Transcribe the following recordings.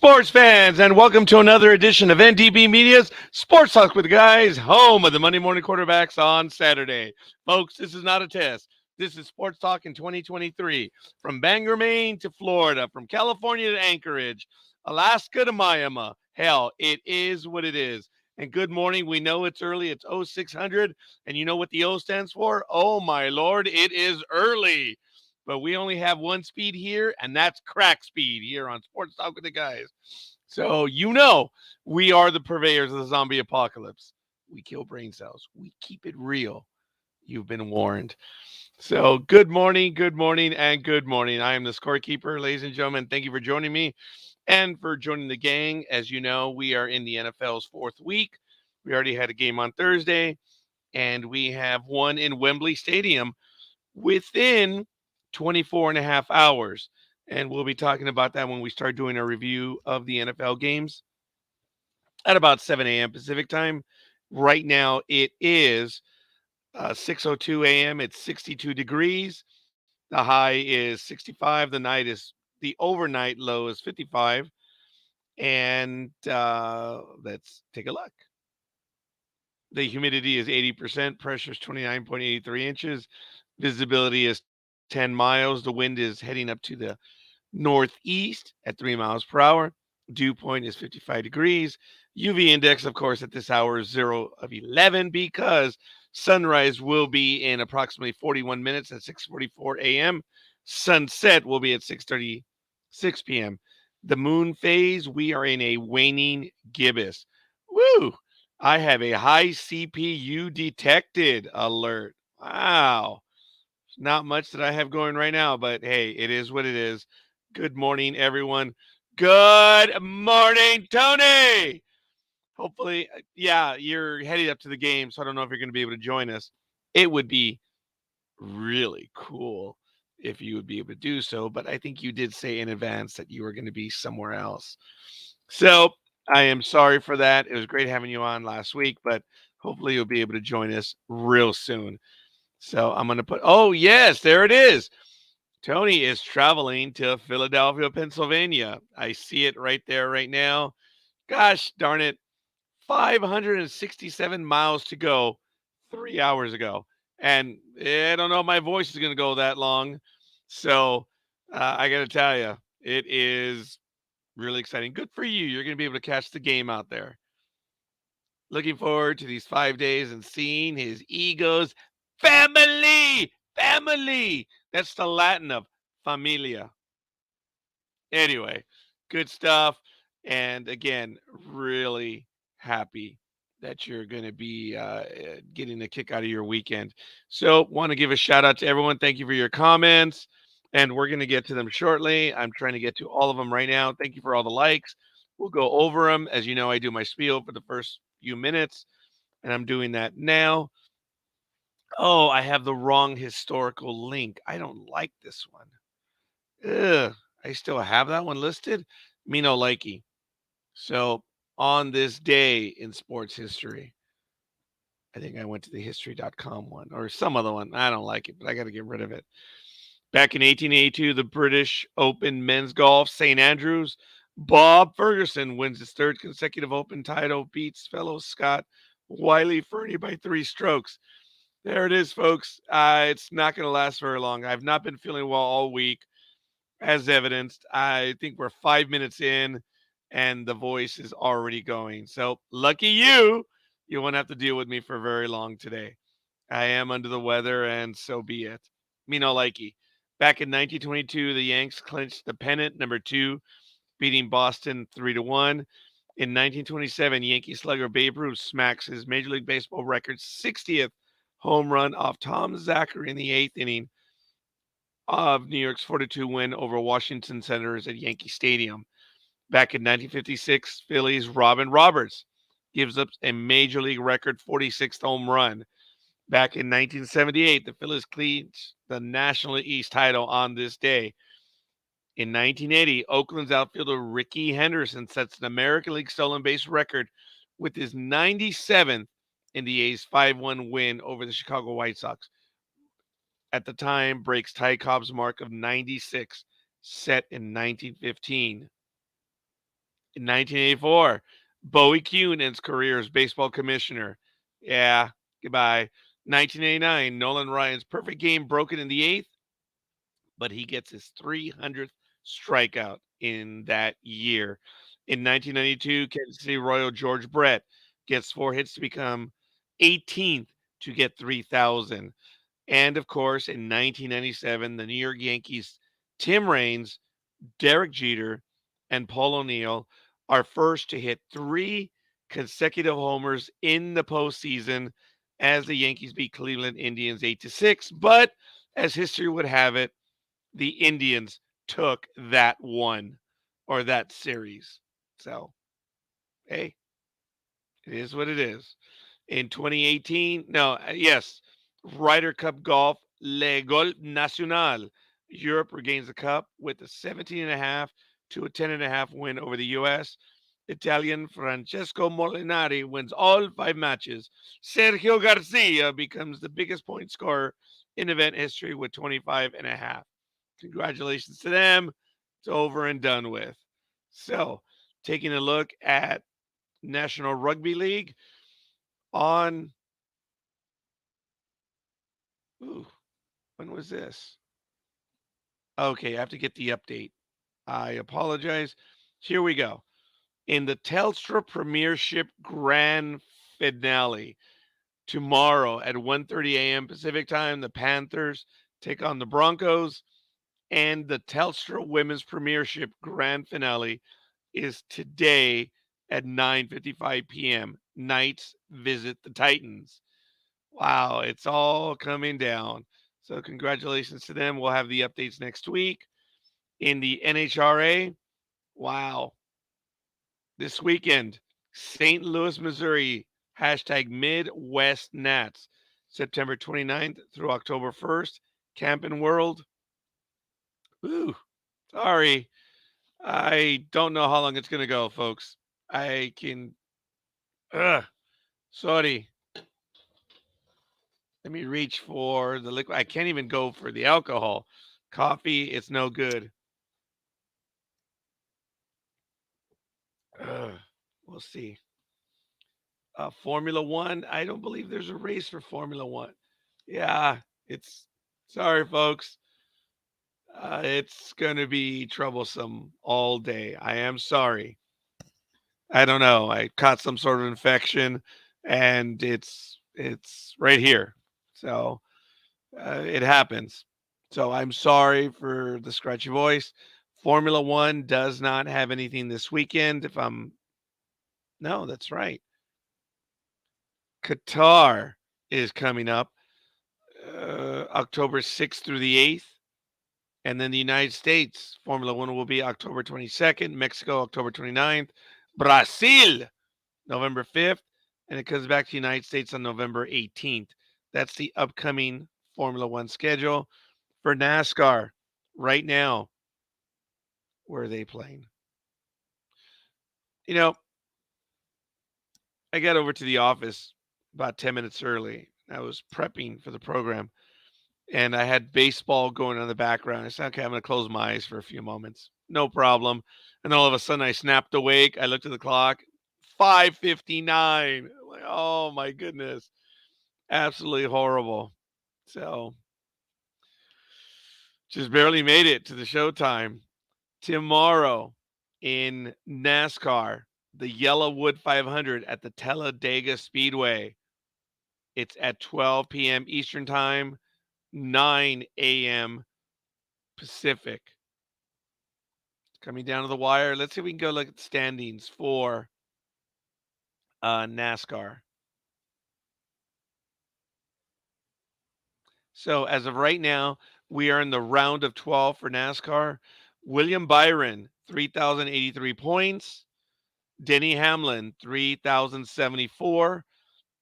sports fans, and welcome to another edition of NDB Media's Sports Talk with the Guys, home of the Monday morning quarterbacks on Saturday. Folks, this is not a test. This is Sports Talk in 2023. From Bangor, Maine to Florida, from California to Anchorage, Alaska to Miami. Hell, it is what it is. And good morning. We know it's early. It's 0600. And you know what the O stands for? Oh, my Lord, it is early. But we only have one speed here, and that's crack speed here on Sports Talk with the Guys. So you know we are the purveyors of the zombie apocalypse. We kill brain cells. We keep it real. You've been warned. So good morning, and good morning. I am the Scorekeeper, ladies and gentlemen. Thank you for joining me and for joining the gang. As you know, we are in the NFL's fourth week. We already had a game on Thursday, and we have one in Wembley Stadium within 24 and a half hours. And we'll be talking about that when we start doing a review of the NFL games at about 7 a.m. Pacific time. Right now, it is 6:02 a.m. It's 62 degrees. The high is 65. The overnight low is 55. And let's take a look. The humidity is 80%. Pressure is 29.83 inches. Visibility is 10 miles. The wind is heading up to the northeast at 3 miles per hour. Dew point is 55 degrees. UV index, of course, at this hour is 0 of 11 because sunrise will be in approximately 41 minutes at 6:44 a.m. Sunset will be at 6:36 p.m. The moon phase, we are in a waning gibbous. Woo! I have a high CPU detected alert. Wow. Not much that I have going right now, but hey, it is what it is. Good morning, everyone. Good morning, Tony. Hopefully, yeah, you're headed up to the game, so I don't know if you're going to be able to join us. It would be really cool if you would be able to do so, but I think you did say in advance that you were going to be somewhere else. So I am sorry for that. It was great having you on last week, but hopefully you'll be able to join us real soon. So I'm going to oh, yes, there it is. Tony is traveling to Philadelphia, Pennsylvania. I see it right there right now. Gosh darn it. 567 miles to go 3 hours ago. And I don't know if my voice is going to go that long. So I got to tell you, it is really exciting. Good for you. You're going to be able to catch the game out there. Looking forward to these 5 days and seeing his egos. Family! Family! That's the Latin of familia. Anyway, good stuff. And again, really happy that you're going to be getting a kick out of your weekend. So, want to give a shout out to everyone. Thank you for your comments. And we're going to get to them shortly. I'm trying to get to all of them right now. Thank you for all the likes. We'll go over them. As you know, I do my spiel for the first few minutes, and I'm doing that now. Oh, I have the wrong historical link. I don't like this one. Ugh, I still have that one listed. Me no likey. So on this day in sports history, I think I went to the history.com one or some other one. I don't like it, but I got to get rid of it. Back in 1882, the British Open men's golf, St. Andrews, Bob Ferguson wins his third consecutive Open title, beats fellow Scott Wiley Fernie by 3 strokes. There it is, folks. It's not going to last very long. I've not been feeling well all week, as evidenced. I think we're 5 minutes in, and the voice is already going. So lucky you. You won't have to deal with me for very long today. I am under the weather, and so be it. Me no likey. Back in 1922, the Yanks clinched the pennant, number 2, beating Boston 3-1. In 1927, Yankee slugger Babe Ruth smacks his Major League Baseball record 60th home run off Tom Zachary in the 8th inning of New York's 4-2 win over Washington Senators at Yankee Stadium. Back in 1956, Phillies' Robin Roberts gives up a Major League record 46th home run. Back in 1978, the Phillies clinched the National East title on this day. In 1980, Oakland's outfielder Rickey Henderson sets an American League stolen base record with his 97th in the A's 5-1 win over the Chicago White Sox. At the time, breaks Ty Cobb's mark of 96, set in 1915. In 1984, Bowie Kuhn ends career as baseball commissioner. Yeah, goodbye. 1989, Nolan Ryan's perfect game broken in the eighth, but he gets his 300th strikeout in that year. In 1992, Kansas City Royal George Brett gets 4 hits to become 18th to get 3,000. And of course, in 1997, the New York Yankees, Tim Raines, Derek Jeter, and Paul O'Neill are first to hit 3 consecutive homers in the postseason as the Yankees beat Cleveland Indians 8-6. But as history would have it, the Indians took that one or that series. So, hey, it is what it is. In 2018, no, yes, Ryder Cup Golf, Le Golf Nacional. Europe regains the cup with a 17.5 to a 10.5 win over the U.S. Italian Francesco Molinari wins all 5 matches. Sergio Garcia becomes the biggest point scorer in event history with 25.5. Congratulations to them. It's over and done with. So, taking a look at National Rugby League on, ooh, when was this? Okay, I have to get the update. I apologize. Here we go. In the Telstra Premiership Grand Finale tomorrow at 1:30 a.m. Pacific Time, the Panthers take on the Broncos, and the Telstra Women's Premiership Grand Finale is today at 9:55 p.m. Knights visit the Titans. Wow, it's all coming down. So congratulations to them. We'll have the updates next week. In the NHRA, wow, this weekend, St. Louis, Missouri, hashtag Midwest Nats, September 29th through October 1st, Camping World. Ooh, sorry. I don't know how long it's going to go, folks. I can, sorry. Let me reach for the liquid. I can't even go for the alcohol. Coffee, it's no good. Ugh, we'll see. Formula One. I don't believe there's a race for Formula One. Yeah, it's sorry, folks. It's going to be troublesome all day. I am sorry. I don't know. I caught some sort of infection, and it's right here. So it happens. So I'm sorry for the scratchy voice. Formula One does not have anything this weekend. If I'm no, that's right. Qatar is coming up October 6th through the 8th. And then the United States Formula One will be October 22nd, Mexico October 29th, Brazil November 5th, and it comes back to the United States on November 18th. That's the upcoming Formula One schedule. For NASCAR, right now, where are they playing? You know, I got over to the office about 10 minutes early. I was prepping for the program, and I had baseball going on in the background. I said, okay, I'm going to close my eyes for a few moments. No problem. And all of a sudden, I snapped awake. I looked at the clock, 5:59. Like, oh my goodness, absolutely horrible. So just barely made it to the showtime. Tomorrow in NASCAR, the Yellowwood 500 at the Talladega Speedway. It's at 12 p.m. Eastern Time, 9 a.m. Pacific. Coming down to the wire. Let's see if we can go look at the standings for NASCAR. So as of right now, we are in the round of 12 for NASCAR. William Byron, 3,083 points. Denny Hamlin, 3,074.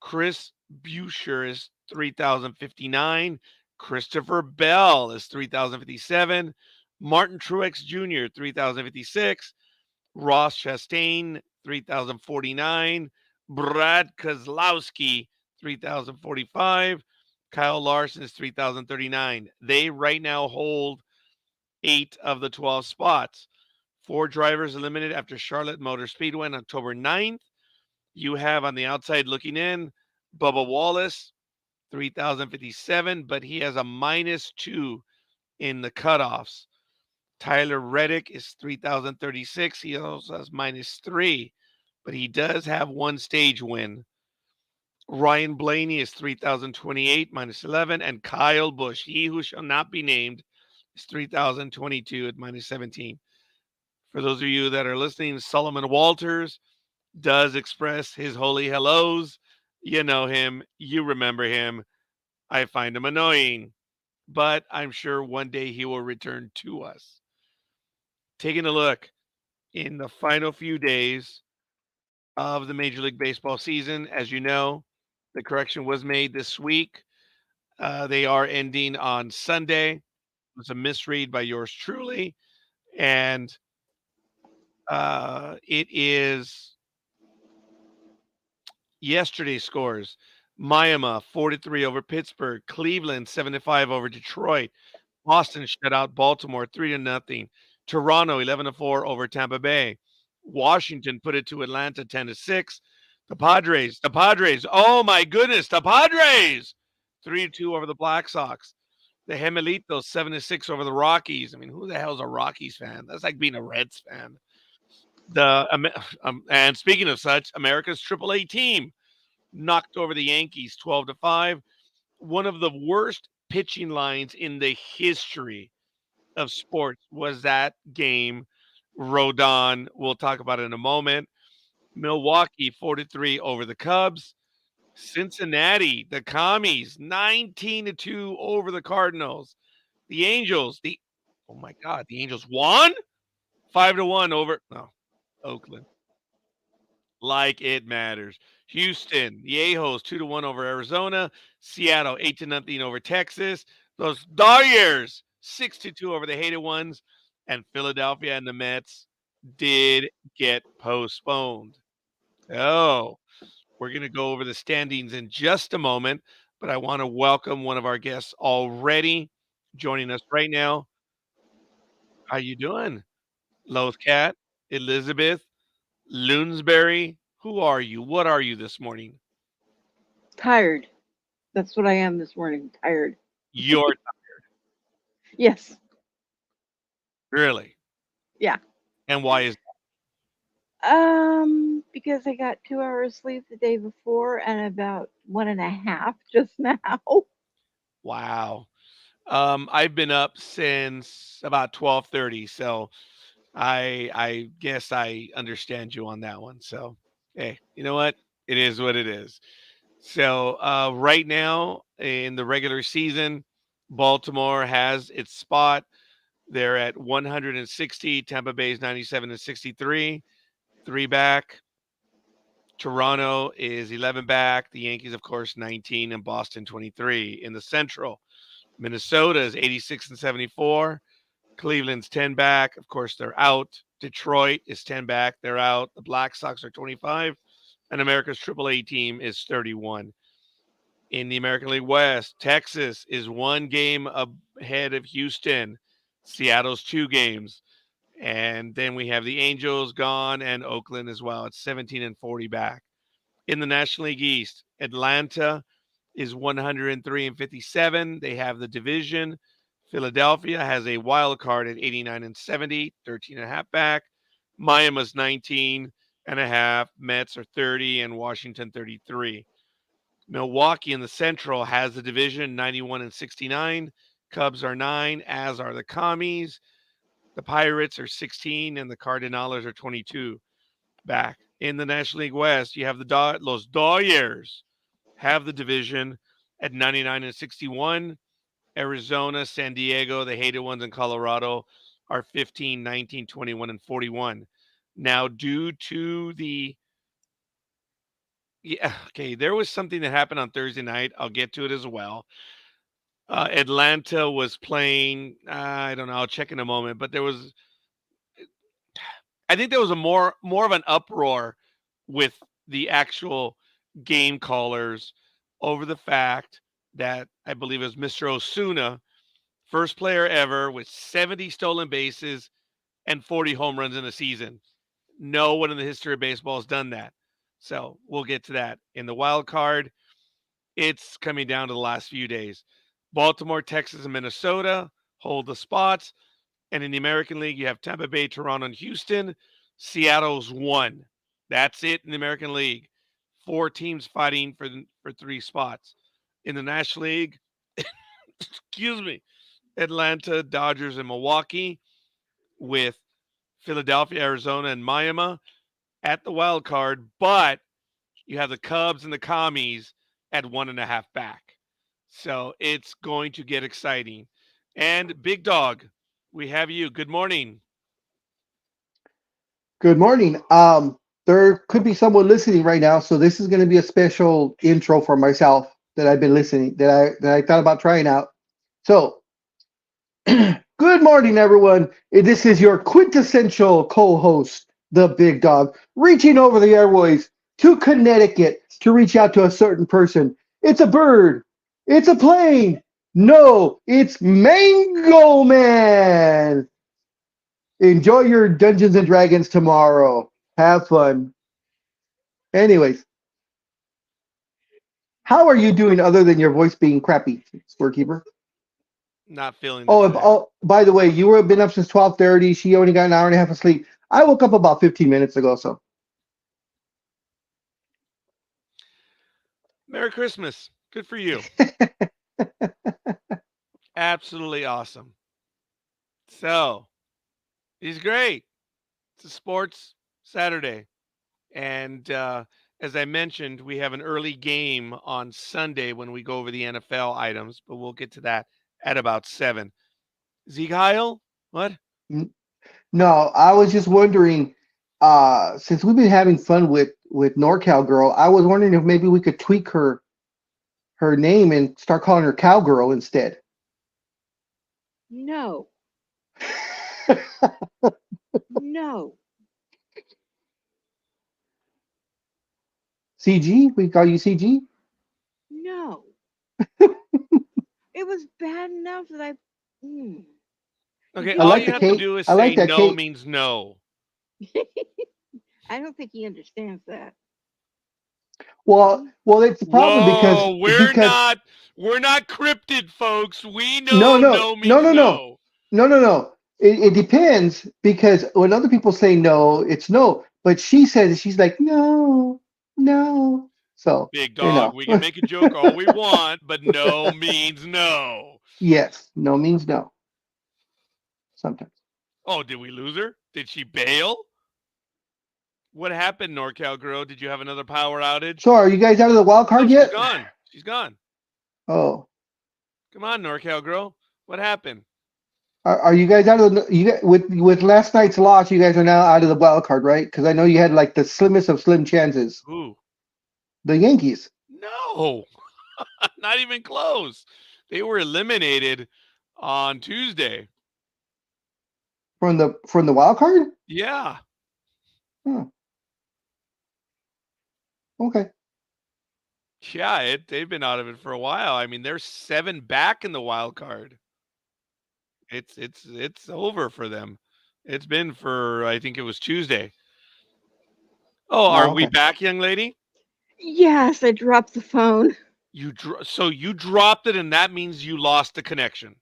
Chris Buescher is 3,059. Christopher Bell is 3,057. Martin Truex Jr., 3,056. Ross Chastain, 3,049. Brad Keselowski, 3,045. Kyle Larson is 3,039. They right now hold 8 of the 12 spots. 4 drivers eliminated after Charlotte Motor Speedway on October 9th. You have on the outside looking in, Bubba Wallace, 3,057, but he has a -2 in the cutoffs. Tyler Reddick is 3,036. He also has -3, but he does have one stage win. Ryan Blaney is 3,028, -11, and Kyle Busch, he who shall not be named, is 3,022 at -17. For those of you that are listening, Solomon Walters does express his holy hellos. You know him. You remember him. I find him annoying, but I'm sure one day he will return to us. Taking a look in the final few days of the Major League Baseball season, as you know, the correction was made this week. They are ending on Sunday. It was a misread by yours truly. And it is yesterday's scores. Miami 4-3 over Pittsburgh, Cleveland 7-5 over Detroit, Boston shut out Baltimore 3-0, Toronto 11-4 over Tampa Bay, Washington put it to Atlanta 10-6. The Padres, oh my goodness, the Padres 3-2 over the Black Sox. The Gemelitos 7-6 over the Rockies. I mean, who the hell's a Rockies fan? That's like being a Reds fan. And speaking of such, America's AAA team knocked over the Yankees 12-5. One of the worst pitching lines in the history of sports was that game. Rodon, we'll talk about it in a moment. Milwaukee 4-3 over the Cubs. Cincinnati, the Commies 19-2 over the Cardinals. The Angels, oh my God, the Angels won 5-1 over Oakland. Like it matters. Houston, the A-holes 2-1 over Arizona. Seattle 8-0 over Texas. Those Dodgers 6-2 over the hated ones. And Philadelphia and the Mets did get postponed. Oh, we're going to go over the standings in just a moment, but I want to welcome one of our guests already joining us right now. How you doing? Loth Cat, Elizabeth, Loonsberry. Who are you? What are you this morning? Tired. That's what I am this morning. Tired. You're tired. Yes. Really? Yeah. And why is Because I got 2 hours sleep the day before and about 1.5 just now. Wow. I've been up since about 12:30, so I guess I understand you on that one. So, hey, you know what? It is what it is. So, right now in the regular season, Baltimore has its spot. They're at 160. Tampa Bay is 97-63, 3 back. Toronto is 11 back. The Yankees, of course, 19, and Boston 23. In the Central, Minnesota is 86-74. Cleveland's 10 back. Of course, they're out. Detroit is 10 back. They're out. The Black Sox are 25. And America's AAA team is 31. In the American League West, Texas is 1 game ahead of Houston. Seattle's 2 games. And then we have the Angels gone and Oakland as well. It's 17-40 back. In the National League East, Atlanta is 103-57. They have the division. Philadelphia has a wild card at 89-70, 13.5 back. Miami's 19.5. Mets are 30 and Washington 33. Milwaukee in the Central has the division 91-69. Cubs are 9, as are the Commies. The Pirates are 16 and the Cardinals are 22 back. In the National League West, you have Los Dodgers have the division at 99-61. Arizona, San Diego, the hated ones in Colorado are 15, 19, 21, and 41. Now, due to there was something that happened on Thursday night. I'll get to it as well. Atlanta was playing, I don't know, I'll check in a moment, but I think there was a more of an uproar with the actual game callers over the fact that I believe it was Mr. Osuna, first player ever with 70 stolen bases, and 40 home runs in a season. No one in the history of baseball has done that. So we'll get to that. In the wild card, it's coming down to the last few days. Baltimore, Texas, and Minnesota hold the spots. And in the American League, you have Tampa Bay, Toronto, and Houston. Seattle's one. That's it in the American League. 4 teams fighting for 3 spots. In the National League, excuse me, Atlanta, Dodgers, and Milwaukee, with Philadelphia, Arizona, and Miami at the wild card. But you have the Cubs and the Commies at 1.5 back. So it's going to get exciting. And Big Dog, we have you. Good morning. Good morning. There could be someone listening right now, so this is going to be a special intro for myself that I've been listening, that I thought about trying out. So, good morning, everyone. This is your quintessential co-host, the Big Dog, reaching over the airways to Connecticut to reach out to a certain person. It's a bird. It's a plane. No, it's Mango Man. Enjoy your Dungeons and Dragons tomorrow. Have fun. Anyways, how are you doing other than your voice being crappy, Scorekeeper? Not feeling it Oh, today. by the way, you were been up since 12:30. She only got an hour and a half of sleep. I woke up about 15 minutes ago, so. Merry Christmas. Good for you. Absolutely awesome. So, he's great. It's a sports Saturday. And as I mentioned, we have an early game on Sunday when we go over the NFL items, but we'll get to that at about 7. Zeke Heil? What? No, I was just wondering, since we've been having fun with NorCal Girl, I was wondering if maybe we could tweak her name and start calling her Cowgirl instead. No, no. CG? We call you CG? No. It was bad enough that I. Okay, I all like you the have to cake. do is I like say that no cake. means no. I don't think he understands that. Well, it's the problem because Whoa, we're not cryptid, folks. We no, know no, no no, means no, no, no. no, no, no. It depends because when other people say no, it's no. But she says she's like no, no. So Big Dog, we can make a joke all we want, but no means no. Yes, no means no. Sometimes. Oh, did we lose her? Did she bail? What happened, NorCal Girl? Did you have another power outage? So are you guys out of the wild card No, yet? she's gone. She's gone. Oh, Come on, NorCal Girl. What happened? are you guys out of with last night's loss? You guys are now out of the wild card, right? Because I know you had like the slimmest of slim chances. Who? The Yankees. No, not even close. They were eliminated on Tuesday. From the wild card? Yeah. Huh. Okay. Yeah, they've been out of it for a while. I mean, they're 7 back in the wild card. It's over for them. It's been for, I think it was Tuesday. Oh, are we Okay. back, young lady? Yes, I dropped the phone. So you dropped it, and that means you lost the connection.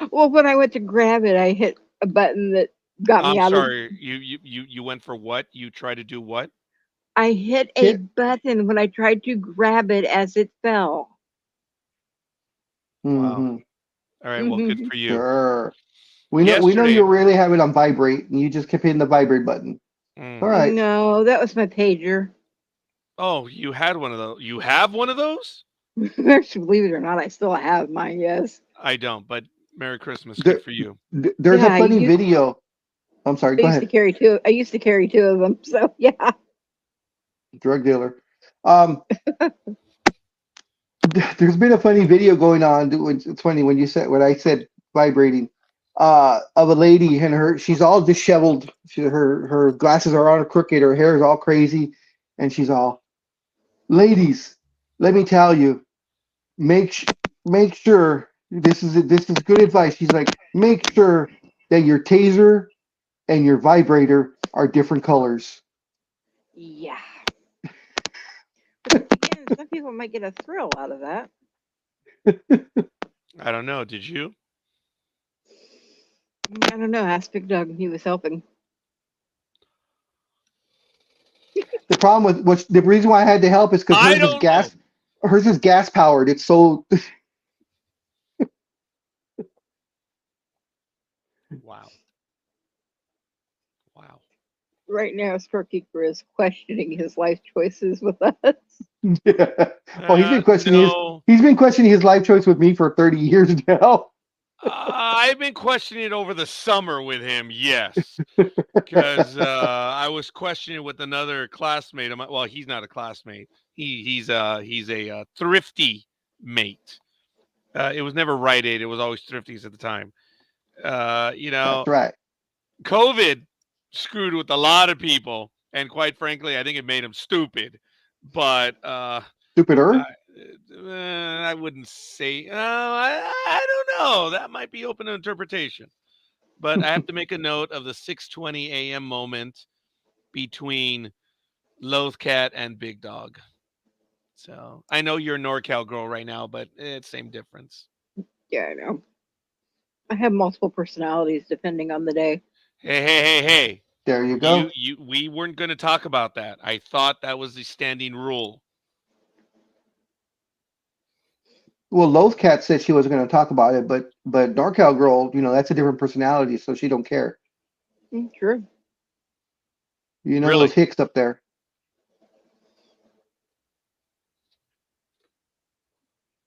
Well, when I went to grab it, I hit a button that got me I'm out of. sorry. You went for what? You tried to do what? I hit a button when I tried to grab it as it fell. Wow. Mm-hmm. All right. Well, good for you. Sure. We know Yesterday- you really have it on vibrate, and you just kept hitting the vibrate button. All right. No, that was my pager. Oh, you had one of those. You have one of those? Actually, believe it or not, I still have mine. Yes. I don't, but Merry Christmas. Good for you. There's a funny video. I'm sorry. Go ahead. I used to carry 2 of them. So yeah. Drug dealer. There's been a funny video going on. It's funny when I said vibrating, of a lady and she's all disheveled. Her glasses are all crooked. Her hair is all crazy, and she's all, ladies, let me tell you, make sure this is good advice. She's like, make sure that your taser and your vibrator are different colors. Yeah. But again, some people might get a thrill out of that. I don't know. Did you? I don't know. Ask Big Dog. He was helping. The problem with which the reason why I had to help is because I hers is don't gas. Hers is gas powered. It's so. Wow. Wow. Right now, Scorekeeper is questioning his life choices with us. Yeah. Well, he's been questioning No. he's been questioning his life choice with me for 30 years now. I've been questioning it over the summer with him, yes, because I was questioning with another classmate. Well, he's not a classmate. He's a thrifty mate. It was never Rite Aid. It was always Thrifties at the time. That's right. COVID screwed with a lot of people, and quite frankly, I think it made them stupid. But Stupider. I wouldn't say. I don't know. That might be open to interpretation. But I have to make a note of the 6:20 a.m. moment between Loathcat and Big Dog. So I know you're a NorCal girl right now, but it's same difference. Yeah, I know. I have multiple personalities depending on the day. Hey. There you go. We weren't going to talk about that. I thought that was the standing rule. Well, Loathcat said she wasn't going to talk about it, but NorCal girl, that's a different personality, so she don't care. Sure. You know Really? those hicks up there.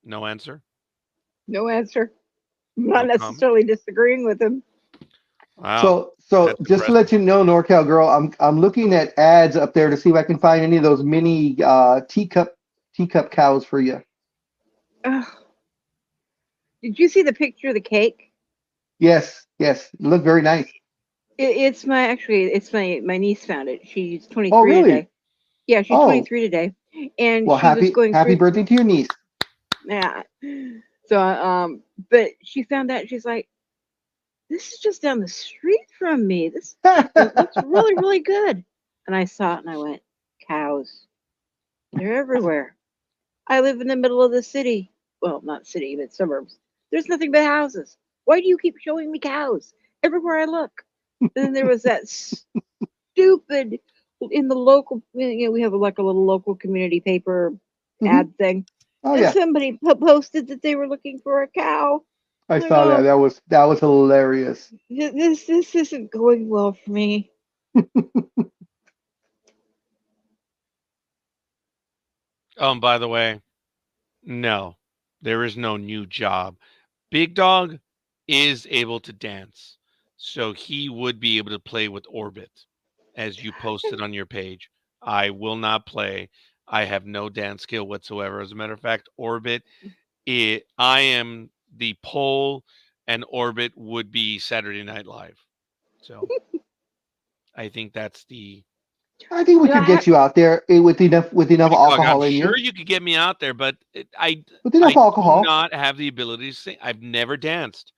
No answer. No answer. I'm not No necessarily disagreeing with him. Wow. So That's just to let you know, NorCal girl, I'm looking at ads up there to see if I can find any of those mini teacup cows for you. Ugh. Did you see the picture of the cake? Yes, look very nice. It's my niece found it. She's 23 Oh, really? today. Yeah, she's 23 today, and Well, she was going happy through. birthday to your niece. Yeah. So but she found that she's like, this is just down the street from me. This looks really, really good. And I saw it and I went, cows. They're everywhere. I live in the middle of the city. Well, not city, but suburbs. There's nothing but houses. Why do you keep showing me cows everywhere I look? And then there was that stupid in the local. We have like a little local community paper ad thing. Oh And yeah, somebody posted that they were looking for a cow. I saw that. That was hilarious. This isn't going well for me. By the way, no, there is no new job. Big Dog is able to dance, so he would be able to play with Orbit, as you posted on your page. I will not play. I have no dance skill whatsoever. As a matter of fact, Orbit, I am the pole, and Orbit would be Saturday Night Live. So I think that's the. I think we could get you out there with enough Big Dog, alcohol I'm in sure you. you could get me out there, but I With enough alcohol. do not have the ability to sing. I've never danced.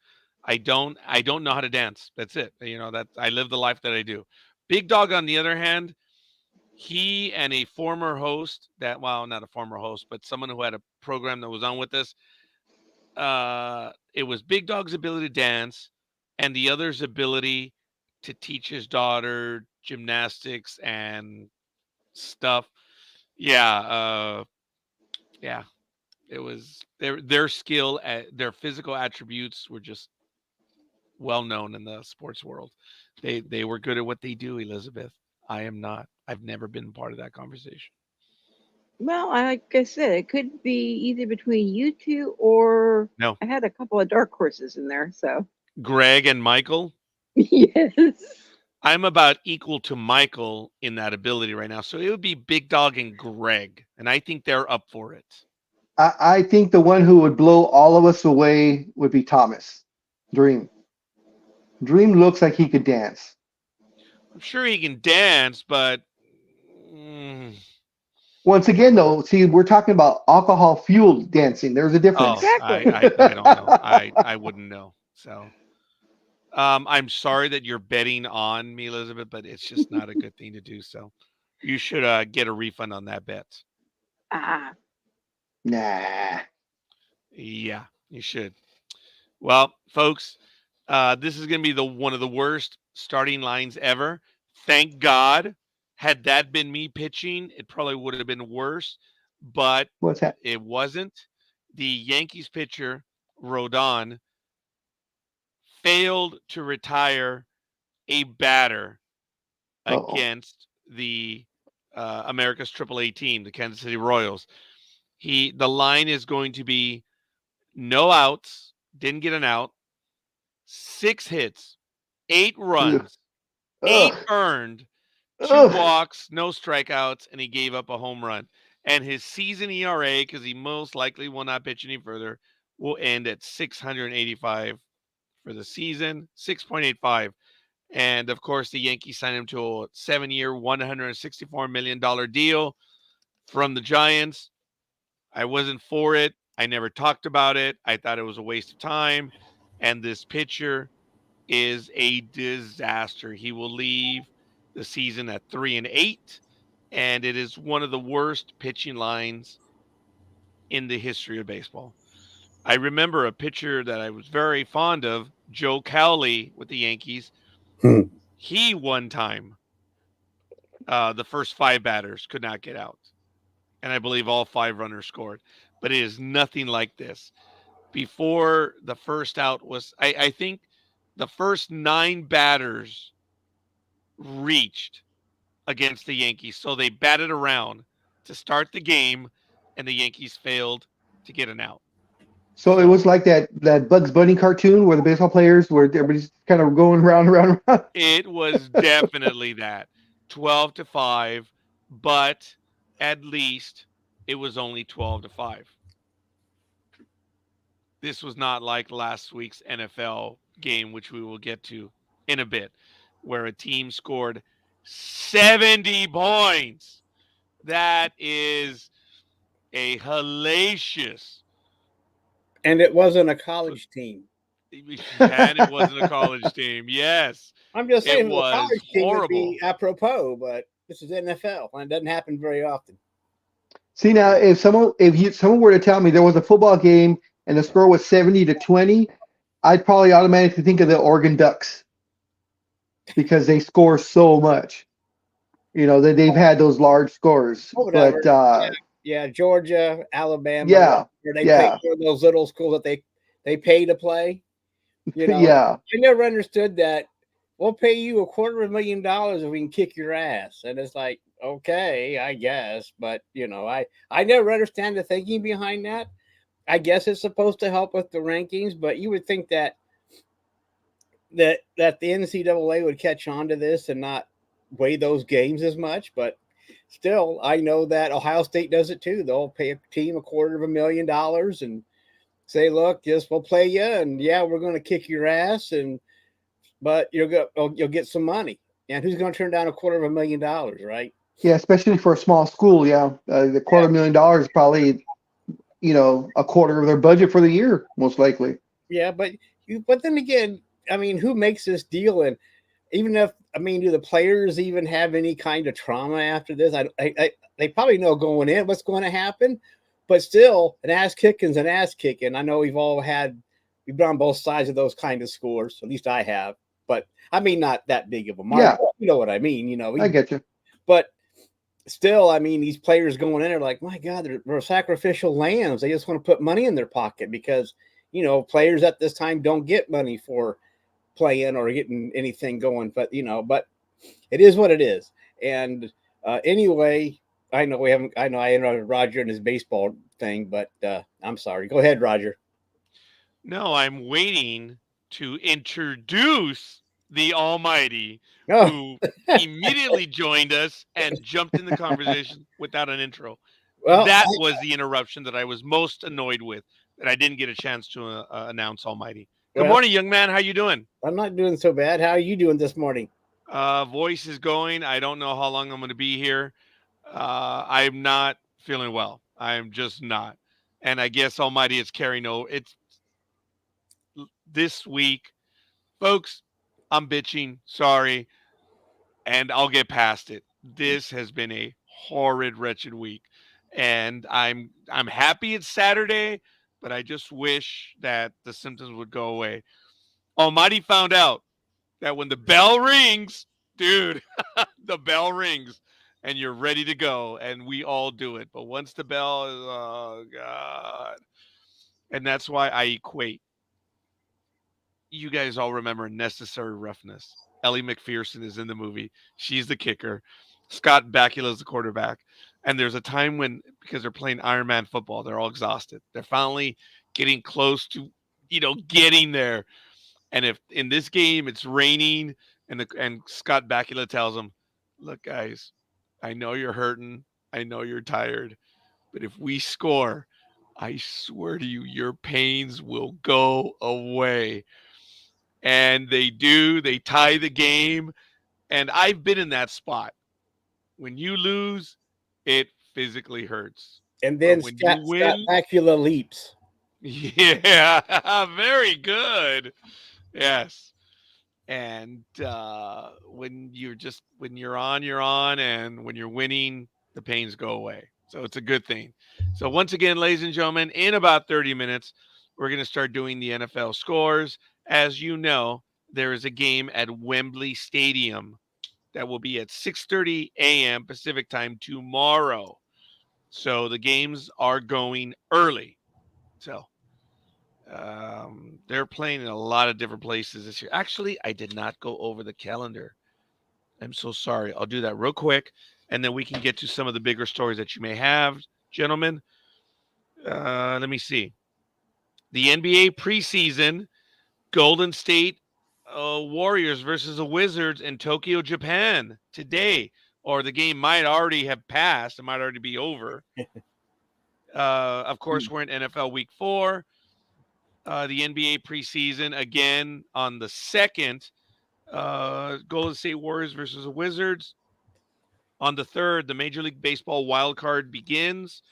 I don't know how to dance. That's it. That I live the life that I do. Big Dog, on the other hand, he and a former host not a former host, but someone who had a program that was on with us. It was Big Dog's ability to dance and the other's ability to teach his daughter gymnastics and stuff. Yeah, yeah. It was their skill, their physical attributes were just well known in the sports world. They were good at what they do, Elizabeth. I am not. I've never been part of that conversation. Well, like I said, it could be either between you two or No. I had a couple of dark horses in there. So Greg and Michael. yes. I'm about equal to Michael in that ability right now. So it would be Big Dog and Greg. And I think they're up for it. I think the one who would blow all of us away would be Thomas. Dreem. Dreem looks like he could dance. I'm sure he can dance, but once again, though, see, we're talking about alcohol-fueled dancing. There's a difference. Exactly. I don't know. I wouldn't know. So I'm sorry that you're betting on me, Elizabeth, but it's just not a good thing to do. So you should get a refund on that bet. Ah, Nah. Yeah, you should. Well, folks, this is going to be one of the worst starting lines ever. Thank God. Had that been me pitching, it probably would have been worse, but What's that? it wasn't. The Yankees pitcher, Rodon, failed to retire a batter Oh, against the America's AAA team, the Kansas City Royals. The line is going to be no outs, didn't get an out, 6 hits, 8 ugh, runs, 8 ugh, earned, 2 ugh. walks, no strikeouts, and he gave up a home run. And his season ERA, because he most likely will not pitch any further, will end at 685 for the season, 6.85. And of course, the Yankees signed him to a 7-year, $164 million deal from the Giants. I wasn't for it. I never talked about it. I thought it was a waste of time. And this pitcher is a disaster. He will leave the season at 3-8, and it is one of the worst pitching lines in the history of baseball. I remember a pitcher that I was very fond of, Joe Cowley with the Yankees. Hmm. He one time, the first 5 batters could not get out, and I believe all 5 runners scored. But it is nothing like this. Before the first out was, I think the first 9 batters reached against the Yankees. So they batted around to start the game, and the Yankees failed to get an out. So it was like that Bugs Bunny cartoon where the baseball players where everybody's kind of going round, round, round. It was definitely that 12-5, but at least it was only 12-5. This was not like last week's NFL game, which we will get to in a bit, where a team scored 70 points. That is a hellacious. And it wasn't a college team. And it wasn't a college team. Yes, I'm just saying, it if it was a was college team would horrible. be apropos, but this is NFL, and it doesn't happen very often. See now, if someone were to tell me there was a football game and the score was 70-20, I'd probably automatically think of the Oregon Ducks because they score so much. You know that they've had those large scores, Oh, whatever. but Yeah, Georgia, Alabama, yeah, where they yeah. play for those little schools that they pay to play. You know, yeah, I never understood that. We'll pay you $250,000 if we can kick your ass, and it's like, okay, I guess, but I never understand the thinking behind that. I guess it's supposed to help with the rankings, but you would think that the NCAA would catch on to this and not weigh those games as much, but still, I know that Ohio State does it too. They'll pay a team $250,000 and say, "Look, we'll play you, and yeah, we're going to kick your ass, but you'll get some money." And who's going to turn down $250,000, right? yeah. Especially for a small school, yeah. The $250,000 is probably a quarter of their budget for the year, most likely. Yeah, but then again, I mean, who makes this deal? And even if, do the players even have any kind of trauma after this? They probably know going in what's going to happen, but still, an ass kicking's an ass kicking. I know we've been on both sides of those kind of scores. At least I have, but not that big of a margin. Yeah. You know what I mean? I get you. But still, these players going in are like, my God, they're sacrificial lambs. They just want to put money in their pocket because, players at this time don't get money for playing or getting anything going. But it is what it is. And anyway, I know I interrupted Roger in his baseball thing, but I'm sorry. Go ahead, Roger. No, I'm waiting to introduce the Almighty, Oh. who immediately joined us and jumped in the conversation without an intro. Well, that was the interruption that I was most annoyed with, that I didn't get a chance to announce Almighty. Good morning, young man. How you doing? I'm not doing so bad. How are you doing this morning? Voice is going. I don't know how long I'm going to be here. I'm not feeling well. I'm just not. And I guess Almighty is carrying over. It's this week, folks. I'm bitching. Sorry. And I'll get past it. This has been a horrid, wretched week. And I'm happy it's Saturday, but I just wish that the symptoms would go away. Almighty found out that when the bell rings, dude, the bell rings and you're ready to go, and we all do it. But once the bell is, oh God. And that's why I equate. You guys all remember Necessary Roughness. Ellie McPherson is in the movie. She's the kicker. Scott Bakula is the quarterback. And there's a time when, because they're playing Iron Man football, they're all exhausted. They're finally getting close to, getting there. And if in this game it's raining, and Scott Bakula tells them, "Look, guys, I know you're hurting. I know you're tired. But if we score, I swear to you, your pains will go away." And they do. They tie the game. And I've been in that spot. When you lose, it physically hurts. And then when Scott you win, Bakula leaps. Yeah, very good. Yes. And when you're on, and when you're winning, the pains go away. So it's a good thing. So once again, ladies and gentlemen, in about 30 minutes, we're going to start doing the NFL scores. As you know, there is a game at Wembley Stadium that will be at 6:30 a.m. Pacific time tomorrow. So the games are going early. So they're playing in a lot of different places this year. Actually, I did not go over the calendar. I'm so sorry. I'll do that real quick, and then we can get to some of the bigger stories that you may have, gentlemen. Let me see. The NBA preseason, Golden State Warriors versus the Wizards in Tokyo, Japan today. Or the game might already have passed. It might already be over. Of course, we're in NFL Week 4. The NBA preseason again on the 2nd. Golden State Warriors versus the Wizards. On the 3rd, the Major League Baseball wild card begins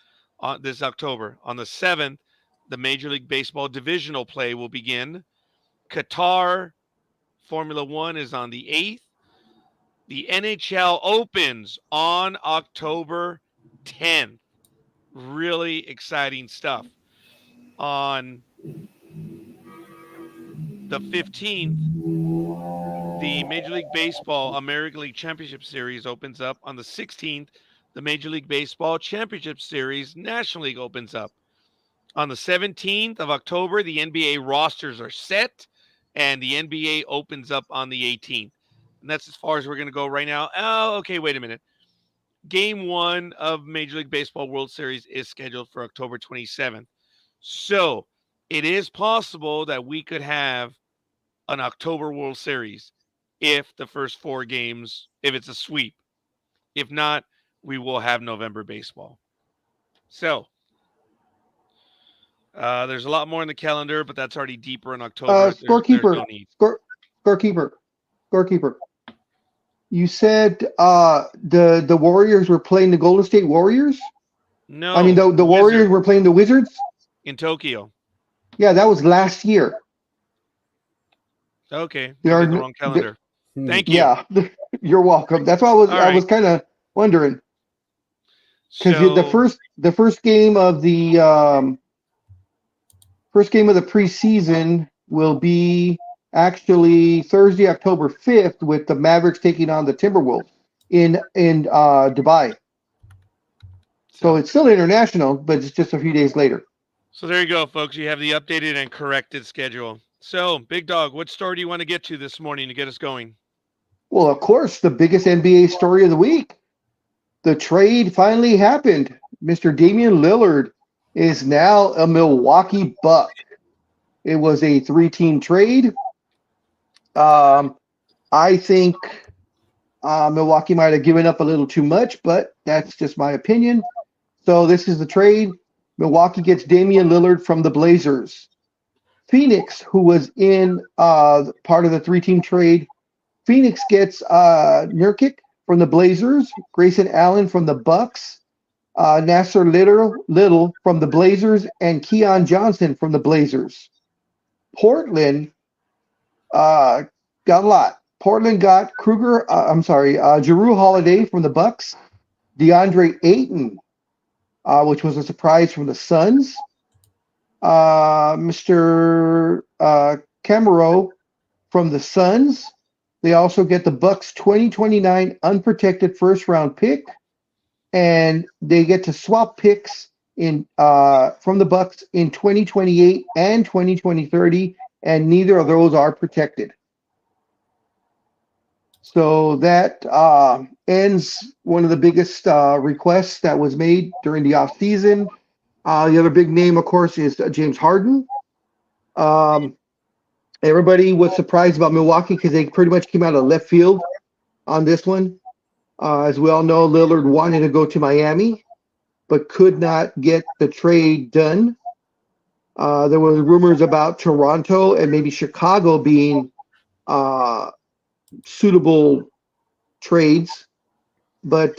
this October. On the 7th, the Major League Baseball divisional play will begin. Qatar Formula One is on the 8th. The NHL opens on October 10th. Really exciting stuff. On the 15th, the Major League Baseball American League Championship Series opens up. On the 16th, the Major League Baseball Championship Series National League opens up. On the 17th of October, the NBA rosters are set, and the NBA opens up on the 18th. And that's as far as we're going to go right now. Oh, okay, wait a minute. Game 1 of Major League Baseball World Series is scheduled for October 27th. So it is possible that we could have an October World Series if the first 4 games, if it's a sweep. If not, we will have November baseball. So there's a lot more in the calendar, but that's already deeper in October. Scorekeeper, no need. Scorekeeper. You said the Warriors were playing the Golden State Warriors? No. I mean, the Warriors were playing the Wizards? In Tokyo. Yeah, that was last year. Okay. They are the wrong calendar. Thank you. Yeah, you're welcome. That's why I was kind of wondering. Because the first game of the preseason will be actually Thursday, October 5th, with the Mavericks taking on the Timberwolves in Dubai. So it's still international, but it's just a few days later. So there you go, folks. You have the updated and corrected schedule. So, Big Dog, what story do you want to get to this morning to get us going? Well, of course, the biggest NBA story of the week. The trade finally happened. Mr. Damian Lillard is now a Milwaukee Buck. It was a 3-team trade. I think Milwaukee might have given up a little too much, but that's just my opinion. So this is the trade. Milwaukee gets Damian Lillard from the Blazers. Phoenix, who was in part of the 3-team trade, Phoenix gets Nurkic from the Blazers, Grayson Allen from the Bucks, Nasser Little from the Blazers, and Keon Johnson from the Blazers. Portland got a lot. Portland got Jrue Holiday from the Bucks, DeAndre Ayton, which was a surprise from the Suns, Mr. Camero from the Suns. They also get the Bucks 2029 unprotected first round pick, and they get to swap picks in from the Bucks in 2028 and 2030, and neither of those are protected. So that ends one of the biggest requests that was made during the offseason. The other big name, of course, is James Harden. Everybody was surprised about Milwaukee because they pretty much came out of left field on this one. As we all know, Lillard wanted to go to Miami, but could not get the trade done. There were rumors about Toronto and maybe Chicago being suitable trades. But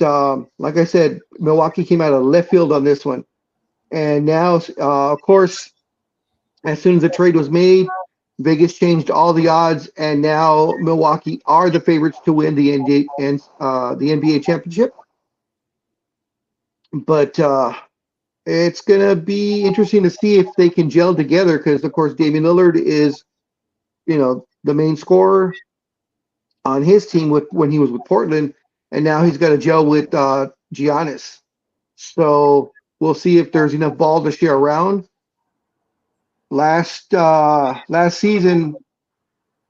like I said, Milwaukee came out of left field on this one. And now, of course, as soon as the trade was made, Vegas changed all the odds, and now Milwaukee are the favorites to win the NBA championship. But it's going to be interesting to see if they can gel together because, of course, Damian Lillard is, the main scorer on his team when he was with Portland, and now he's got to gel with Giannis. So we'll see if there's enough ball to share around. Last season,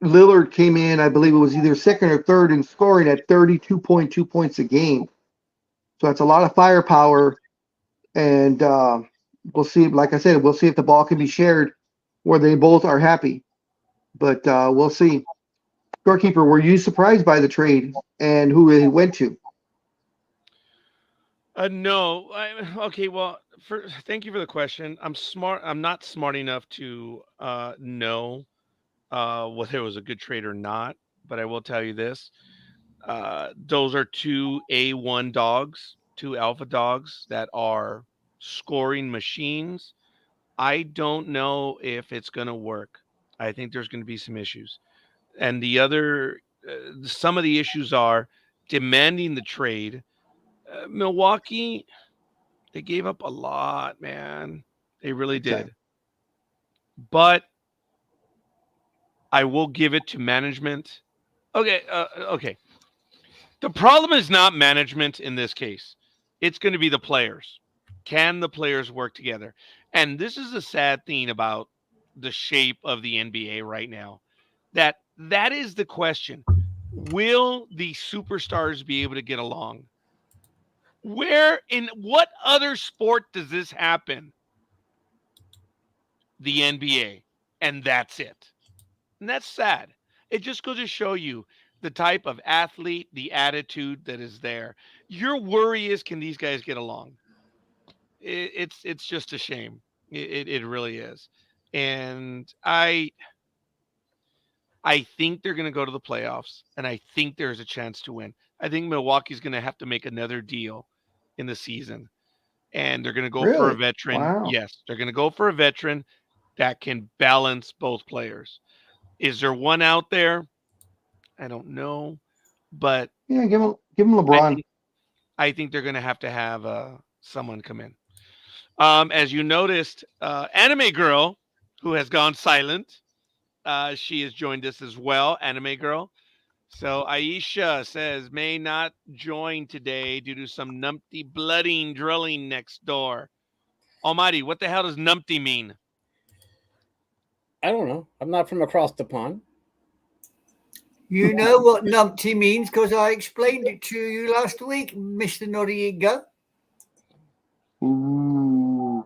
Lillard came in, I believe it was either second or third in scoring at 32.2 points a game. So that's a lot of firepower. And we'll see, like I said, we'll see if the ball can be shared where they both are happy. But we'll see. Scorekeeper, were you surprised by the trade and who it went to? No. Okay, well, thank you for the question. I'm not smart enough to know whether it was a good trade or not, but I will tell you this. Those are two A1 dogs, two alpha dogs that are scoring machines. I don't know if it's going to work. I think there's going to be some issues. And some of the issues are demanding the trade. Milwaukee, they gave up a lot, man. They really did. But I will give it to management. Okay. The problem is not management in this case. It's going to be the players. Can the players work together? And this is a sad thing about the shape of the NBA right now. That is the question. Will the superstars be able to get along? Where in what other sport does this happen? The NBA. And that's it. And that's sad. It just goes to show you the type of athlete, the attitude that is there. Your worry is, can these guys get along? It's just a shame. It really is. And I think they're going to go to the playoffs, and I think there's a chance to win. I think Milwaukee's going to have to make another deal in the season, and they're going to go for a veteran. Wow. Yes, they're going to go for a veteran that can balance both players. Is there one out there? I don't know, but yeah, give him LeBron. I think they're going to have someone come in. As you noticed, Anime Girl, who has gone silent, she has joined us as well, Anime Girl. So Aisha says may not join today due to some numpty blooding drilling next door. Almighty, what the hell does numpty mean? I don't know. I'm not from across the pond. You know what numpty means because I explained it to you last week, Mr. Noriega. Ooh.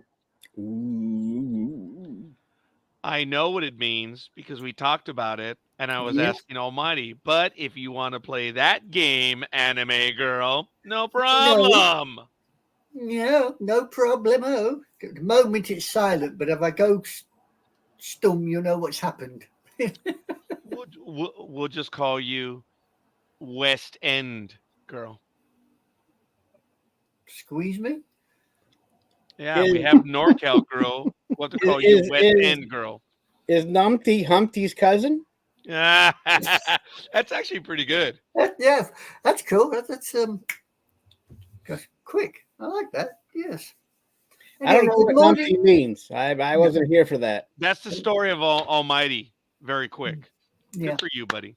I know what it means because we talked about it, and I was asking Almighty. But if you want to play that game, Anime Girl, no problem. No problemo. At the moment it's silent, but if I go stum, you'll know what's happened. We'll just call you West End Girl. Squeeze me? Yeah, we have NorCal Girl. What to call you West End Girl. Is Numpty Humpty's cousin? That's actually pretty good. Yeah, that's cool. That's gosh, quick. I like that. Yes. I don't Anyway, know good what morning. numpty means. I wasn't here for that. That's the story of Almighty. Very quick. Yeah. Good for you, buddy.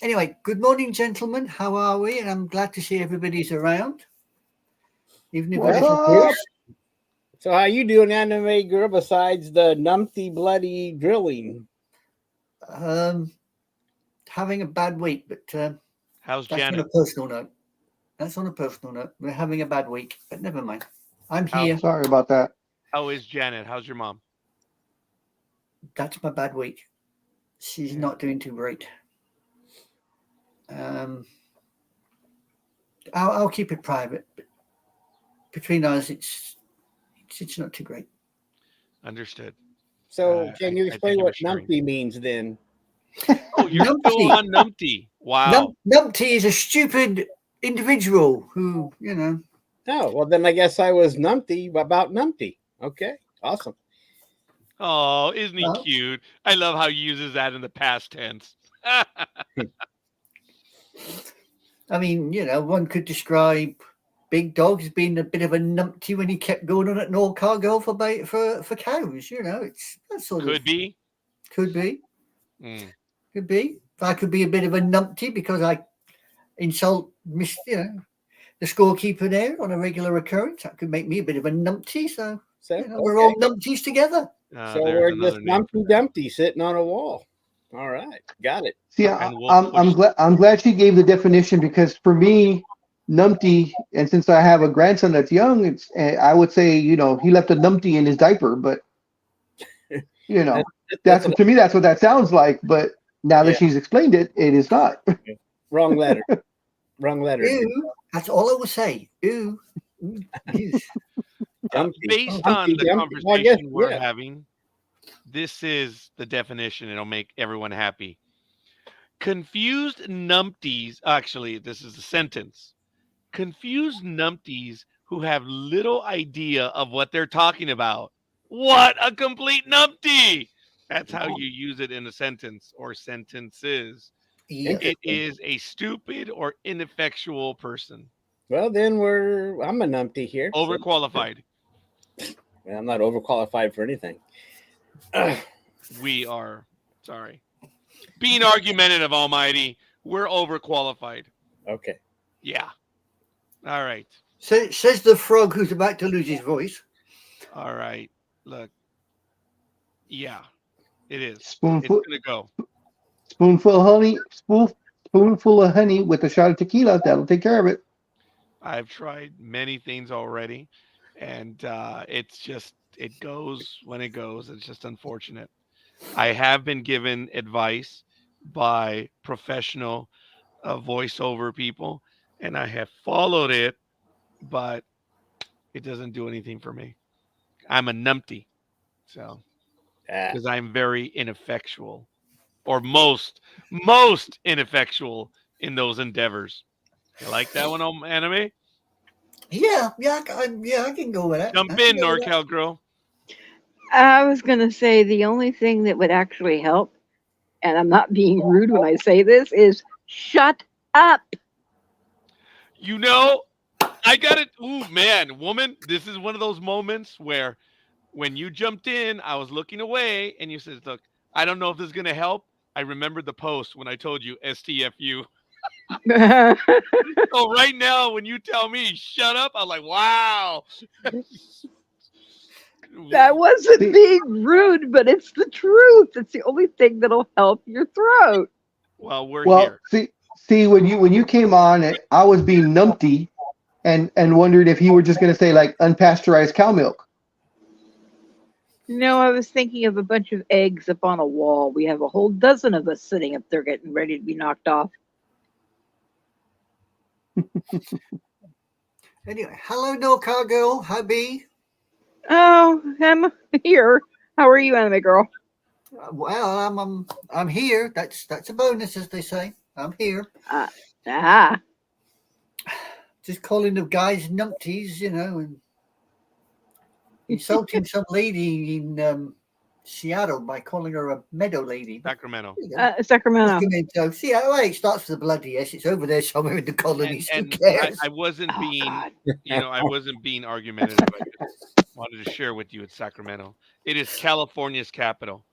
Anyway, good morning, gentlemen. How are we? And I'm glad to see everybody's around. Even if What's it's up? So how you doing, anime girl, besides the numpty bloody drilling? having a bad week, but How's that's on Janet? a personal note. That's on a personal note. We're having a bad week, but never mind. I'm here. Sorry about that. How is Janet? How's your mom? That's my bad week. She's not doing too great. I'll keep it private. But between us, it's not too great. Understood. So can you I explain thank you what for sharing. numpty means then? Oh, you're still Numpty. on Numpty. Wow. Numpty is a stupid individual who, Oh, well then I guess I was numpty about numpty. Okay, awesome. Oh, isn't he Well- cute? I love how he uses that in the past tense. I mean, one could describe Big Dog as being a bit of a numpty when he kept going on at no cargo for cows. It's that sort Could of be. could be. Mm. Could be. I could be a bit of a numpty because I insult the scorekeeper there on a regular occurrence. That could make me a bit of a numpty. So So we're all numpties together. So There's we're another just name for numpty that. dumpty sitting on a wall. All right, got it. See, And we'll I'm push- glad she gave the definition, because for me, numpty, and since I have a grandson that's young, I would say, he left a numpty in his diaper, but that's to me, that's what that sounds like. But now that Yeah. she's explained it, it is not. Wrong letter. Wrong letter. Ew. That's all I will say. Ew. Ew. Dumpty. Based Oh, on the dumpty. conversation Well, I guess, we're yeah. having, this is the definition. It'll make everyone happy. Confused numpties. Actually, this is a sentence. Confused numpties who have little idea of what they're talking about. What a complete numpty! That's how you use it in a sentence or sentences. Yes. It is a stupid or ineffectual person. Well, then I'm a numpty here. so- Overqualified. I'm not overqualified for anything. We are. Sorry. Being argumentative, Almighty. We're overqualified. Okay. Yeah. All right. Says the frog who's about to lose his voice. All right. Look. Yeah. It is. It's Spoonful, gonna go. spoonful of honey, spoonful of honey with a shot of tequila. That'll take care of it. I've tried many things already, and it goes when it goes. It's just unfortunate. I have been given advice by professional voiceover people, and I have followed it, but it doesn't do anything for me. I'm a numpty, so because I'm very ineffectual, or most ineffectual in those endeavors. You like that one, anime? Yeah, I can go with that. Jump I can in, go with that. NorCal girl. I was going to say the only thing that would actually help, and I'm not being rude when I say this, is shut up. I got it. Ooh, man, woman, this is one of those moments where when you jumped in, I was looking away, and you said, look, I don't know if this is going to help. I remembered the post when I told you STFU. So right now, when you tell me shut up, I'm like, wow. That wasn't being rude, but it's the truth. It's the only thing that'll help your throat. Well, we're Well, here. see, when you came on, I was being numpty, and wondered if you were just going to say like unpasteurized cow milk. No, I was thinking of a bunch of eggs up on a wall. We have a whole dozen of us sitting up there getting ready to be knocked off. Anyway, hello, no car girl. Hi, B. Oh, I'm here. How are you, anime girl? Well, I'm here. That's a bonus, as they say. I'm here. Just calling the guys numpties, and insulting some lady in Seattle by calling her a meadow lady. Sacramento. Sacramento. Sacramento. Seattle. Well, it starts with a bloody S. It's over there somewhere in the colonies. Who And cares? I wasn't Oh, being, God. I wasn't being argumentative. I just wanted to share with you it's Sacramento. It is California's capital.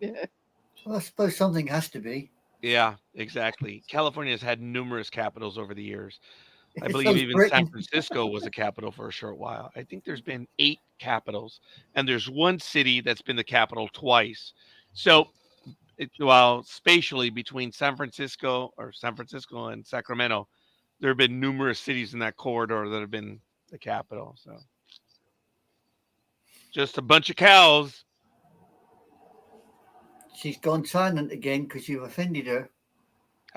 Well, I suppose something has to be. Yeah, exactly. California has had numerous capitals over the years. I It's believe those even San Britain. Francisco was a capital for a short while. I think there's been 8 capitals, and there's one city that's been the capital twice. So, while spatially between San Francisco and Sacramento, there have been numerous cities in that corridor that have been the capital. So, just a bunch of cows. She's gone silent again because you've offended her.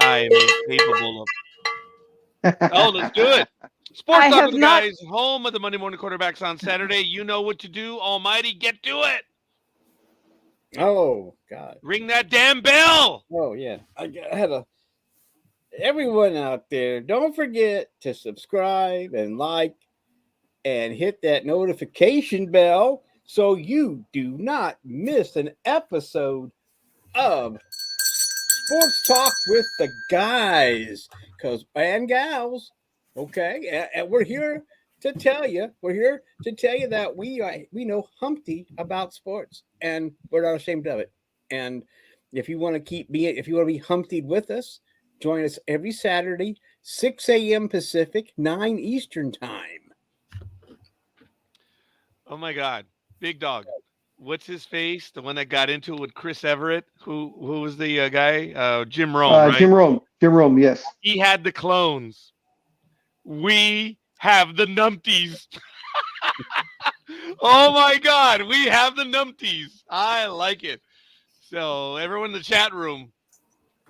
I am incapable of. Oh, let's do it. Sports I Talk have with the not- guys, home of the Monday morning quarterbacks on Saturday. You know what to do. Almighty, get to it. Oh God. Ring that damn bell. Oh yeah. I had a. Everyone out there, don't forget to subscribe and like and hit that notification bell so you do not miss an episode of Sports Talk with the guys and gals. Okay, and we're here to tell you that we know Humpty about sports, and we're not ashamed of it. And if you want to be Humptied with us, join us every Saturday, 6 a.m. Pacific, 9 Eastern time. Oh my God, Big Dog. What's his face? The one that got into it with Chris Everett. Who was the guy? Jim Rome, right? Jim Rome, yes. He had the clones. We have the numpties. Oh my God, we have the numpties. I like it. So everyone in the chat room,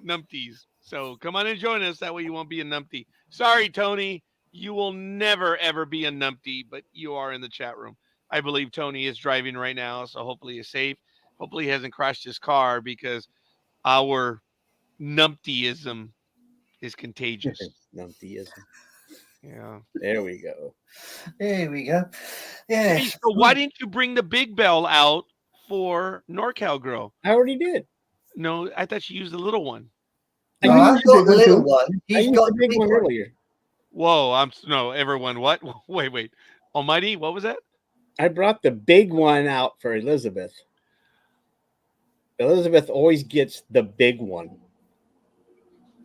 numpties. So come on and join us. That way you won't be a numpty. Sorry, Tony. You will never, ever be a numpty, but you are in the chat room. I believe Tony is driving right now, so hopefully he's safe. Hopefully he hasn't crashed his car because our numptyism is contagious. Numptyism. Yeah. There we go. There we go. Hey, Yes. so why didn't you bring the big bell out for NorCal Girl? I already did. No, I thought you used the little one. No, I've got the little one. I He's used got the big one earlier. Whoa, everyone, what? Wait. Almighty, what was that? I brought the big one out for Elizabeth. Elizabeth always gets the big one.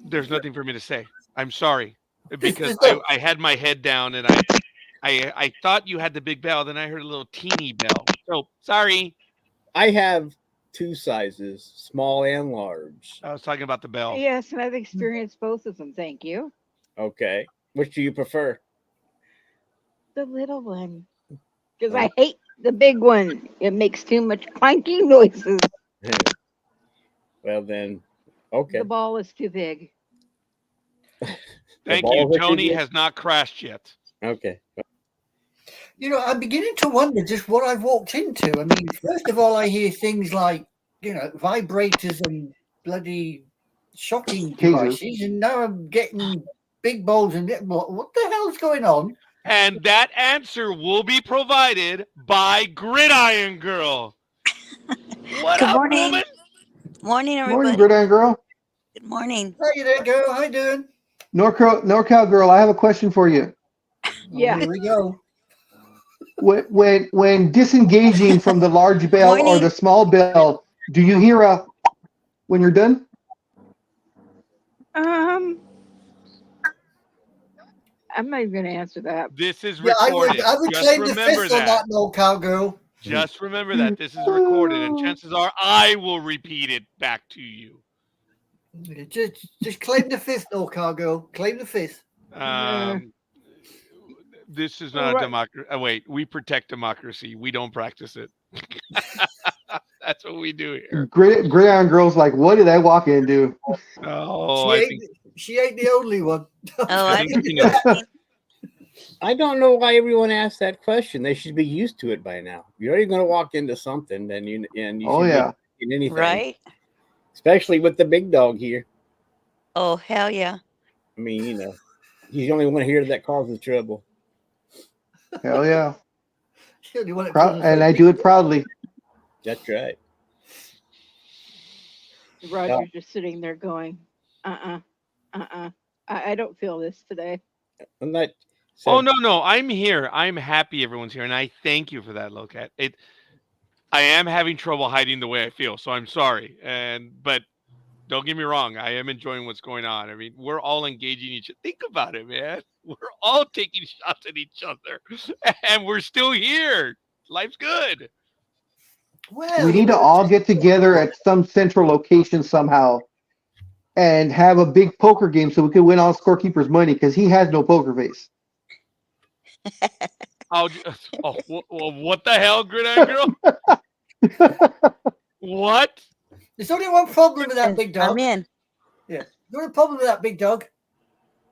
There's nothing for me to say. I'm sorry. Because Just I had my head down and I thought you had the big bell, then I heard a little teeny bell. So sorry. I have 2 sizes, small and large. I was talking about the bell. Yes, and I've experienced both of them. Thank you. Okay. Which do you prefer? The little one. Because I hate the big one. It makes too much clanking noises. Well, then, okay. The ball is too big. Thank ball you. with you, Tony dear? has not crashed yet. Okay. You know, I'm beginning to wonder just what I've walked into. I mean, first of all, I hear things like, vibrators and bloody shocking Tasers. devices, and now I'm getting big balls and what the hell's going on? And that answer will be provided by Gridiron Girl. What Good up, morning. woman? Morning, Morning, everybody. Gridiron Girl. Good morning. How you there, girl? How you doing? NorCal Girl, I have a question for you. Yeah. Here we go. When disengaging from the large bell or Morning. the small bell, do you hear a when you're done? I'm not even going to answer that. This is Yeah, recorded. I would Just claim the remember fifth on that. that, no cowgirl. Just remember that. This is recorded, and chances are I will repeat it back to you. Just claim the fifth, no cowgirl. Claim the fifth. This is not a Right. democracy. Oh, wait, we protect democracy. We don't practice it. That's what we do here. Gridiron Girl's like, what did I walk into? Oh, I think She ain't the only one. Oh, I I'm think you know. I don't know why everyone asked that question. They should be used to it by now. You're already going to walk into something, then you Oh, should yeah. be in anything, right. especially with the big dog here. Oh, hell yeah. I mean, he's the only one here that causes trouble. Hell yeah. She only wanted to- And I do it proudly. That's right. Roger's just sitting there going, I don't feel this today. I'm not. Oh no, I'm here. I'm happy everyone's here, and I thank you for that, Locat. I am having trouble hiding the way I feel, so I'm sorry. But don't get me wrong, I am enjoying what's going on. I mean, we're all engaging each other. Think about it, man. We're all taking shots at each other, and we're still here. Life's good. Well, We need to all get together at some central location somehow and have a big poker game so we can win all Scorekeeper's money because he has no poker face. What the hell, Gridiron Girl? What? There's only one problem with that big dog. I'm in. Yeah, there's only problem with that big dog.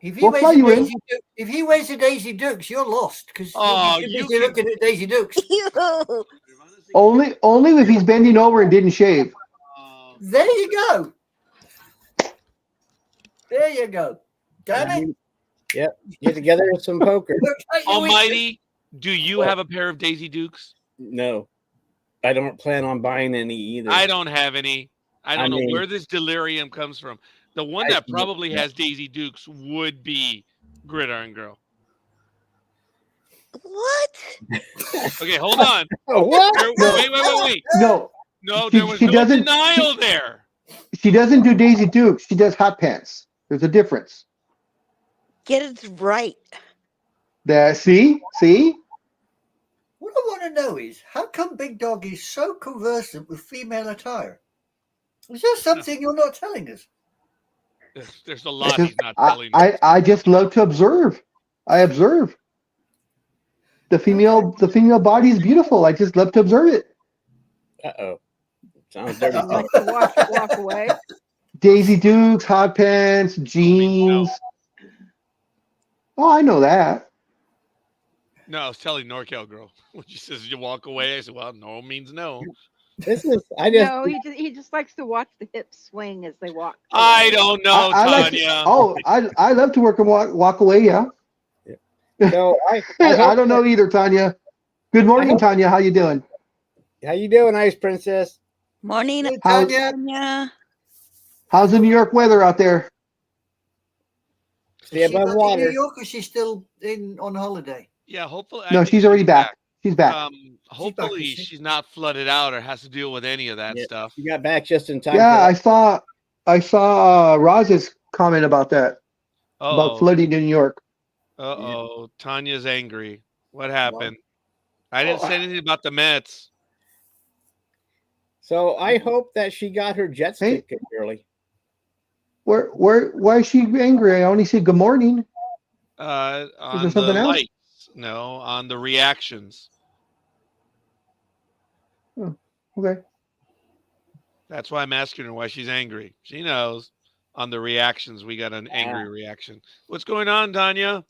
If he We'll wears fly the you in. Daisy Duke, if he wears the Daisy Dukes, you're lost because Oh, you're you busy can- looking at Daisy Dukes. Yoo-hoo. Only if he's bending over and didn't shave. There you go. There you go. Damn it. Yep. Get together with some poker. Looks like you win. Almighty, do you have a pair of Daisy Dukes? No, I don't plan on buying any either. I don't have any. I don't know mean- where this delirium comes from. The one I- that probably has Daisy Dukes would be Gridiron Girl. What? Okay, hold on. Oh, what? Wait. No, No, She- there was she no doesn't- denial there. she doesn't do Daisy Dukes. She does hot pants. There's a difference. Get it right. See? What I want to know is how come Big Dog is so conversant with female attire? Is there something you're not telling us? There's a lot Because he's not telling us. I just love to observe. I observe. The female body is beautiful. I just love to observe it. Uh-oh. Sounds dirty. I like to watch it walk away. Daisy Dukes, hot pants, jeans. Oh, I know that. No, I was telling NorCal girl. When she says you walk away, I said, well, no means no. This is. I just. No, he just likes to watch the hips swing as they walk. I don't know, I like to- Tanya. I love to work and walk away. Yeah. So I I don't know either, Tanya. Good morning, hope- Tanya. How you doing? How you doing, Ice Princess? Morning, Hey, How's- Tanya, Tanya. How's the New York weather out there? Stay is she above back in water. New York or is she still on holiday? Yeah, hopefully. I No, think she's already back. She's back. Hopefully is she? she's not flooded out or has to deal with any of that Yeah. stuff. You got back just in time. Yeah, for I saw Roz's comment about that, about Oh, flooding in New York. Tanya's angry. What happened? I didn't say anything about the Mets. So I hope that she got her jet Hey. stick early. Why is she angry? I only said good morning. On there something the else? lights. No, on the reactions. Okay. That's why I'm asking her why she's angry. She knows. On the reactions, we got an angry reaction. What's going on, Tanya?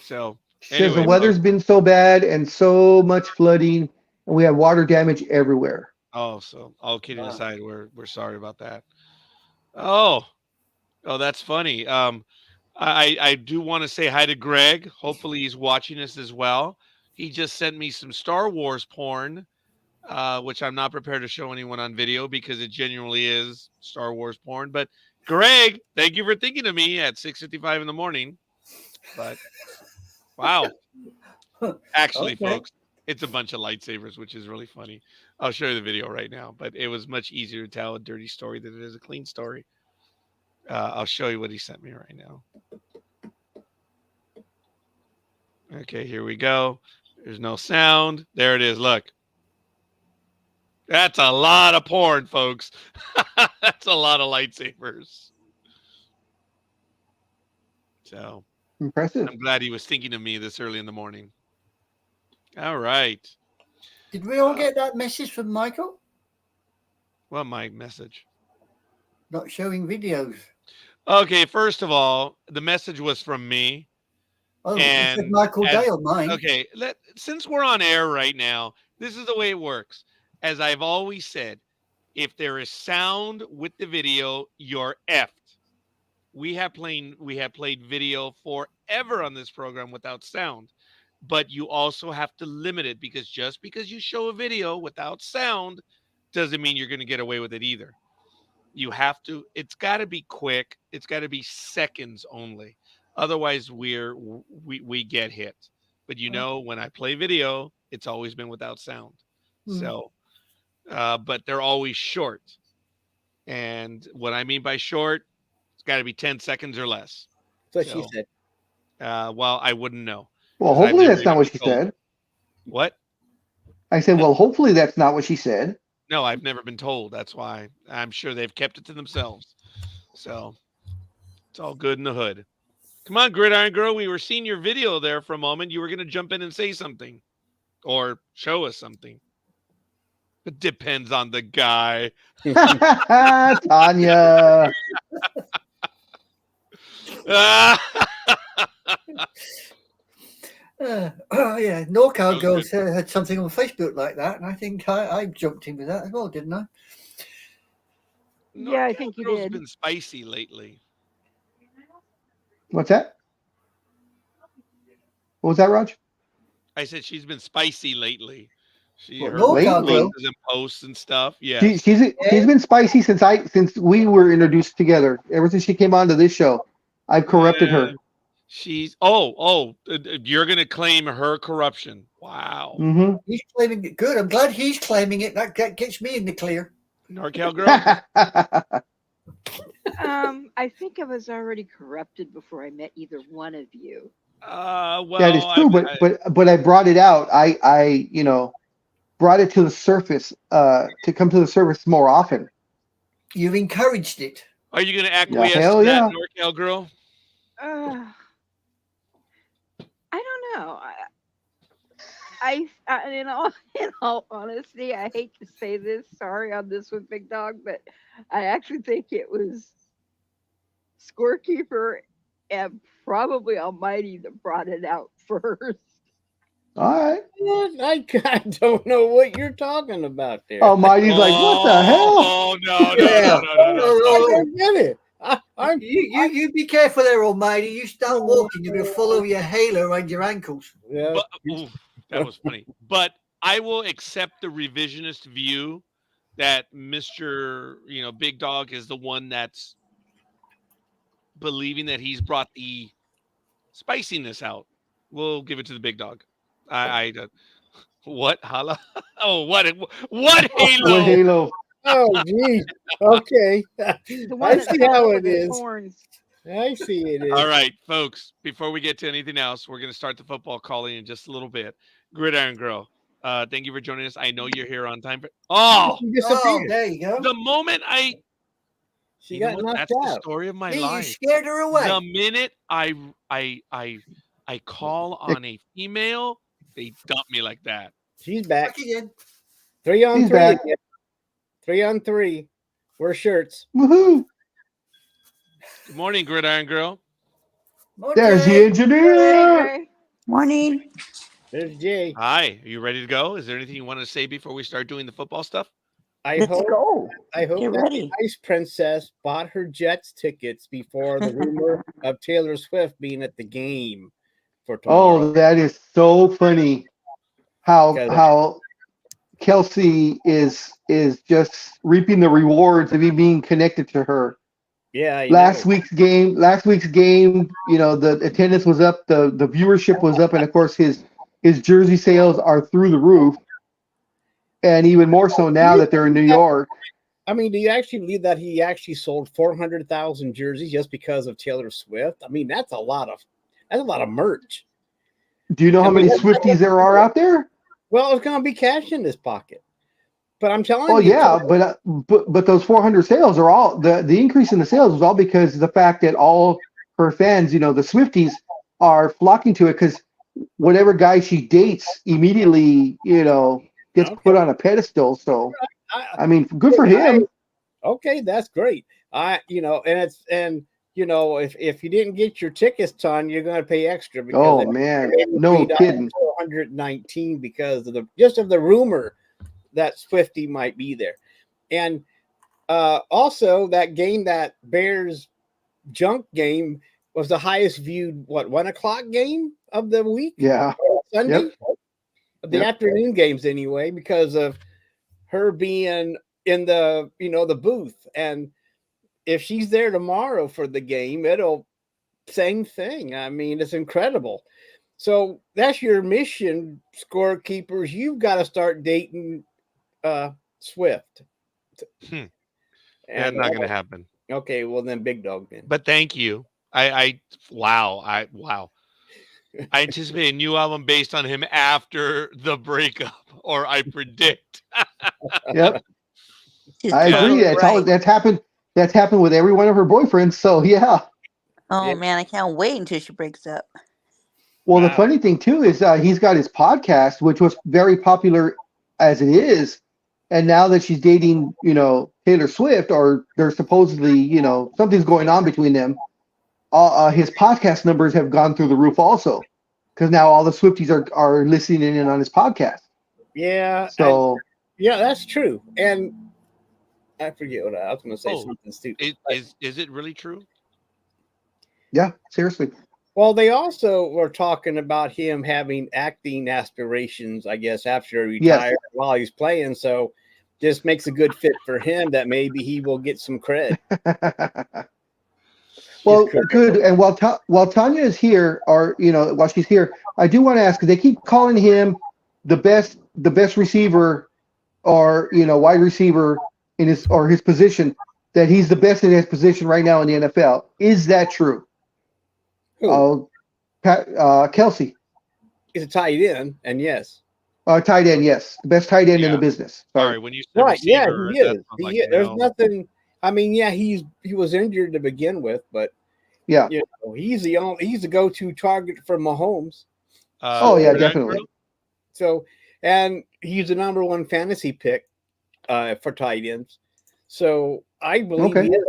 So, She says the anyway, weather's been so bad and so much flooding, and we have water damage everywhere. so all kidding Wow. aside, we're sorry about that. Oh, that's funny. I do want to say hi to Greg. Hopefully he's watching us as well. He just sent me some Star Wars porn, which I'm not prepared to show anyone on video because it genuinely is Star Wars porn. But Greg, thank you for thinking of me at 6:55 in the morning. But wow. Actually, Okay. folks, it's a bunch of lightsabers, which is really funny. I'll show you the video right now, but it was much easier to tell a dirty story than it is a clean story. I'll show you what he sent me right now. Okay, here we go. There's no sound. There it is. Look. That's a lot of porn, folks. That's a lot of lightsabers. So Impressive. I'm glad he was thinking of me this early in the morning. All right. Did we all get that message from Michael? What my message? Not showing videos. Okay, first of all, the message was from me. Oh, it said And Michael as- Day on mine. Okay, since we're on air right now, this is the way it works. As I've always said, if there is sound with the video, you're effed. We have played video forever on this program without sound. but you also have to limit it, because just because you show a video without sound doesn't mean you're going to get away with it either. You have to, it's got to be quick. It's got to be seconds only. Otherwise we get hit. But when I play video, it's always been without sound. So, but they're always short. And what I mean by short, it's got to be 10 seconds or less. That's what she said. Well, I wouldn't know. Well, 'cause I've hopefully never that's not even what she told. said. What? I said, well, hopefully that's not what she said. No, I've never been told. That's why I'm sure they've kept it to themselves. So it's all good in the hood. Come on, Gridiron Girl. We were seeing your video there for a moment. You were going to jump in and say something or show us something. It depends on the guy. Tanya. Yeah, NorCal Okay. Girls had something on Facebook like that, and I think I jumped in with that as well, didn't I? Yeah, I NorCal think you Girl's did. been spicy lately. What's that? What was that, Raj? I said she's been spicy lately. Well, Her NorCal Lately? Girl. and posts and stuff. Yeah. She's been spicy since we were introduced together. Ever since she came onto this show, I've corrupted her. She's you're gonna claim her corruption. Wow. Mm-hmm. He's claiming it. Good. I'm glad he's claiming it. That gets me in the clear. NorCal Girl. I think I was already corrupted before I met either one of you. Well, That is true, but I brought it out. I brought it to the surface to come to the surface more often. You've encouraged it. Are you gonna acquiesce hell to that, yeah. NorCal Girl? I don't know. I in all honesty, I hate to say this. Sorry on this with Big Dog, but I actually think it was Scorekeeper and probably Almighty that brought it out first. All right. I don't know what you're talking about there. Almighty's like, what the hell? Oh no. I don't get it. You be careful there, Almighty. You start walking, you're going to fall over your halo around your ankles. Yeah. But, that was funny. But I will accept the revisionist view that Mr. Big Dog is the one that's believing that he's brought the spiciness out. We'll give it to the Big Dog. What holla? Oh, what Halo? What Halo? Oh, geez. Okay. The one I that see fell how with it his is. horns. I see it is. All right, folks. Before we get to anything else, we're going to start the football calling in just a little bit. Gridiron Girl, thank you for joining us. I know you're here on time. She disappeared. there you go. The moment She got knocked that's the out. story of my You life. scared her away. The minute I call on a female, they dump me like that. She's back. Back again. 3 on She's 3 back. again. 3 on 3. Wear shirts. Woohoo! Good morning, Gridiron Girl. There's the engineer. Hey, Morning. There's Jay. Hi, are you ready to go? Is there anything you want to say before we start doing the football stuff? I Let's hope go. Get Get that ready. Ice Princess bought her Jets tickets before the rumor of Taylor Swift being at the game for tomorrow. Oh, that is so funny. How Kelsey is just reaping the rewards of being connected to her. Yeah. I Last know. week's game, the attendance was up, the viewership was up, and of course his jersey sales are through the roof. And even more so now that they're in New York. I mean, do you actually believe that he actually sold 400,000 jerseys just because of Taylor Swift? I mean, that's a lot of merch. Do you know how many Swifties there are out there? Well, it's going to be cash in his pocket. But I'm telling Oh you. yeah, but those 400 sales are all the increase in the sales was all because of the fact that all her fans, the Swifties, are flocking to it because whatever guy she dates immediately, gets put on a pedestal. So I mean, good for him. Okay, that's great. If you didn't get your tickets, Ton, you're going to pay extra. Oh man, no kidding. 419 because of the rumor that Swiftie might be there, and also that game, that Bears junk game, was the highest viewed 1 o'clock game of the week. Yeah. Sunday, the Yep. afternoon games anyway, because of her being in the the booth. And if she's there tomorrow for the game, it'll same thing. I mean, it's incredible. So that's your mission, scorekeepers. You've got to start dating Swift. That's And not going to happen. okay, well then, Big Dog then. But thank you. Wow. I anticipate a new album based on him after the breakup, or I predict. Yep. She's I agree. totally right. That's happened. That's happened with every one of her boyfriends. So yeah. Oh Yeah. man, I can't wait until she breaks up. Well, the Wow. funny thing too is he's got his podcast, which was very popular as it is, and now that she's dating, Taylor Swift, or they're supposedly, something's going on between them. His podcast numbers have gone through the roof also, because now all the Swifties are listening in on his podcast. Yeah. So Yeah, that's true. And I forget what I was going to say. Oh, Something stupid. Is it really true? yeah, seriously. Well, they also were talking about him having acting aspirations, I guess, after he Yes. retired while he's playing. So just makes a good fit for him that maybe he will get some cred. Well, Just cred. good. And while Tanya is here, or while she's here, I do want to ask, because they keep calling him the best receiver, or wide receiver in his position, that he's the best in his position right now in the NFL. Is that true? Who? Kelsey, He's a tight end, and yes. tight end, yes, the best tight end in the Yeah. business. Sorry, Sorry. when you said Right, yeah, receiver, he is. that's what I'm like, There's no. nothing. I mean, yeah, he was injured to begin with, but Yeah. he's the go-to target for Mahomes. Oh, yeah, Gridiron definitely. Girl? So, and he's the number one fantasy pick for tight ends. So I believe Okay. he is.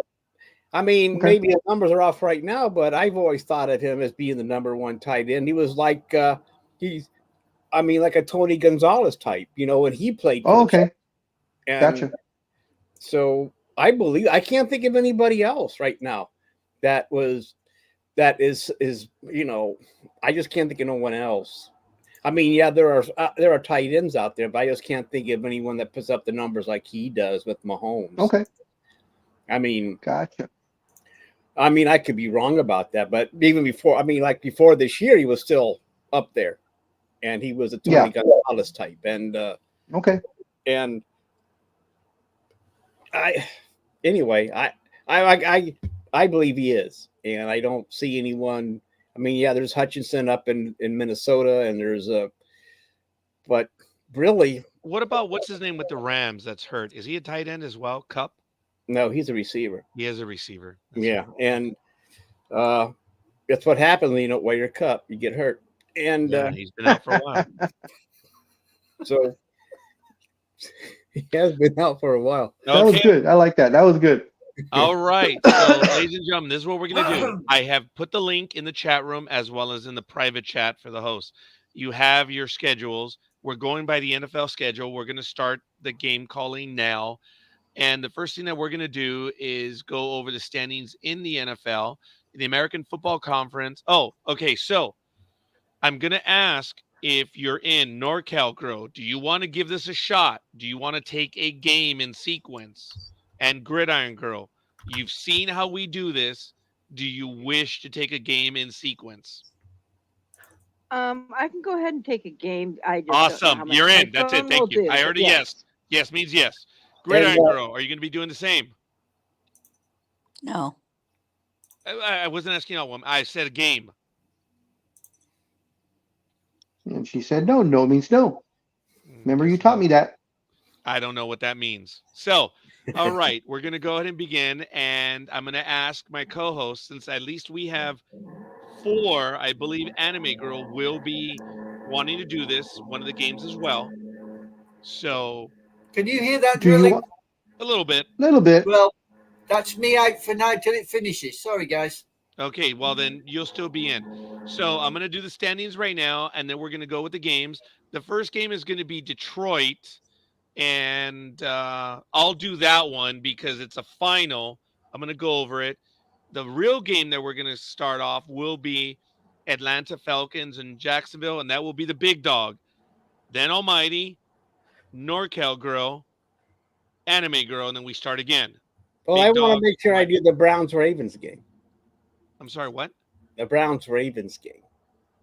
I mean, Okay. maybe the numbers are off right now, but I've always thought of him as being the number one tight end. He was like like a Tony Gonzalez type, when he played. For Oh, the okay. Chiefs. And Gotcha. So I can't think of anybody else right now that is I just can't think of no one else. I mean, yeah, there are tight ends out there, but I just can't think of anyone that puts up the numbers like he does with Mahomes. Okay. I mean, Gotcha. I could be wrong about that, but even before, before this year, he was still up there, and he was a Tony Gonzalez type, and Okay. and I believe he is, and I don't see anyone. I mean, yeah, there's Hutchinson up in Minnesota, and there's but really, What about what's his name with the Rams that's hurt? Is he a tight end as well? Cup? no, he's a receiver. He is a receiver. That's Yeah, right. and that's what happens when you don't wear your cup. You get hurt, and Yeah, he's been out for a while. so he has been out for a while. That was good. I like that. That was good. All right. So, ladies and gentlemen, this is what we're going to do. I have put the link in the chat room as well as in the private chat for the host. You have your schedules. We're going by the NFL schedule. We're going to start the game calling now. And the first thing that we're going to do is go over the standings in the NFL, the American Football Conference. Oh, okay. So I'm going to ask, if you're in NorCal Grow, do you want to give this a shot? Do you want to take a game in sequence? And Gridiron Girl, you've seen how we do this. Do you wish to take a game in sequence? I can go ahead and take a game. I just don't know how Awesome. much You're my in. That's it. phone Thank will you. do, I but already yes. Yes means yes. Gridiron Girl, are you going to be doing the same? No. I wasn't asking all one. I said a game. And she said, no means no. Remember, you taught me that. I don't know what that means. So, all right, we're going to go ahead and begin. And I'm going to ask my co-host, since at least we have 4, I believe Anime Girl will be wanting to do this, one of the games as well. So, Can you hear that Do you drilling? want a little bit. a little bit? Well, that's me out for now till it finishes. Sorry, guys. Okay, well, then you'll still be in. So I'm going to do the standings right now, and then we're going to go with the games. The first game is going to be Detroit, and I'll do that one because it's a final. I'm going to go over it. The real game that we're going to start off will be Atlanta Falcons and Jacksonville, and that will be the big dog. Then Almighty, NorCal Girl, Anime Girl, and then we start again. Well, Big I want to dog, make sure I Almighty. do the Browns Ravens game. I'm sorry, what? The Browns Ravens game.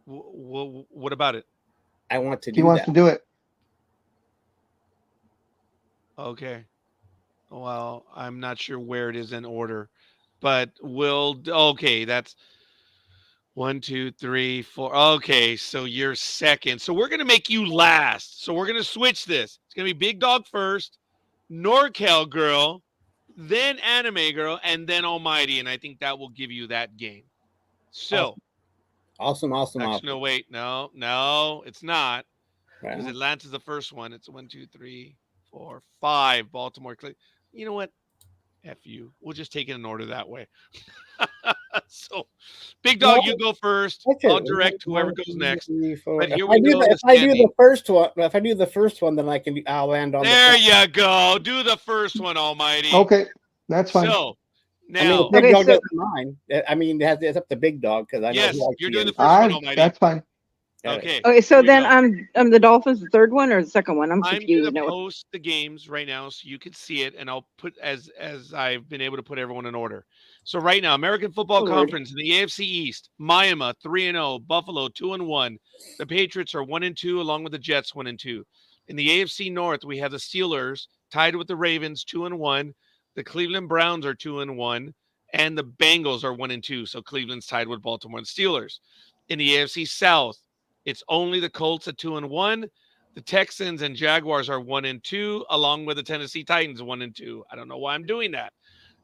What about it? I want to He do wants that. to do it. Okay. Well, I'm not sure where it is in order, but okay, that's 1, 2, 3, 4. Okay, so you're second. So we're gonna make you last. So we're gonna switch this. It's gonna be Big Dog first, NorCal Girl, then Anime Girl, and then Almighty. And I think that will give you that game. So Awesome. actually, no, wait, no, it's not. Because Well, Atlanta's the first one. It's 1, 2, 3, 4, 5. Baltimore. You know what? F you. We'll just take it in order that way. So, Big Dog, you go first. okay. I'll direct whoever goes next. But here If we I do go. the- the if I do standing. the first one, if I do the first one, then I'll land on There the you go. Do the first one, Almighty. Okay, that's fine. So, I mean, now, the big Okay, dog so- doesn't mind. I mean, it's up to Big Dog because I know yes, he likes you're the doing the game. first one, Almighty. That's fine. Okay. Okay, so here we then go. I'm the Dolphins, the third one or the second one? I'm I'm confused. gonna No, post the games right now so you can see it, and I'll put as I've been able to put everyone in order. So right now, American Football Lord. Conference in the AFC East, Miami 3-0, Buffalo 2-1. The Patriots are 1-2, along with the Jets 1-2. In the AFC North, we have the Steelers tied with the Ravens 2-1. The Cleveland Browns are 2-1, and the Bengals are 1-2. So Cleveland's tied with Baltimore and Steelers. In the AFC South, it's only the Colts at 2-1. The Texans and Jaguars are 1-2, along with the Tennessee Titans 1-2. I don't know why I'm doing that.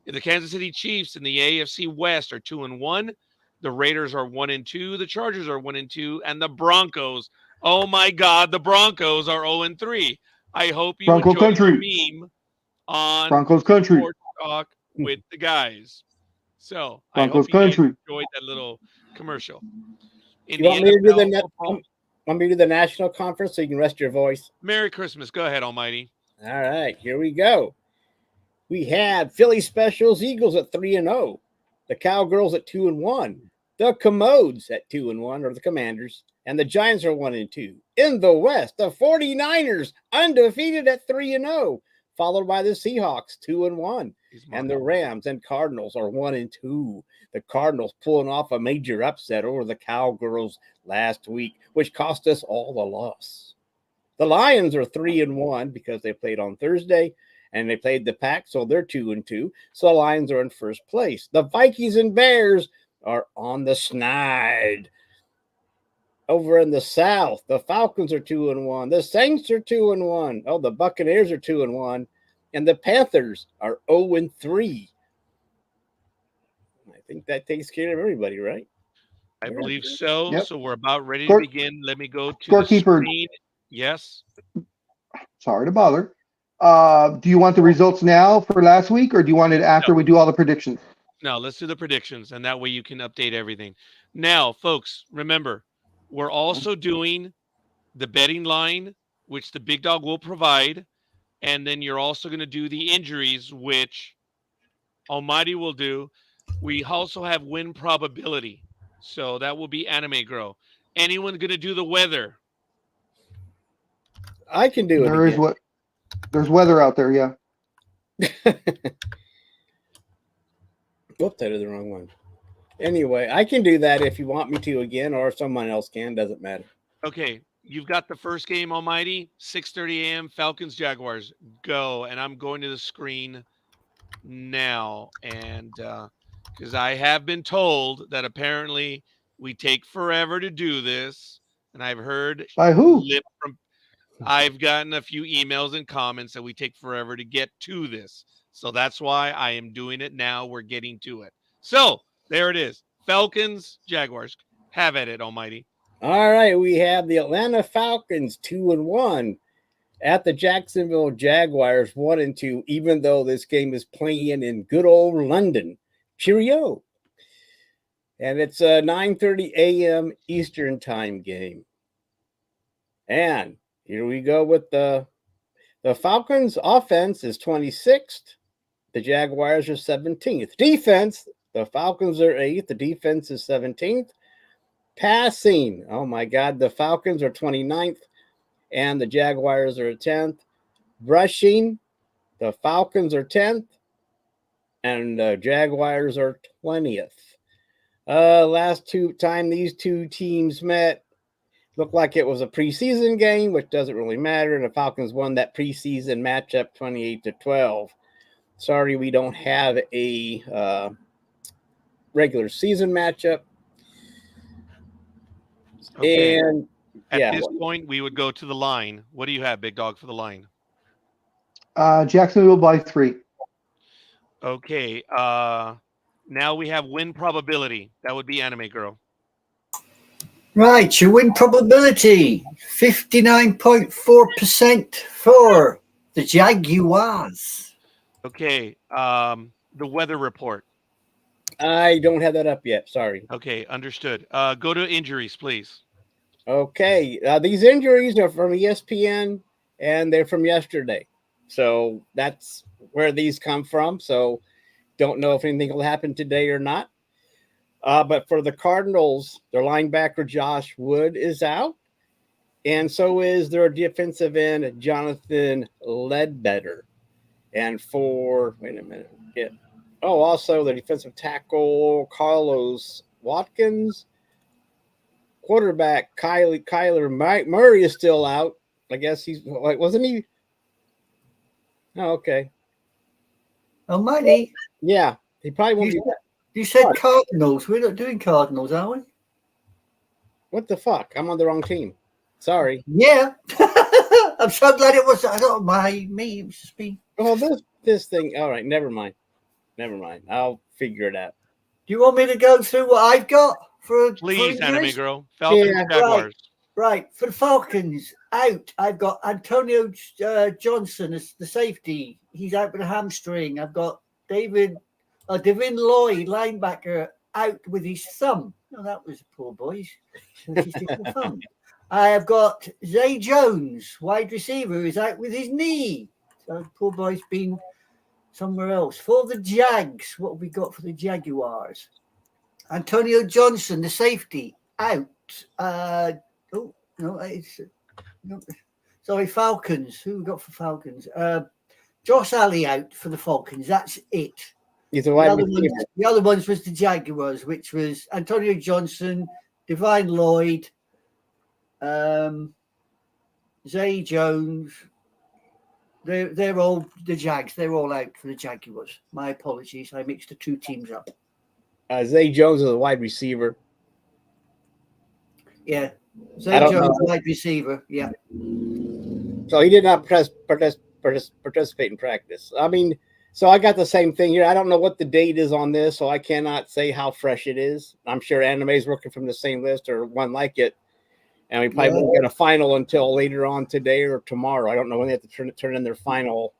The Kansas City Chiefs in the AFC West are 2-1. The Raiders are 1-2. The Chargers are 1-2, and the Broncos. Oh my God, the Broncos are 0-3. I hope you Bronco enjoy country. the meme on Broncos country. Sports Talk with the guys. So I Broncos hope you guys country. enjoyed that little commercial. In You want me to do the NFL net? football- Want me to do the national conference so you can rest your voice? Merry Christmas. Go ahead, Almighty. All right, here we go. We had Philly Specials Eagles at 3-0, the Cowgirls at 2-1, the Commodes at 2-1, or the Commanders, and the Giants are 1-2. In the West, the 49ers undefeated at 3-0, followed by the Seahawks 2-1, and the Rams and Cardinals are 1-2. The Cardinals pulling off a major upset over the Cowgirls last week, which cost us all a loss. The Lions are 3-1 because they played on Thursday and they played the Pack, so they're 2-2. So the Lions are in first place. The Vikings and Bears are on the snide. Over in the South, the Falcons are 2-1. The Saints are 2-1. Oh, the Buccaneers are 2-1. And the Panthers are 0-3. I think that takes care of everybody, right? I believe so. Yep. So we're about ready Score- to begin. Let me go to the Scorekeeper. screen. Yes. Sorry to bother. Do you want the results now for last week, or do you want it after we do all the predictions? No, let's do the predictions, and that way you can update everything. Now, folks, remember, we're also doing the betting line, which the Big Dog will provide, and then you're also going to do the injuries, which Almighty will do. We also have win probability, so that will be Anime Girl. Anyone going to do the weather? I can do it There is again. there's weather out there, yeah. Whoops, I did the wrong one. Anyway, I can do that if you want me to again, or if someone else can. Doesn't matter. Okay, you've got the first game, Almighty, 6:30 a.m. Falcons Jaguars. Go, and I'm going to the screen now, and because I have been told that apparently we take forever to do this, and I've heard By who? I've gotten a few emails and comments that we take forever to get to this, so that's why I am doing it now. We're getting to it. So there it is, Falcons Jaguars. Have at it, Almighty. All right, we have the Atlanta Falcons 2-1 at the Jacksonville Jaguars 1-2. Even though this game is playing in good old London, cheerio! And it's a 9:30 a.m. Eastern time game. And here we go with the Falcons offense is 26th. The Jaguars are 17th. Defense, the Falcons are 8th. The defense is 17th. Passing. Oh my God. The Falcons are 29th and the Jaguars are 10th. Rushing. The Falcons are 10th and the Jaguars are 20th. Last time these two teams met, looked like it was a preseason game, which doesn't really matter. And the Falcons won that preseason matchup 28-12. Sorry, we don't have a regular season matchup. Okay. And At this point, we would go to the line. What do you have, Big Dog, for the line? Jacksonville by 3. Okay. Now we have win probability. That would be Anime Girl. Right, your win probability 59.4% for the Jaguars. Okay. The weather report. I don't have that up yet. Sorry. Okay, understood. Go to injuries, please. Okay. These injuries are from ESPN and they're from yesterday. So that's where these come from. So don't know if anything will happen today or not. But for the Cardinals, their linebacker Josh Wood is out. And so is their defensive end Jonathan Ledbetter. And for, wait a minute. Yeah. Oh, also the defensive tackle Carlos Watkins. Quarterback Kyler Murray is still out. I guess he's, wasn't he? Oh, okay. Almighty. Yeah, he probably won't be. You said Cardinals. We're not doing Cardinals, are we? What the fuck? I'm on the wrong team. Sorry. Yeah. I'm so glad it was. I don't mind me. It was just me. Well, this thing. All right, never mind. I'll figure it out. Do you want me to go through what I've got for? Please, for Anime injuries? Girl. Falcons, Yeah, Jaguars. Right, for the Falcons, out. I've got Antonio Johnson as the safety. He's out with a hamstring. I've got Devin Lloyd, linebacker, out with his thumb. Oh, that was poor boys. I have got Zay Jones, wide receiver, is out with his knee. So poor boy's been somewhere else. For the Jags, what have we got for the Jaguars? Antonio Johnson, the safety, out. Sorry, Falcons. Who we got for Falcons? Josh Alley out for the Falcons. That's it. He's a wide receiver. The other ones was the Jaguars, which was Antonio Johnson, Devin Lloyd, Zay Jones. They're all the Jags. They're all out for the Jaguars. My apologies. I mixed the two teams up. Zay Jones is a wide receiver. Yeah. Zay Jones, wide receiver. Yeah. So he did not participate in practice. I mean, so I got the same thing here. I don't know what the date is on this, so I cannot say how fresh it is. I'm sure Anime is working from the same list or one like it. And we probably won't get a final until later on today or tomorrow. I don't know when they have to turn in their final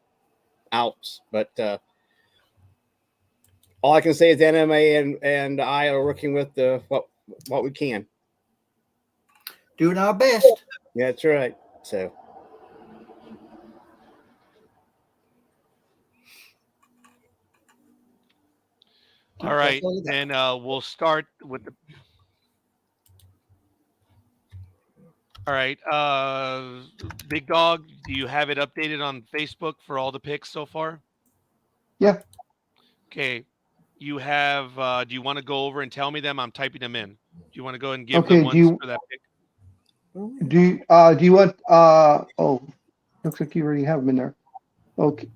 outs. But all I can say is Anime and I are working with what we can. Doing our best. Yeah, that's right. So. All right, and we'll start with the. All right, Big Dog, do you have it updated on Facebook for all the picks so far? Yeah. Okay, you have. Do you want to go over and tell me them? I'm typing them in. Do you want to go and give them ones for that pick? Do you want? Oh, looks like you already have them in there. Okay.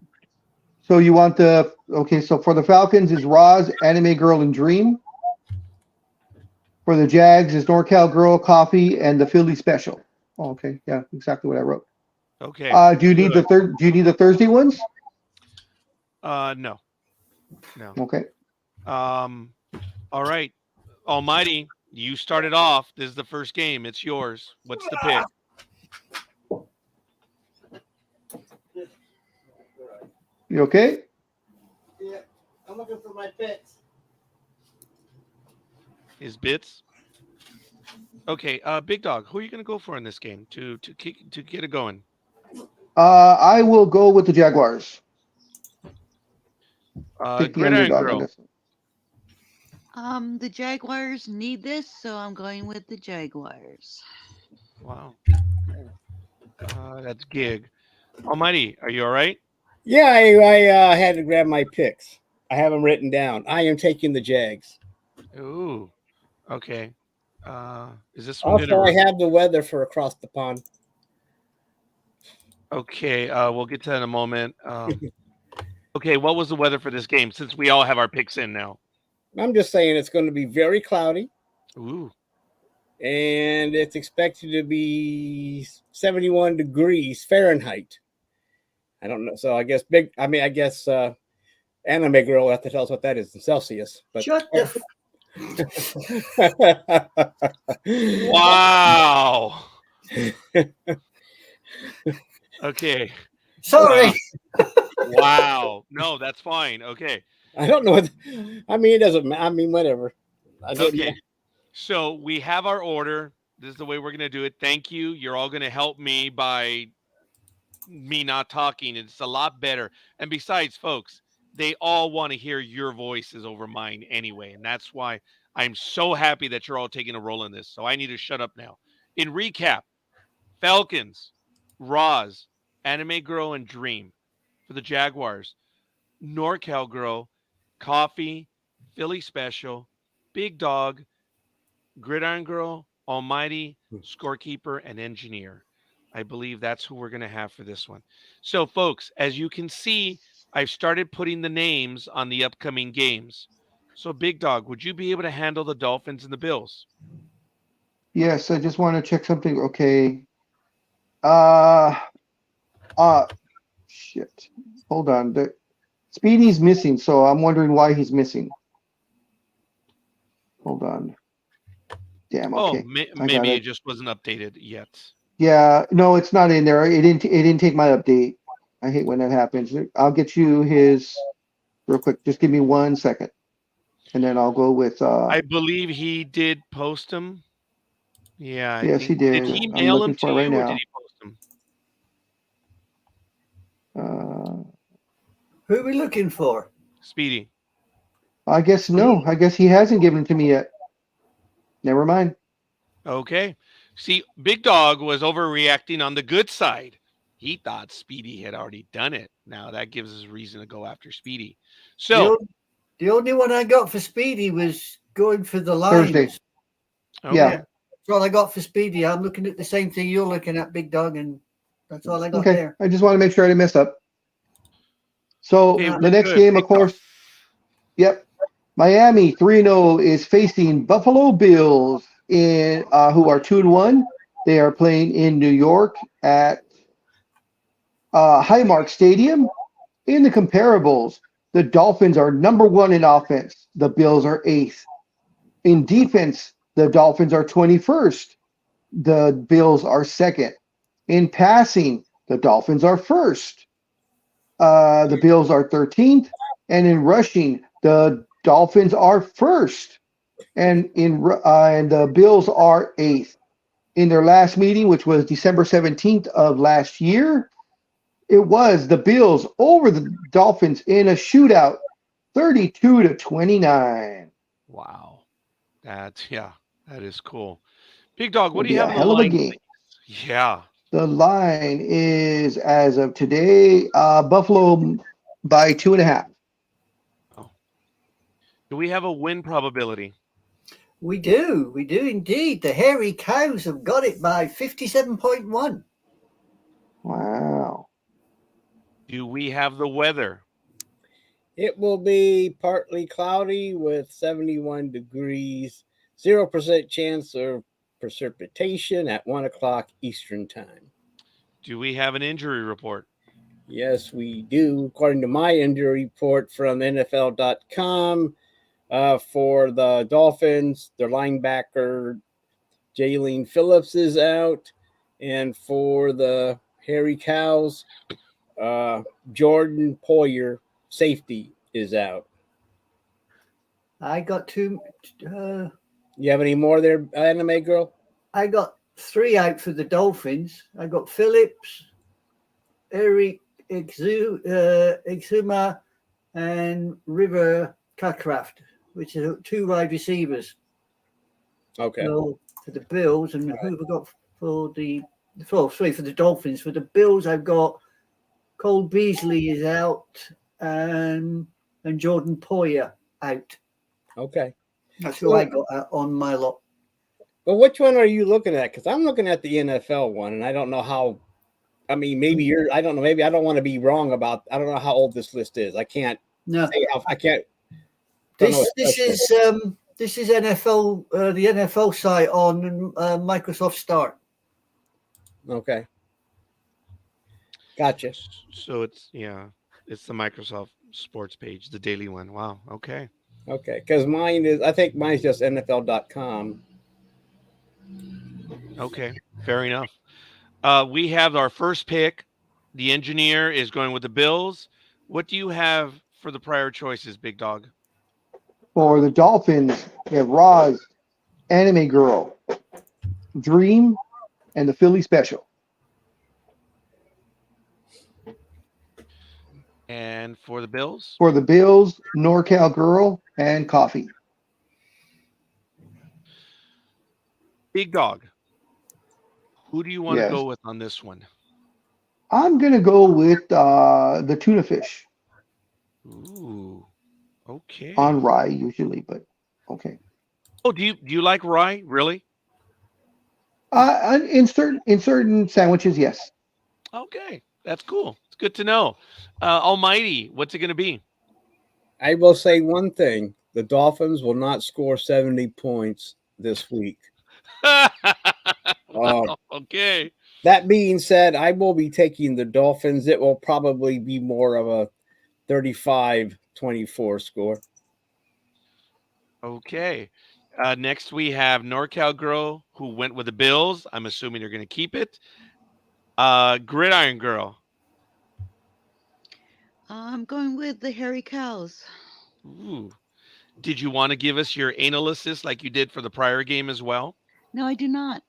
So you want the so for the Falcons is Roz, Anime Girl, and Dreem. For the Jags is NorCal Girl, Coffee, and the Philly Special. Oh, okay, yeah, exactly what I wrote. Okay. Do you need the Do you need the Thursday ones? No. Okay. All right, Almighty, you started off. This is the first game. It's yours. What's the pick? You okay? Yeah, I'm looking for my picks. His bits. Okay, Big Dog, who are you going to go for in this game to get it going? I will go with the Jaguars. Gridiron Girl. The Jaguars need this, so I'm going with the Jaguars. Wow. That's gig. Almighty, are you all right? Yeah, I had to grab my picks. I have them written down. I am taking the Jags. Ooh. Okay. Is this one Also, I gonna? have the weather for across the pond. Okay. We'll get to that in a moment. Okay. What was the weather for this game? Since we all have our picks in now. I'm just saying it's going to be very cloudy, Ooh. and it's expected to be 71 degrees Fahrenheit. I don't know. So I guess Anime Girl will have to tell us what that is in Celsius. But Shut the Wow. Okay. Sorry. Wow. No, that's fine. Okay. I don't know what. I mean, it doesn't matter. I mean, whatever. I didn't- Okay. So we have our order. This is the way we're going to do it. Thank you. You're all going to help me by me not talking. It's a lot better. And besides, folks, they all want to hear your voices over mine anyway. And that's why I'm so happy that you're all taking a role in this. So I need to shut up now. In recap, Falcons, Roz, Anime Girl, and Dreem. For the Jaguars, NorCal Girl, Coffee, Philly Special, Big Dog, Gridiron Girl, Almighty, Scorekeeper, and Engineer. I believe that's who we're going to have for this one. So, folks, as you can see, I've started putting the names on the upcoming games. So, Big Dog, would you be able to handle the Dolphins and the Bills? Yes, I just want to check something. Okay. Shit. Hold on. Speedy's missing, so I'm wondering why he's missing. Hold on. Damn. Okay. Maybe it just wasn't updated yet. Yeah. No, it's not in there. It didn't take my update. I hate when that happens. I'll get you his real quick. Just give me 1 second, and then I'll go with. I believe he did post them. Yeah. Yes, he did. Did he I'm mail looking them for to it right you, or now. did he post them? Who are we looking for? Speedy. I guess no. I guess he hasn't given it to me yet. Never mind. Okay. See, Big Dog was overreacting on the good side. He thought Speedy had already done it. Now that gives us reason to go after Speedy. So The only one I got for Speedy was going for the lines. Thursday. okay. Yeah. That's all I got for Speedy. I'm looking at the same thing you're looking at, Big Dog, and that's all I got Okay. there. I just want to make sure I didn't mess up. So Okay, the next good. game, of Big Dog. course. Yep. Miami 3-0 is facing Buffalo Bills in who are 2-1. They are playing in New York at Highmark Stadium. In the comparables, the Dolphins are number 1 in offense. The Bills are 8th. In defense, the Dolphins are 21st. The Bills are 2nd. In passing, the Dolphins are 1st. The Bills are 13th. And in rushing, the Dolphins are 1st. And and the Bills are 8th. In their last meeting, which was December 17th of last year, it was the Bills over the Dolphins in a shootout, 32-29. Wow. That is cool. Big Dog, what It'll do be you a have on the hell of a line? game. Yeah. The line is, as of today, Buffalo by 2.5. Do we have a win probability? We do indeed. The hairy cows have got it by 57.1. Wow. Do we have the weather? It will be partly cloudy with 71 degrees, 0% chance of precipitation at 1 o'clock Eastern time. Do we have an injury report? Yes, we do. According to my injury report from NFL.com, for the Dolphins, their linebacker Jalen Phillips is out. And for the Hairy Cows, Jordan Poyer, safety, is out. I got two. You have any more there, Anime Girl? I got 3 out for the Dolphins. I got Phillips, Eric Exuma, and River Carcraft. which is 2 wide receivers. Okay. So for the Bills, and who have I got for for the Dolphins? For the Bills, I've got Cole Beasley is out, and Jordan Poyer out. Okay. That's who I got on my lot. Well, which one are you looking at? Because I'm looking at the NFL one, and I don't know how. I mean, maybe you're. I don't know. Maybe I don't want to be wrong about. I don't know how old this list is. I can't. No, say how, I can't. this is NFL, the NFL site on Microsoft Start. Okay. Gotcha. So it's the Microsoft Sports page, the daily one. Wow. Okay. Okay, because I think mine's just NFL.com. Okay. Fair enough. We have our first pick. The engineer is going with the Bills. What do you have for the prior choices, Big Dog? For the Dolphins, we have Roz, Anime Girl, Dreem, and the Philly Special. And for the Bills? For the Bills, NorCal Girl and Coffee. Big Dog. Who do you want to Yes. go with on this one? I'm going to go with the tuna fish Ooh. Okay. on rye usually, but okay. Oh, do you like rye? Really? In certain sandwiches, yes. Okay. That's cool. It's good to know. Almighty, what's it going to be? I will say one thing: the Dolphins will not score 70 points this week. Okay. That being said, I will be taking the Dolphins. It will probably be more of a 35-24 score. Okay. Next, we have NorCal Girl, who went with the Bills. I'm assuming you're going to keep it. Gridiron Girl. I'm going with the hairy cows. Ooh. Did you want to give us your analysis like you did for the prior game as well? No, I do not.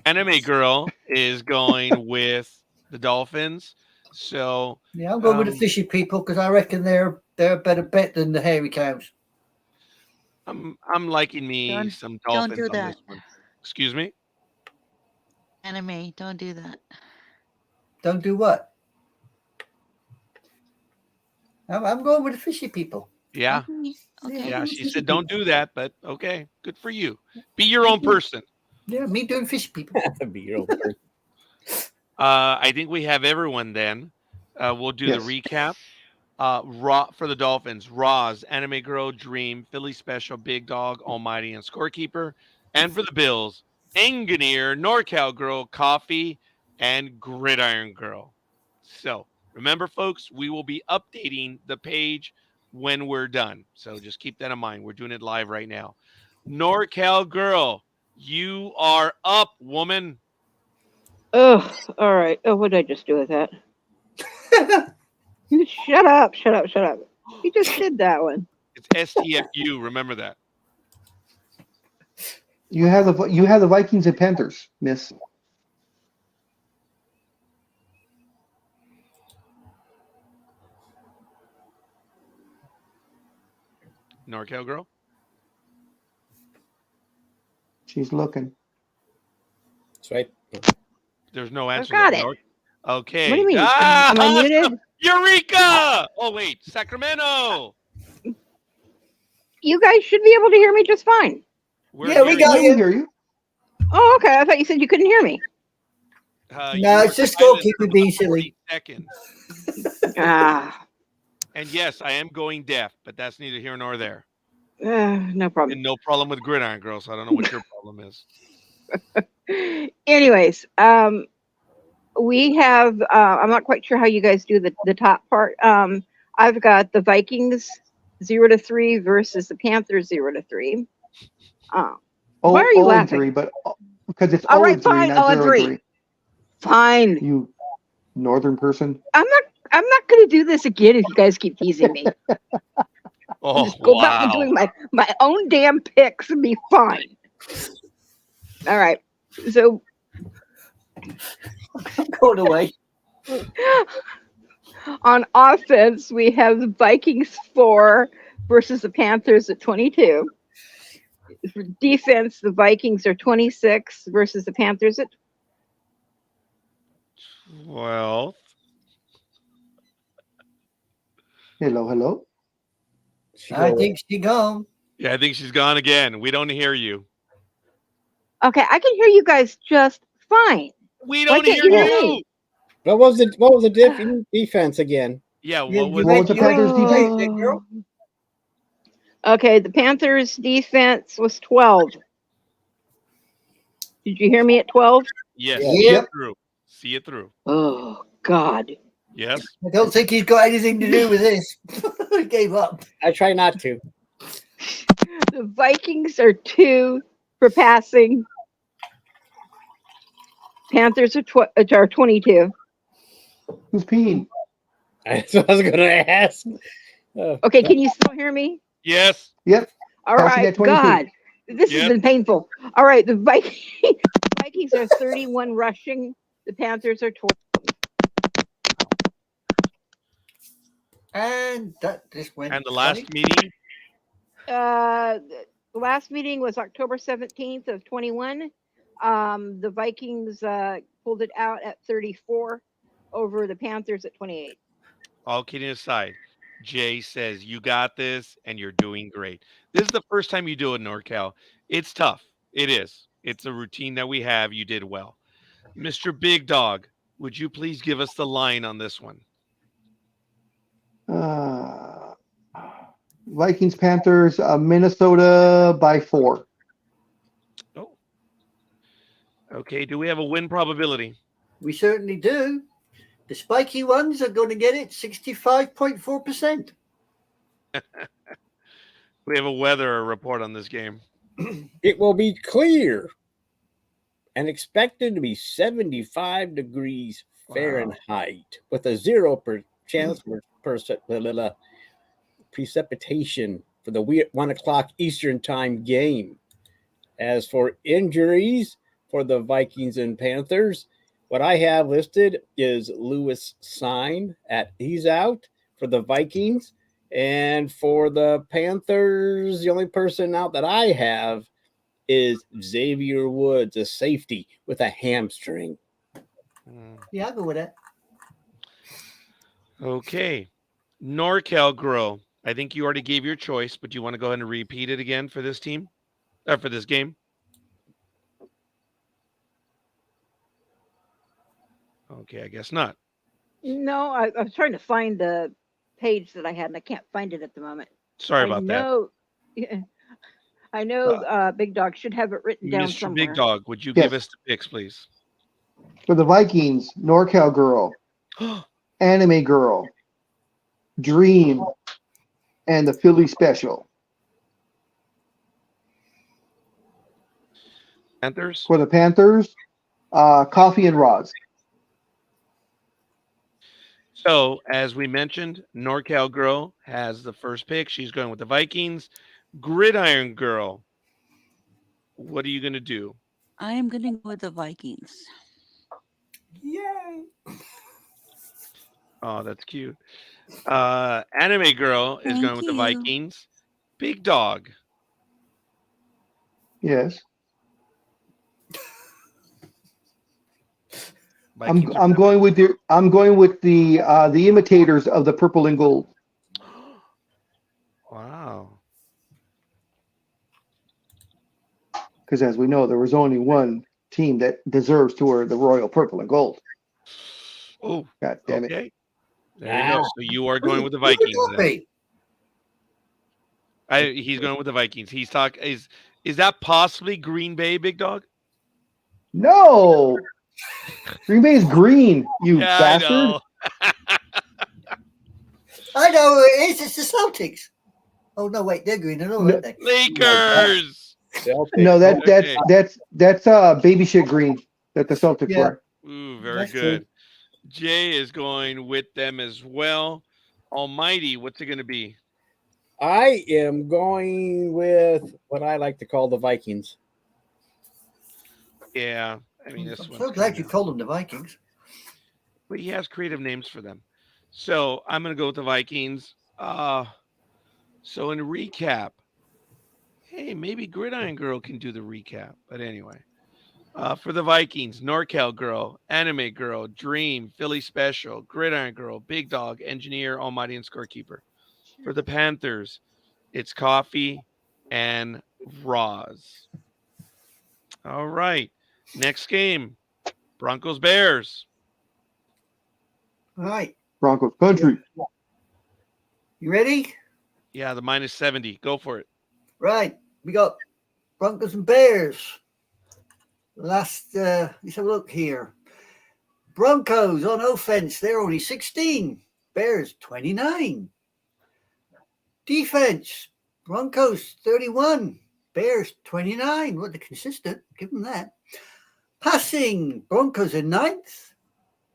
Anime Girl is going with the Dolphins. So Yeah, I'm going with the fishy people because I reckon they're a better bet than the hairy cows. I'm liking me some Don't Dolphins do on that. this one. Excuse me? Anime, don't do that. Don't do what? I'm going with the fishy people. Yeah. Okay. Yeah, she said don't do that, but okay, good for you. Be your own person. Yeah, me doing fishy people. Be your own person. I think we have everyone then. We'll do Yes. the recap. For the Dolphins, Roz, Anime Girl, Dreem, Philly Special, Big Dog, Almighty, and Scorekeeper. And for the Bills, Engineer, NorCal Girl, Coffee, and Gridiron Girl. So remember, folks, we will be updating the page when we're done. So just keep that in mind. We're doing it live right now. NorCal Girl, you are up, woman. Oh, all right. Oh, what did I just do with that? Shut up. You just did that one. It's STFU. Remember that. You have the Vikings and Panthers, miss. NorCal Girl. She's looking. That's right. There's no answer. got there, it. Nor- Okay. What do you mean? Ah! Am I muted? Eureka! Oh, wait. Sacramento. You guys should be able to hear me just fine. Yeah, we hearing got We can hear you. Oh, okay. I thought you said you couldn't hear me. No, you were it's just silent Scorekeeper for about being 40 silly. seconds. And yes, I am going deaf, but that's neither here nor there. No problem. And no problem with Gridiron Girl, so I don't know what your problem is. Anyways, we have. I'm not quite sure how you guys do the top part. I've got the Vikings 0-3 versus the Panthers 0-3. Why are you laughing? 3, but because it's All right, 0-3, fine, not 0-3. 0-3. Fine. You northern person. I'm not going to do this again if you guys keep teasing me. Oh, Just go back to doing my own damn picks and be fine. All right. So I'm going away. On offense, we have the Vikings 4 versus the Panthers at 22. For defense, the Vikings are 26 versus the Panthers at. Well, Hello, hello. I think she gone. yeah, I think she's gone again. We don't hear you. Okay, I can hear you guys just fine. We Why don't can't hear you hear you. me? What was the defense again? Yeah, Yeah, what was What was the Panthers' defense? that girl? Okay, the Panthers defense was 12. Did you hear me at 12? Yes, Yeah. see it Yep. through. See it through. Oh God. Yes. I don't think he's got anything to do with this. He gave up. I try not to. The Vikings are 2 for passing. Panthers are 22. Who's peeing? That's what I was going to ask. Okay, can you still hear me? Yes. Yep. All Passing right, at 22. God, this Yep. has been painful. All right, the Vikings are 31 rushing. The Panthers are 20. And that just went. And the funny. last meeting? The last meeting was October 17th of 21. The Vikings pulled it out at 34 over the Panthers at 28. All kidding aside, Jay says you got this and you're doing great. This is the first time you do it, NorCal. It's tough. It is. It's a routine that we have. You did well. Mr. Big Dog, would you please give us the line on this one? Vikings, Panthers, Minnesota by 4. Oh. Okay. Do we have a win probability? We certainly do. The spiky ones are going to get it 65.4%. We have a weather report on this game. It will be clear and expected to be 75 degrees Fahrenheit with a 0% chance for precipitation for the 1 o'clock Eastern time game. As for injuries for the Vikings and Panthers, what I have listed is Lewis Sign he's out for the Vikings. And for the Panthers, the only person out that I have is Xavier Woods, a safety with a hamstring. Yeah, I'll go with that. Okay. NorCal Grow. I think you already gave your choice, but do you want to go ahead and repeat it again for this team? Or for this game? Okay, I guess not. No, I was trying to find the page that I had, and I can't find it at the moment. Sorry about that. I know Big Dog should have it written down Mr. somewhere. Big Dog, would you Yes. give us the picks, please? For the Vikings, NorCal Girl, Anime Girl, Dreem, and the Philly Special. Panthers? For the Panthers, Coffee and Roz. So, as we mentioned, NorCal Girl has the first pick. She's going with the Vikings. Gridiron Girl, what are you going to do? I am going to go with the Vikings. Yay. Oh, that's cute. Anime Girl is Thank going with the you. Vikings. Big Dog. Yes. Vikings I'm going with the imitators of the purple and gold. Wow. Because as we know, there was only one team that deserves to wear the royal purple and gold. Oh, God damn it. okay. There you go. So you are going with the Who would Vikings. that then. be? He's going with the Vikings. He's talking. Is that possibly Green Bay, Big Dog? No. Green Bay is green, you Yeah, bastard. I know. I know who it is. It's the Celtics. Oh no, wait, they're green. I know No. that. Lakers. No, Okay. that's baby shit green that the Celtics Yeah. wear. Ooh, very That's good. Jay is going with them as well. Almighty, what's it going to be? I am going with what I like to call the Vikings. Yeah, I mean I'm this so one's glad you kinda- called them the Vikings. But he has creative names for them. So I'm going to go with the Vikings. So in recap, hey, maybe Gridiron Girl can do the recap. But anyway, for the Vikings, NorCal Girl, Anime Girl, Dreem, Philly Special, Gridiron Girl, Big Dog, Engineer, Almighty, and Scorekeeper. For the Panthers, it's Coffee and Roz. All right. Next game, Broncos Bears. All right. Broncos country. You ready? Yeah, the minus 70. Go for it. Right. We got Broncos and Bears. Let's have a look here. Broncos on offense, they're only 16. Bears 29. Defense, Broncos 31. Bears 29. What, they're consistent. Give them that. Passing, Broncos are 9th.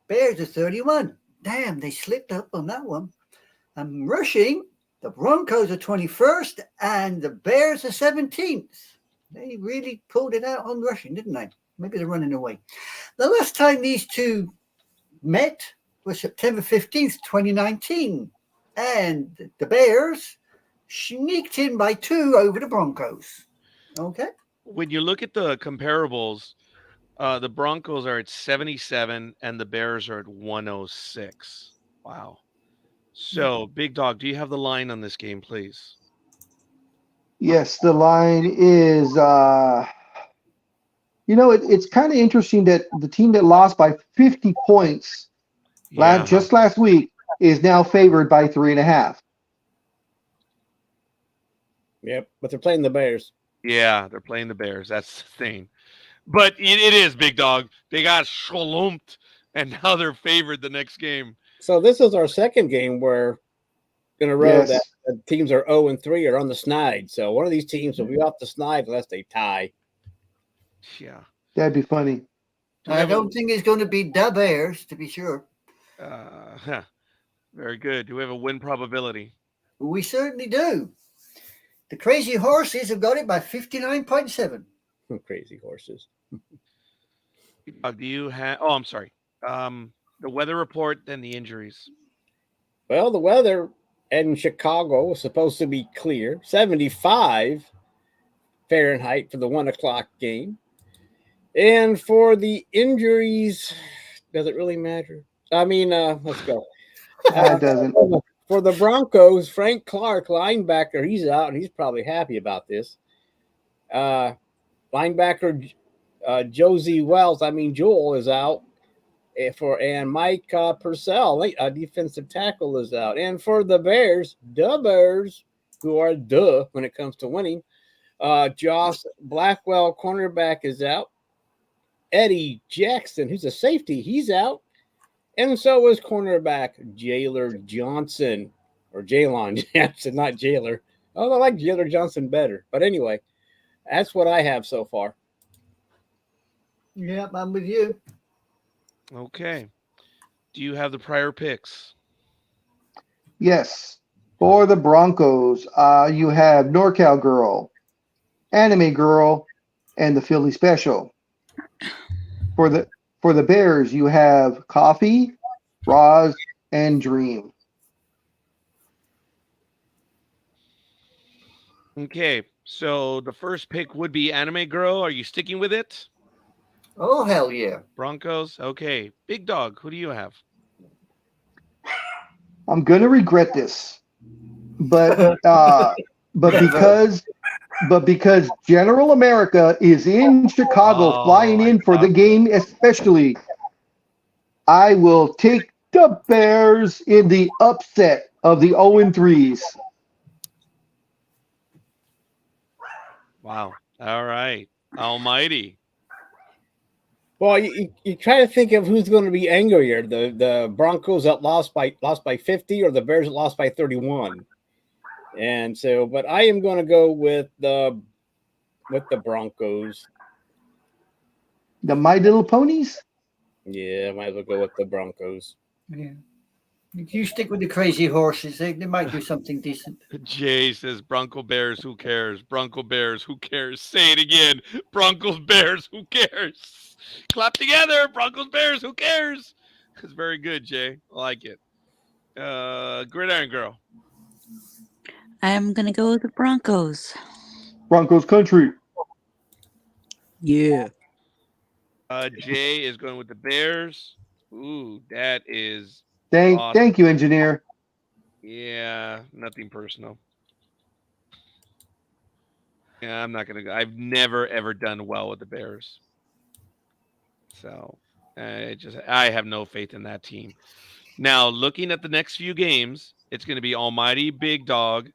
Bears are 31. Damn, they slipped up on that one. And rushing, the Broncos are 21st and the Bears are 17th. They really pulled it out on rushing, didn't they? Maybe they're running away. The last time these two met was September 15th, 2019. And the Bears sneaked in by 2 over the Broncos. Okay. When you look at the comparables, the Broncos are at 77 and the Bears are at 106. Wow. So, Big Dog, do you have the line on this game, please? Yes, the line is it's kind of interesting that the team that lost by 50 points just last week is now favored by 3.5. Yep, but they're playing the Bears. Yeah, they're playing the Bears. That's the thing. But it is, Big Dog. They got schlumped, and now they're favored the next game. So this is our second game where in a row Yes. that the teams are 0-3 are on the snide. So one of these teams will be off the snide unless they tie. Yeah. That'd be funny. I don't think it's going to be the Bears, to be sure. Very good. Do we have a win probability? We certainly do. The Crazy Horses have got it by 59.7. Crazy horses. Do you have? Oh, I'm sorry. The weather report, then the injuries. Well, the weather in Chicago was supposed to be clear, 75 Fahrenheit for the 1 o'clock game. And for the injuries, does it really matter? I mean, let's go. It doesn't. For the Broncos, Frank Clark, linebacker, he's out, and he's probably happy about this. Linebacker Josie Wells, Joel is out. And Mike Purcell, a defensive tackle, is out. And for the Bears, who are when it comes to winning, Josh Blackwell, cornerback, is out. Eddie Jackson, who's a safety, he's out. And so is cornerback Jailer Johnson, or Jalon Johnson, not Jailer. Oh, I like Jailer Johnson better. But anyway, that's what I have so far. Yep, I'm with you. Okay. Do you have the prior picks? Yes. For the Broncos, you have NorCal Girl, Anime Girl, and the Philly Special. For the Bears, you have Coffee, Roz, and Dreem. Okay. So the first pick would be Anime Girl. Are you sticking with it? Oh, hell yeah. Broncos. Okay. Big Dog, who do you have? I'm gonna regret this, but because General America is in Chicago, flying in for the game, especially, I will take the Bears in the upset of the 0-3s. Wow. All right. Almighty. Well, you try to think of who's going to be angrier, the Broncos that lost by 50 or the Bears that lost by 31. And so, but I am going to go with the Broncos. The My Little Ponies? Yeah, I might as well go with the Broncos. Yeah. You stick with the Crazy Horses. They might do something decent. Jay says, Bronco Bears, who cares? Bronco Bears, who cares? Say it again. Broncos Bears, who cares? Clap together. Broncos Bears, who cares? It's very good, Jay. I like it. Gridiron Girl. I'm gonna go with the Broncos. Broncos country. Yeah. Jay is going with the Bears. Ooh, that is Thank awesome. thank you, engineer. Yeah, nothing personal. Yeah, I'm not gonna go. I've never ever done well with the Bears, so I have no faith in that team. Now, looking at the next few games, it's going to be Almighty Big Dog,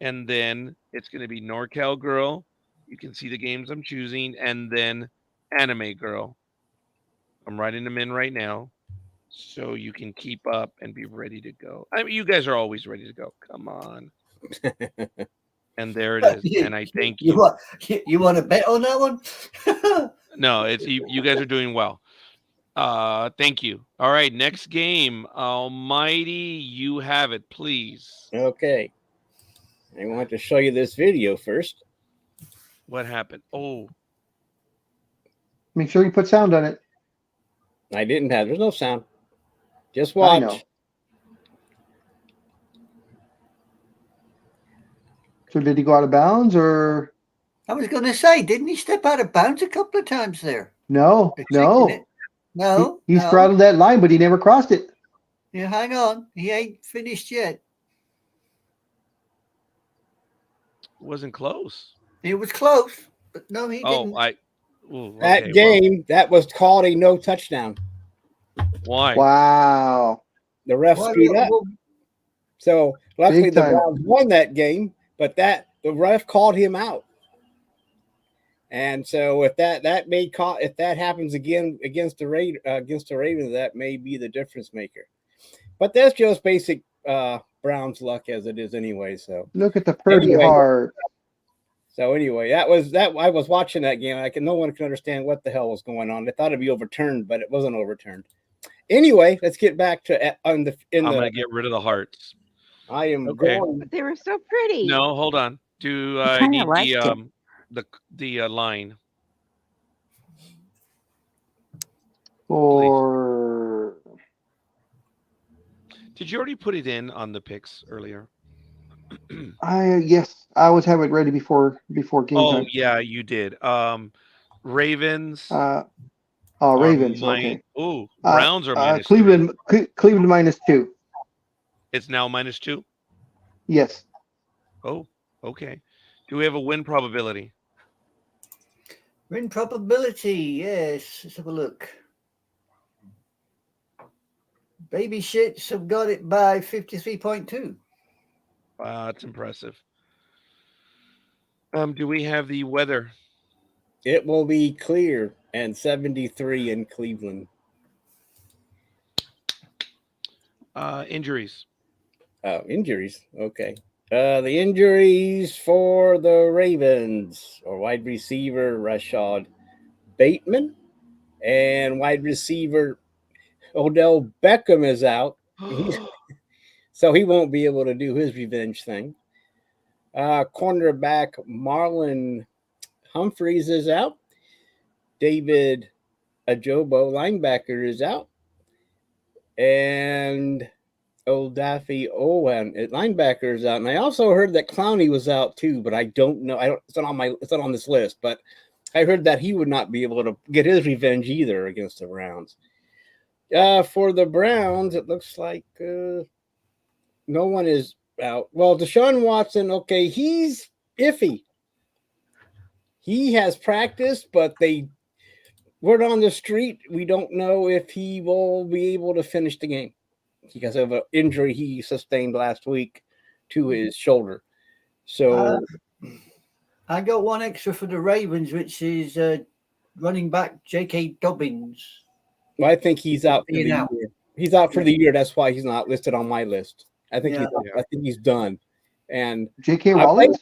and then it's going to be NorCal Girl. You can see the games I'm choosing, and then Anime Girl. I'm writing them in right now, so you can keep up and be ready to go. I mean, you guys are always ready to go. Come on. And there it is. And I thank you. You want to bet on that one? No, it's you guys are doing well. Thank you. All right, next game. Almighty, you have it, please. Okay. I want to show you this video first. What happened? Oh, Make sure you put sound on it. I didn't have. There's no sound. Just I watch. know. So did he go out of bounds or I was going to say, didn't he step out of bounds a couple of times there? no? They're No. checking it. No. He no. straddled that line, but he never crossed it. Yeah, hang on. He ain't finished yet. wasn't close. It was close, but no, he Oh, didn't. That game, that was called a no touchdown. Why? Wow. The ref Why- screwed up. well, So luckily Big the time. Browns won that game, but the ref called him out. And so if that happens again against the Ravens, that may be the difference maker. But that's just basic Browns luck as it is anyway. So Look at the Purdy Anyway. heart. anyway, that was that. I was watching that game. No one could understand what the hell was going on. They thought it'd be overturned, but it wasn't overturned. Anyway, let's get back to I'm gonna get rid of the hearts. I am Okay. going. But they were so pretty. No, hold on. Do I I kinda need liked the line? Or Did you already put it in on the picks earlier? yes, I was having it ready before game Oh time. yeah, you did. Ravens. Ravens. Okay. Oh, Browns are minus Cleveland. Cleveland -2. It's now -2. Yes. Oh, okay. Do we have a win probability? win probability, yes. Let's have a look. Baby shits have got it by 53.2. Wow, that's impressive. Do we have the weather? It will be clear and 73 in Cleveland. Injuries. Injuries. Okay. The injuries for the Ravens are wide receiver Rashad Bateman and wide receiver Odell Beckham is out. So he won't be able to do his revenge thing. Cornerback Marlon Humphreys is out. David Ajobo, linebacker, is out. And Oldafi Owen, linebacker, is out. And I also heard that Clowney was out too, but I don't know. It's not on this list, but I heard that he would not be able to get his revenge either against the Browns. For the Browns, it looks like no one is out. Well, Deshaun Watson, okay, he's iffy. He has practiced, but word on the street, we don't know if he will be able to finish the game because of an injury he sustained last week to his shoulder. So I got one extra for the Ravens, which is running back J.K. Dobbins. well, I think he's out for the Now. year. He's out for the year. That's why he's not listed on my list. I think Yeah. I think he's done. And J.K. Rollins.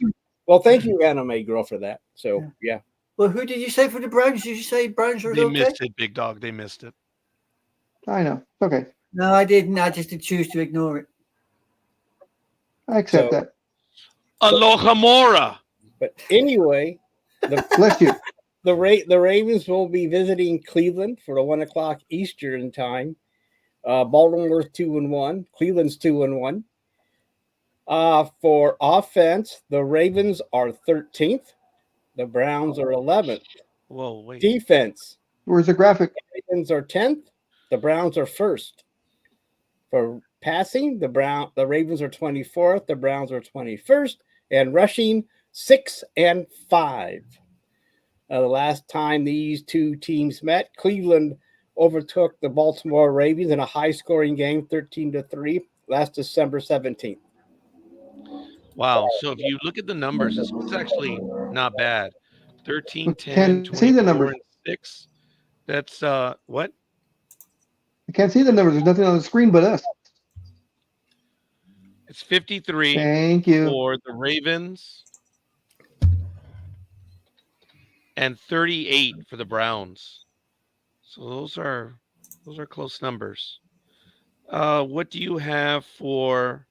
thank you, Anime Girl, for that. So yeah. Well, who did you say for the Browns? Did you say Browns were They okay? missed it, Big Dog. They missed it. I know. Okay. No, I didn't. I just did choose to ignore it. I accept So- that. Aloha Mora. But anyway, Bless you. the Ravens will be visiting Cleveland for the 1:00 Eastern time. Baltimore's 2-1. Cleveland's 2-1. For offense, the Ravens are 13th. The Browns are 11th. Whoa, wait. Defense, Where's the graphic? Ravens are 10th. The Browns are 1st. For passing, the Ravens are 24th. The Browns are 21st. And rushing, 6 and 5. The last time these two teams met, Cleveland overtook the Baltimore Ravens in a high-scoring game, 13-3, last December 17th. Wow. So if you look at the numbers, this one's actually not bad. 13, 10, Can't see the 24, numbers. and 6. That's what? I can't see the numbers. There's nothing on the screen but us. It's 53 Thank you. for the Ravens and 38 for the Browns. So those are close numbers. What do you have for?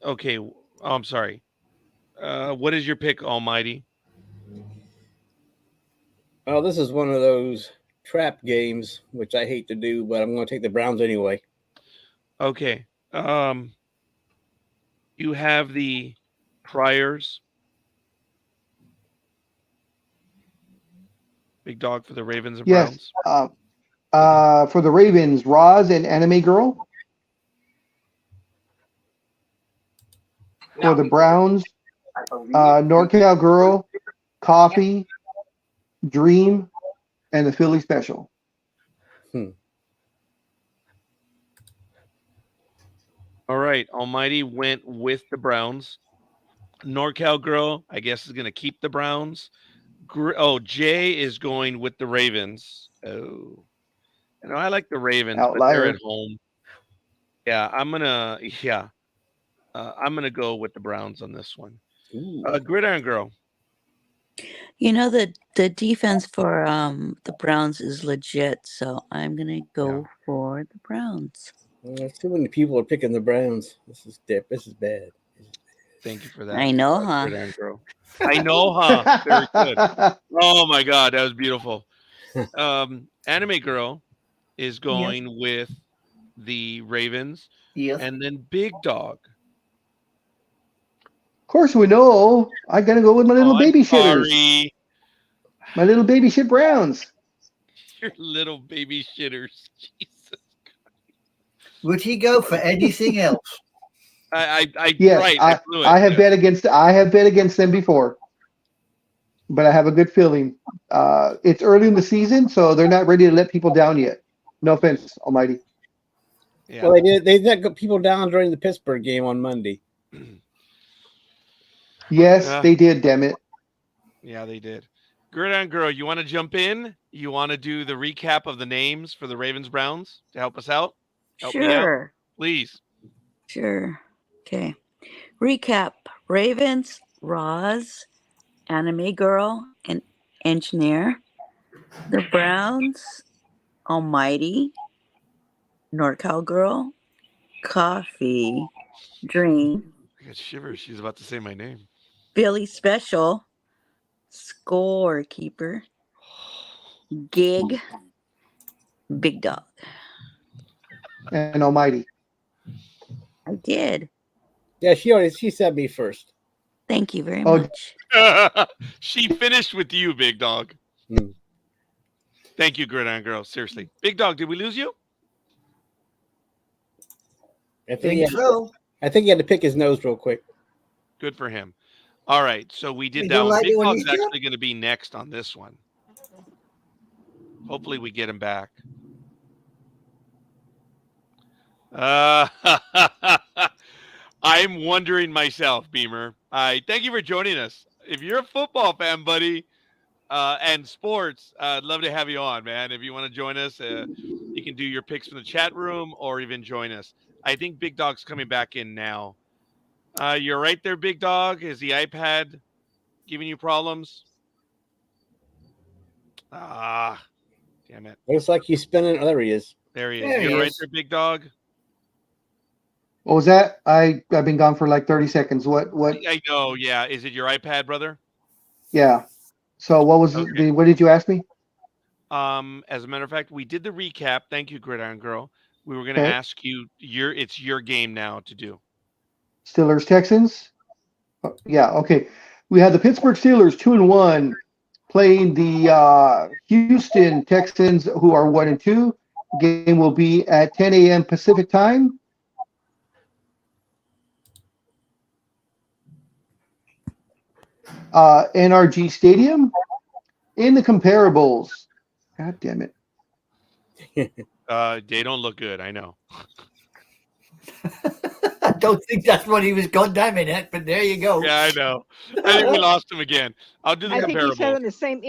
Okay, I'm sorry. What is your pick, Almighty? Well, this is one of those trap games, which I hate to do, but I'm going to take the Browns anyway. Okay. You have the Priors. Big Dog for the Ravens and Yes. Browns. For the Ravens, Roz and Anime Girl. For the Browns, NorCal Girl, Coffee, Dreem, and the Philly Special. All right. Almighty went with the Browns. NorCal Girl, I guess, is going to keep the Browns. Jay is going with the Ravens. Oh. I like the Ravens, but they're Outlier. at home. Yeah, I'm gonna go with the Browns on this one. Gridiron Girl. You know the defense for the Browns is legit, so I'm gonna go for the Browns. There's too many people are picking the Browns. This is bad. Thank you for that. I know, huh? Gridiron Girl. I know, huh? Very good. Oh my God, that was beautiful. Anime Girl is going with the Ravens, Yes. and then Big Dog. Of course, we know. I gotta go with my little baby shitters. Sorry. My little baby shit Browns. Your little baby shitters. Jesus. Would he go for anything else? Yes, right. I blew it. have bet against them before, but I have a good feeling. It's early in the season, so they're not ready to let people down yet. No offense, Almighty. Yeah. Well, they let people down during the Pittsburgh game on Monday. Yes, they did. Damn it. Yeah, they did. Gridiron Girl, you want to jump in? You want to do the recap of the names for the Ravens Browns to help us out? Help me out, Sure. please. Sure. Okay. Recap. Ravens, Roz, Anime Girl, and Engineer. The Browns, Almighty, NorCal Girl, Coffee, Dream, I got shivers. She's about to say my name. Philly Special, Scorekeeper, Gig, Big Dog. And Almighty. I did. Yeah, she said me first. Thank you very Oh, much. She finished with you, Big Dog. Thank you, Gridiron Girl. Seriously. Big Dog, did we lose you? I Think so. think he had to pick his nose real quick. Good for him. All right, so we did You that don't one. like Big it when Dog's he's actually going to be next on this one. Hopefully we get him back. I'm wondering myself, Beamer. Thank you for joining us. If you're a football fan, buddy, and sports, I'd love to have you on, man. If you want to join us, you can do your picks from the chat room or even join us. I think Big Dog's coming back in now. You're right there, Big Dog. Is the iPad giving you problems? Damn it. Looks like he's spinning. Oh, there he is. There he is. There he You're right is. there, Big Dog. what was that? I've been gone for like 30 seconds. What? I know, yeah. Is it your iPad, brother? Yeah. So what was what did you ask me? As a matter of fact, we did the recap. Thank you, Gridiron Girl. We were going to Okay. ask you. It's your game now to do. Steelers, Texans. Yeah, okay. We had the Pittsburgh Steelers 2-1 playing the Houston Texans, who are 1-2. Game will be at 10 a.m. Pacific time. NRG Stadium. In the comparables. God damn it. They don't look good. I know. I don't think that's what he was goddamming at, but there you go. Yeah, I know. I think we lost him again. I'll do the I think he's comparables. having the same.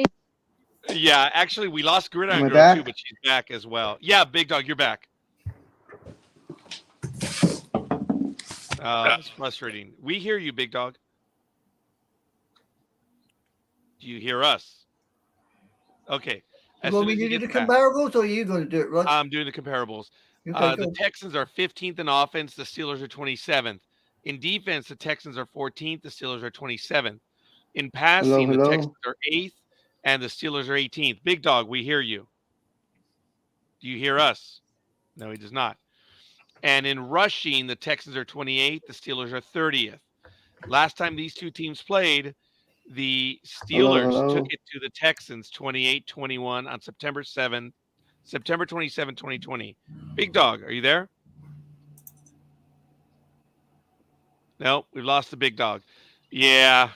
Yeah, actually, we lost Gridiron Am I Girl back? too, but she's back as well. Yeah, Big Dog, you're back. It's frustrating. We hear you, Big Dog. Do you hear us? Okay. You want me to do the comparables, or are you going to do it, Rod? I'm doing the comparables. Okay, The go. Texans are 15th in offense. The Steelers are 27th. In defense, the Texans are 14th. The Steelers are 27th. In passing, the Texans are 8th, and the Steelers are 18th. Big Dog, we hear you. Do you hear us? No, he does not. And in rushing, the Texans are 28th. The Steelers are 30th. Last time these two teams played, the Steelers took it to the Texans 28-21 on September 27, 2020. Big Dog, are you there? No, we've lost the Big Dog. Yeah.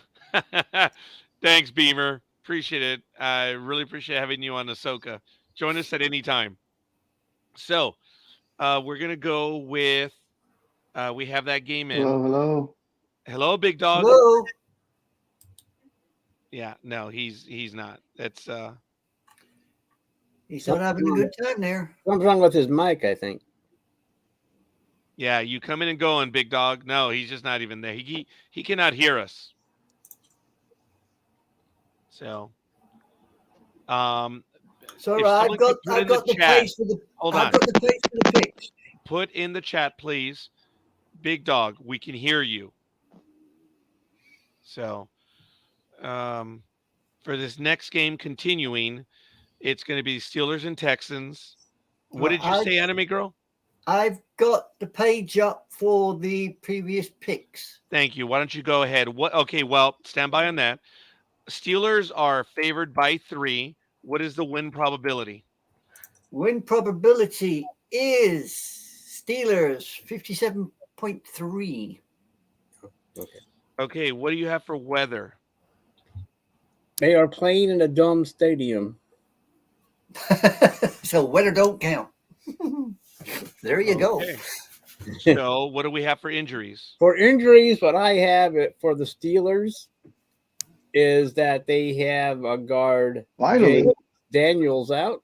Thanks, Beamer. Appreciate it. I really appreciate having you on Ahsoka. Join us at any time. So we're going to go with, we have that game in. Hello. Hello, Big Dog. Hello. Yeah, no, he's not. That's He's not having a good time there. Something's wrong with his mic, I think. yeah, you coming and going, Big Dog. No, he's just not even there. He cannot hear us. So So if I've someone got could put in the the chat- place for the hold I've on. got the place for the picks. Put in the chat, please. Big Dog, we can hear you. So for this next game continuing, it's going to be Steelers and Texans. What did you say, Anime Girl? I've got the page up for the previous picks. Thank you. Why don't you go ahead? Okay, well, stand by on that. Steelers are favored by 3. What is the win probability? Win probability is Steelers 57.3. Okay, what do you have for weather? They are playing in a dome stadium. So weather don't count. There you go. Okay. So what do we have for injuries? For injuries, what I have for the Steelers is that they have a guard, Finally. Jay Daniels, out.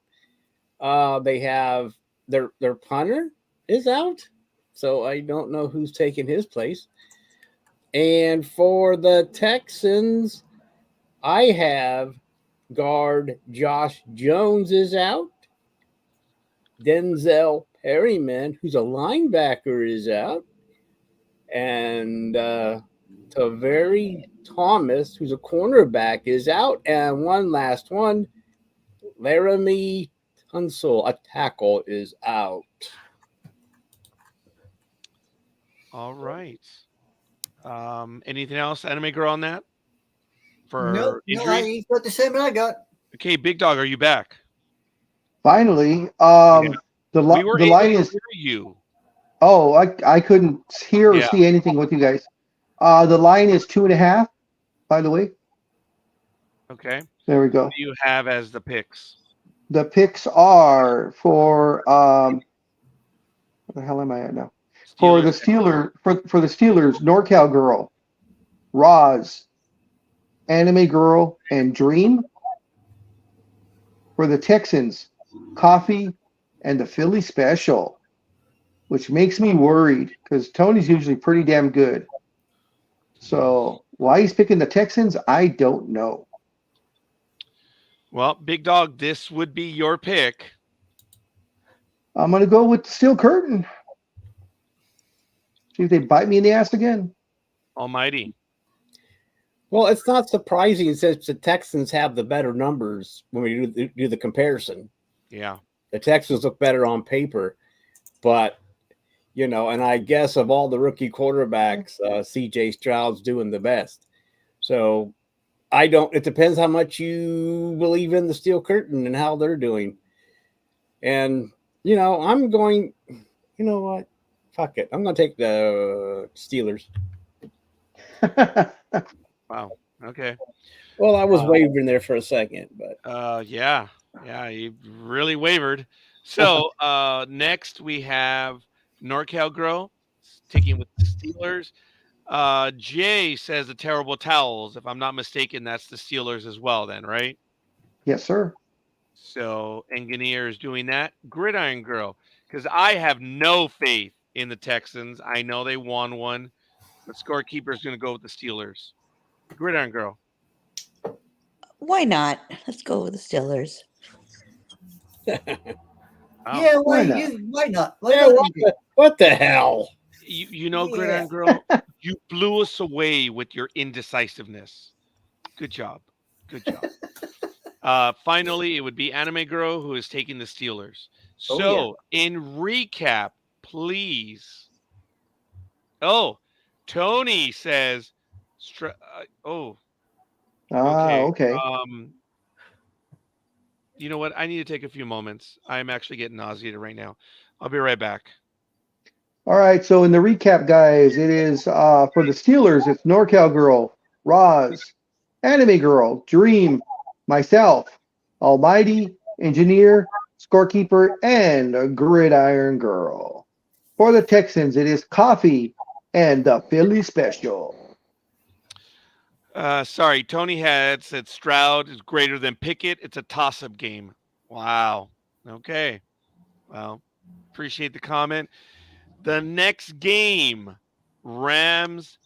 They have their punter is out, so I don't know who's taking his place. And for the Texans, I have guard Josh Jones is out. Denzel Perryman, who's a linebacker, is out. And Taveri Thomas, who's a cornerback, is out. And one last one, Laramie Tunsil, a tackle, is out. All right. Anything else, Anime Girl, on that? For No, injuries? he's got the same I got. Okay, Big Dog, are you back? Finally. We The were line able is. to hear you. Oh, I couldn't hear or Yeah. see anything with you guys. The line is 2.5. By the way, Okay. there we go. What do you have as the picks? The picks are for where the hell am I at now? For the Steelers, for the Steelers, NorCal Girl, Roz, Anime Girl, and Dreem. For the Texans, Coffee and the Philly Special, which makes me worried because Tony's usually pretty damn good. So why he's picking the Texans, I don't know. Well, Big Dog, this would be your pick. I'm going to go with Steel Curtain. See if they bite me in the ass again. Almighty. Well, it's not surprising since the Texans have the better numbers when we do the comparison. Yeah. The Texans look better on paper. but you know, and I guess of all the rookie quarterbacks, CJ Stroud's doing the best. So I don't. It depends how much you believe in the Steel Curtain and how they're doing. And you know, I'm going. You know what? Fuck it. I'm going to take the Steelers. Wow. Okay. Well, I was wavering there for a second, but Yeah, you really wavered. So next we have NorCal Grow taking with the Steelers. Jay says the terrible towels. If I'm not mistaken, that's the Steelers as well. Then, right? Yes, sir. So Engineer is doing that. Gridiron Girl, because I have no faith in the Texans. I know they won one, but Scorekeeper is going to go with the Steelers. Gridiron Girl. Why not? Let's go with the Steelers. Oh. Yeah, Why why, not? why not? Why yeah, not? what the hell? You know, Yeah. Gridiron Girl, you blew us away with your indecisiveness. Good job. Good job. Finally, it would be Anime Girl who is taking the Steelers. Oh, So, in recap, please. Oh, Tony says, Okay. You know what? I need to take a few moments. I'm actually getting nauseated right now. I'll be right back. All right. So in the recap, guys, it is for the Steelers. It's NorCal Girl, Roz, Anime Girl, Dreem, myself, Almighty, Engineer, Scorekeeper, and Gridiron Girl. For the Texans, it is Coffee and the Philly Special. Sorry, Tony had said Stroud is greater than Pickett. It's a toss-up game. Wow. Okay. Well, appreciate the comment. The next game, Rams,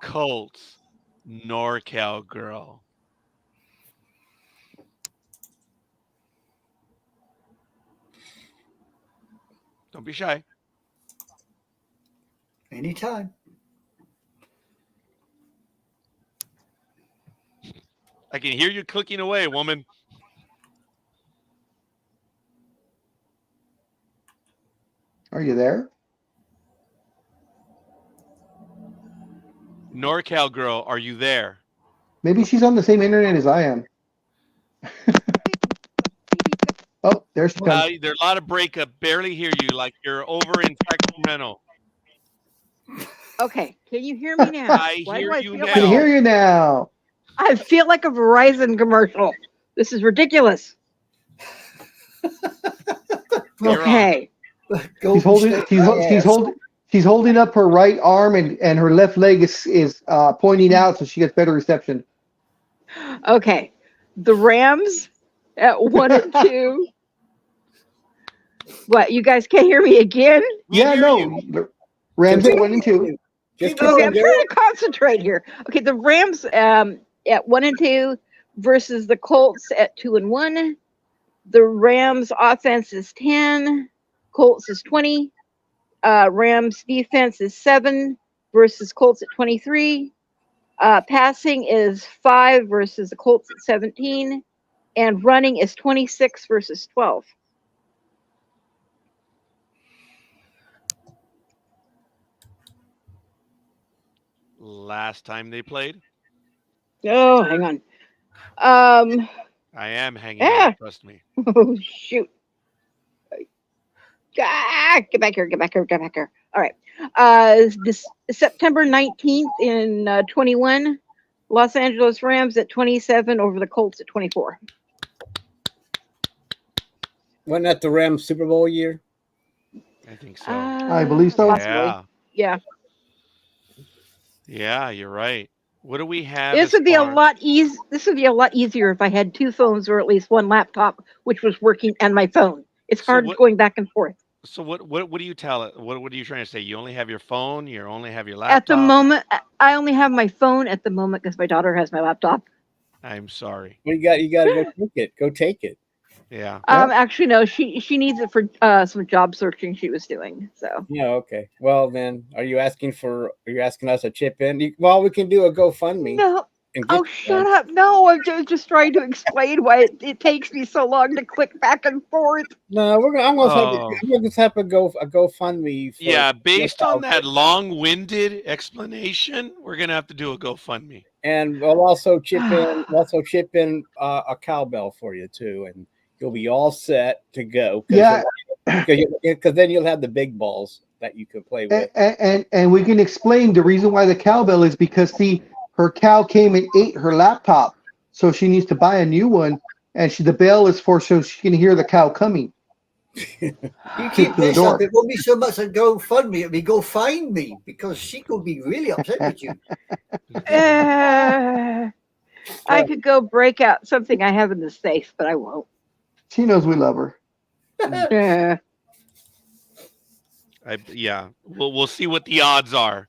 Colts, NorCal Girl. Don't be shy. Anytime. I can hear you clicking away, woman. Are you there? NorCal Girl, are you there? Maybe she's on the same internet as I am. Oh, there she comes. There's a lot of breakup. Barely hear you, like you're over in Sacramento. Okay, can you hear me now? I Why hear do I you feel now. I can hear you now. I feel like a Verizon commercial. This is ridiculous. You're Okay. She's holding up her right arm and her left leg is pointing out so she gets better reception. Okay. The Rams at 1 and 2. What, you guys can't hear me again? We Yeah, hear no. you. Rams at 1 and 2. Just Okay, I'm trying to concentrate here. Okay, the Rams at 1 and 2 versus the Colts at 2 and 1. The Rams offense is 10, Colts is 20. Rams defense is 7 versus Colts at 23. Passing is 5 versus the Colts at 17. And running is 26 versus 12. Last time they played, Oh, hang on. I am hanging Yeah. on, trust me. Oh, shoot. Get back here. All right. This September 19th in 21, Los Angeles Rams at 27 over the Colts at 24. Wasn't that the Rams Super Bowl year? I think so. I believe so. Possibly. Yeah. Yeah, you're right. What do we have? This as would be a far- lot easy. This would be a lot easier if I had 2 phones or at least 1 laptop, which was working, and my phone. It's So hard what- going back and forth. So what do you tell it? What are you trying to say? You only have your phone. You only have your laptop. At the moment, I only have my phone at the moment because my daughter has my laptop. I'm sorry. Well, you got to go take it. Go take it. Yeah. Actually, no. She needs it for some job searching she was doing. So Yeah. Okay. Well, then, are you asking us to chip in? Well, we can do a GoFundMe. and get Oh, shut up. No, I'm just trying to explain why it takes me so long to click back and forth. No, I'm gonna Oh. I'm gonna have a GoFundMe. For Yeah, based on Yes, that long-winded explanation, we're gonna have to do a GoFundMe. and we'll also chip in a cowbell for you too, and you'll be all set to go. Yeah. Because then you'll have the big balls that you can play with. And we can explain the reason why the cowbell is because, see, her cow came and ate her laptop, so she needs to buy a new one, and the bell is for so she can hear the cow coming. You To keep the this door. up, it won't be so much a GoFundMe, it'll be Go Find Me, because she could be really upset with you. I could go break out something I have in the safe, but I won't. She knows we love her. Uh, Yeah, we'll see what the odds are.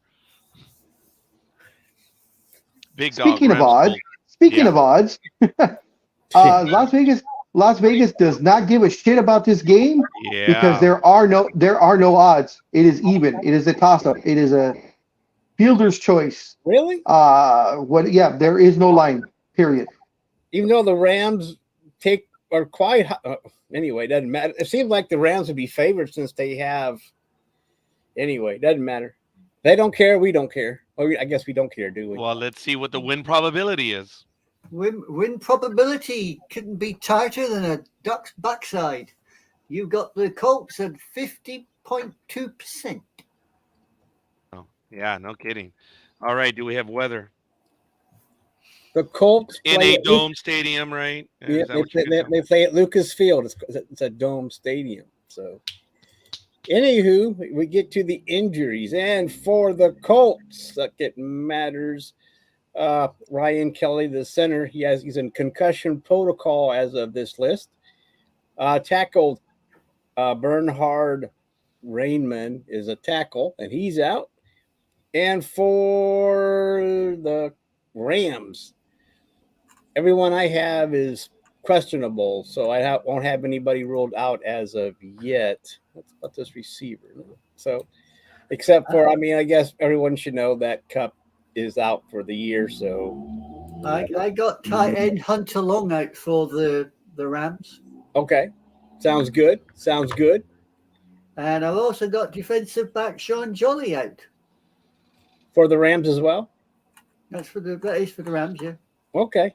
Big Dawg. Speaking of Rams odds, Colts. speaking Yeah. of odds, Las Vegas does not give a shit about this game because Yeah. there are no odds. It is even. It is a toss up. It is a fielder's choice. Really? Yeah, there is no line. Period. Even though the Rams are quite anyway, doesn't matter. It seems like the Rams would be favored since they have. Anyway, doesn't matter. They don't care. We don't care. Or I guess we don't care, do we? Well, let's see what the win probability is. Win probability couldn't be tighter than a duck's backside. You got the Colts at 50.2%. Oh, yeah, no kidding. All right, do we have weather The Colts in play a at dome stadium, right? Yeah, Is that what you're gonna tell me? they play at Lucas Field. It's a dome stadium. So, anywho, we get to the injuries, and for the Colts, that it matters. Ryan Kelly, the center, he's in concussion protocol as of this list. Tackle Bernhard Rainman is a tackle, and he's out. And for the Rams, everyone I have is questionable, so I won't have anybody ruled out as of yet. Let's put this receiver. So, except for, I guess everyone should know that Cup is out for the year. So, I got tight end Hunter Long out for the Rams. Okay, sounds good. And I've also got defensive back Sean Jolly out. For the Rams as well. That is for the Rams, yeah. Okay.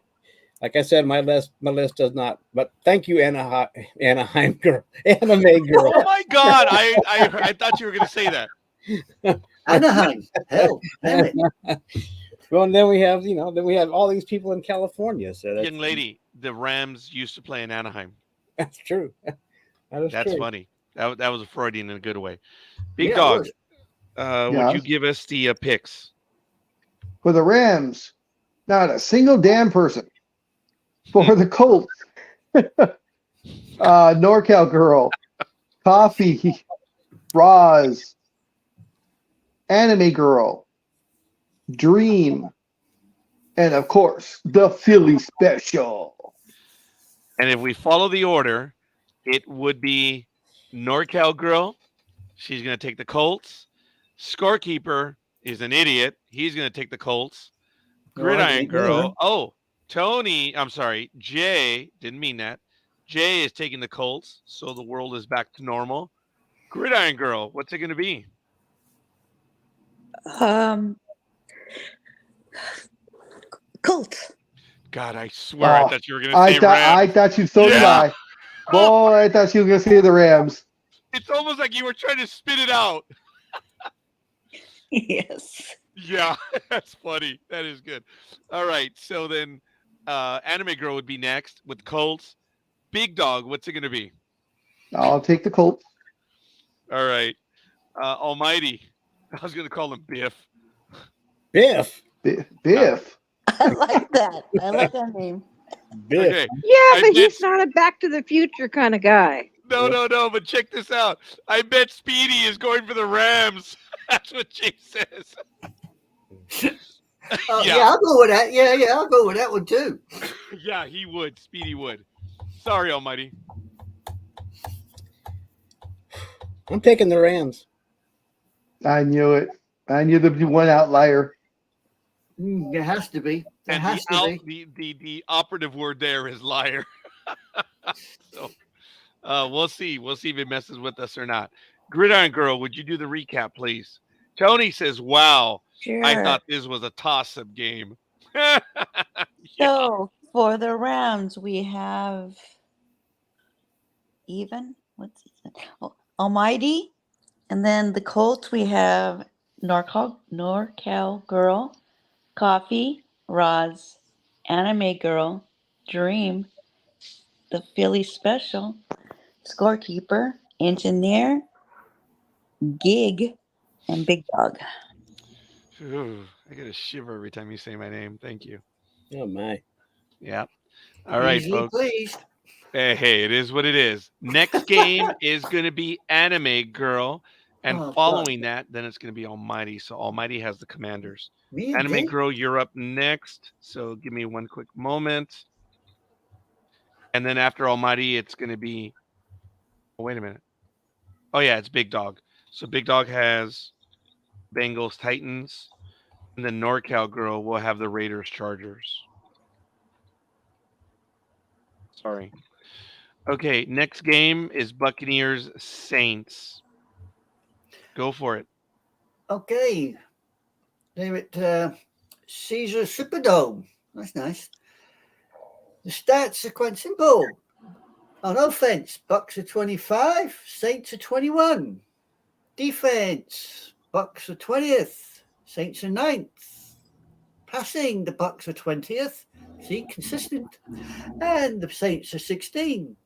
Like I said, my list does not. But thank you, Anaheim girl, Anime girl. Oh my God! I thought you were going to say that. Anaheim, hell, damn it. Well, and then we have all these people in California. So that's, Young lady, the Rams used to play in Anaheim. that's true. That's true. funny. That was a Freudian in a good way. Big Yeah, Dawg, it would Yeah. you give us the picks? For the Rams, not a single damn person. For the Colts, NorCal Girl, Coffee, Roz, Anime Girl, Dreem, and of course, the Philly Special. And if we follow the order, it would be NorCal Girl. She's going to take the Colts. Scorekeeper is an idiot. He's going to take the Colts. Gridiron Girl. Oh, Tony. I'm sorry. Jay. Didn't mean that. Jay is taking the Colts. So the world is back to normal. Gridiron Girl. What's it going to be? Colts. God, I swear I Oh, thought you were going to say I Rams. thought you so did Yeah. I. Boy, I thought you were gonna say the Rams. It's almost like you were trying to spit it out. Yes. Yeah, that's funny. That is good. All right. So then Anime Girl would be next with Colts. Big Dawg, what's it going to be? I'll take the Colts. All right. Almighty. I was going to call him Biff. Biff. Biff. I like that. I like that name. Biff. Okay. yeah, but bet- he's not a Back to the Future kind of guy. No, but check this out. I bet Speedy is going for the Rams. That's what Jay says. Yeah, I'll go with that. Yeah, I'll go with that one too. Yeah, he would. Speedy would. Sorry, Almighty. I'm taking the Rams. I knew it. I knew there'd be one outlier. It has to be. And has to the operative word there is liar. So we'll see. We'll see if it messes with us or not. Gridiron Girl, would you do the recap, please? Tony says, wow, I Sure. thought this was a toss-up game. Yeah. So for the Rams, we have even. What's it? Oh, Almighty, and then the Colts we have NorCal Girl, Coffee, Roz, Anime Girl, Dream, the Philly Special, Scorekeeper, Engineer, Gig, and Big Dog. Ooh, I get a shiver every time you say my name. Thank you. Oh my. Yeah. be. All right, Easily folks. pleased. Hey, it is what it is. Next game is going to be Anime Girl. And Oh, following that, then it's going to be Almighty. So Almighty has the Commanders. Me Anime again? Girl, you're up next. So give me one quick moment. And then after Almighty, it's going to be. Oh, wait a minute. Oh, yeah, it's Big Dog. So Big Dog has Bengals Titans. And then NorCal Girl will have the Raiders Chargers. Sorry. Okay, next game is Buccaneers Saints. Go for it. Okay. Name it Caesar Superdome. That's nice. The stats are quite simple. On offense, Bucks are 25, Saints are 21. Defense, Bucks are 20th, Saints are 9th. Passing, the Bucks are 20th. See, consistent. And the Saints are 16.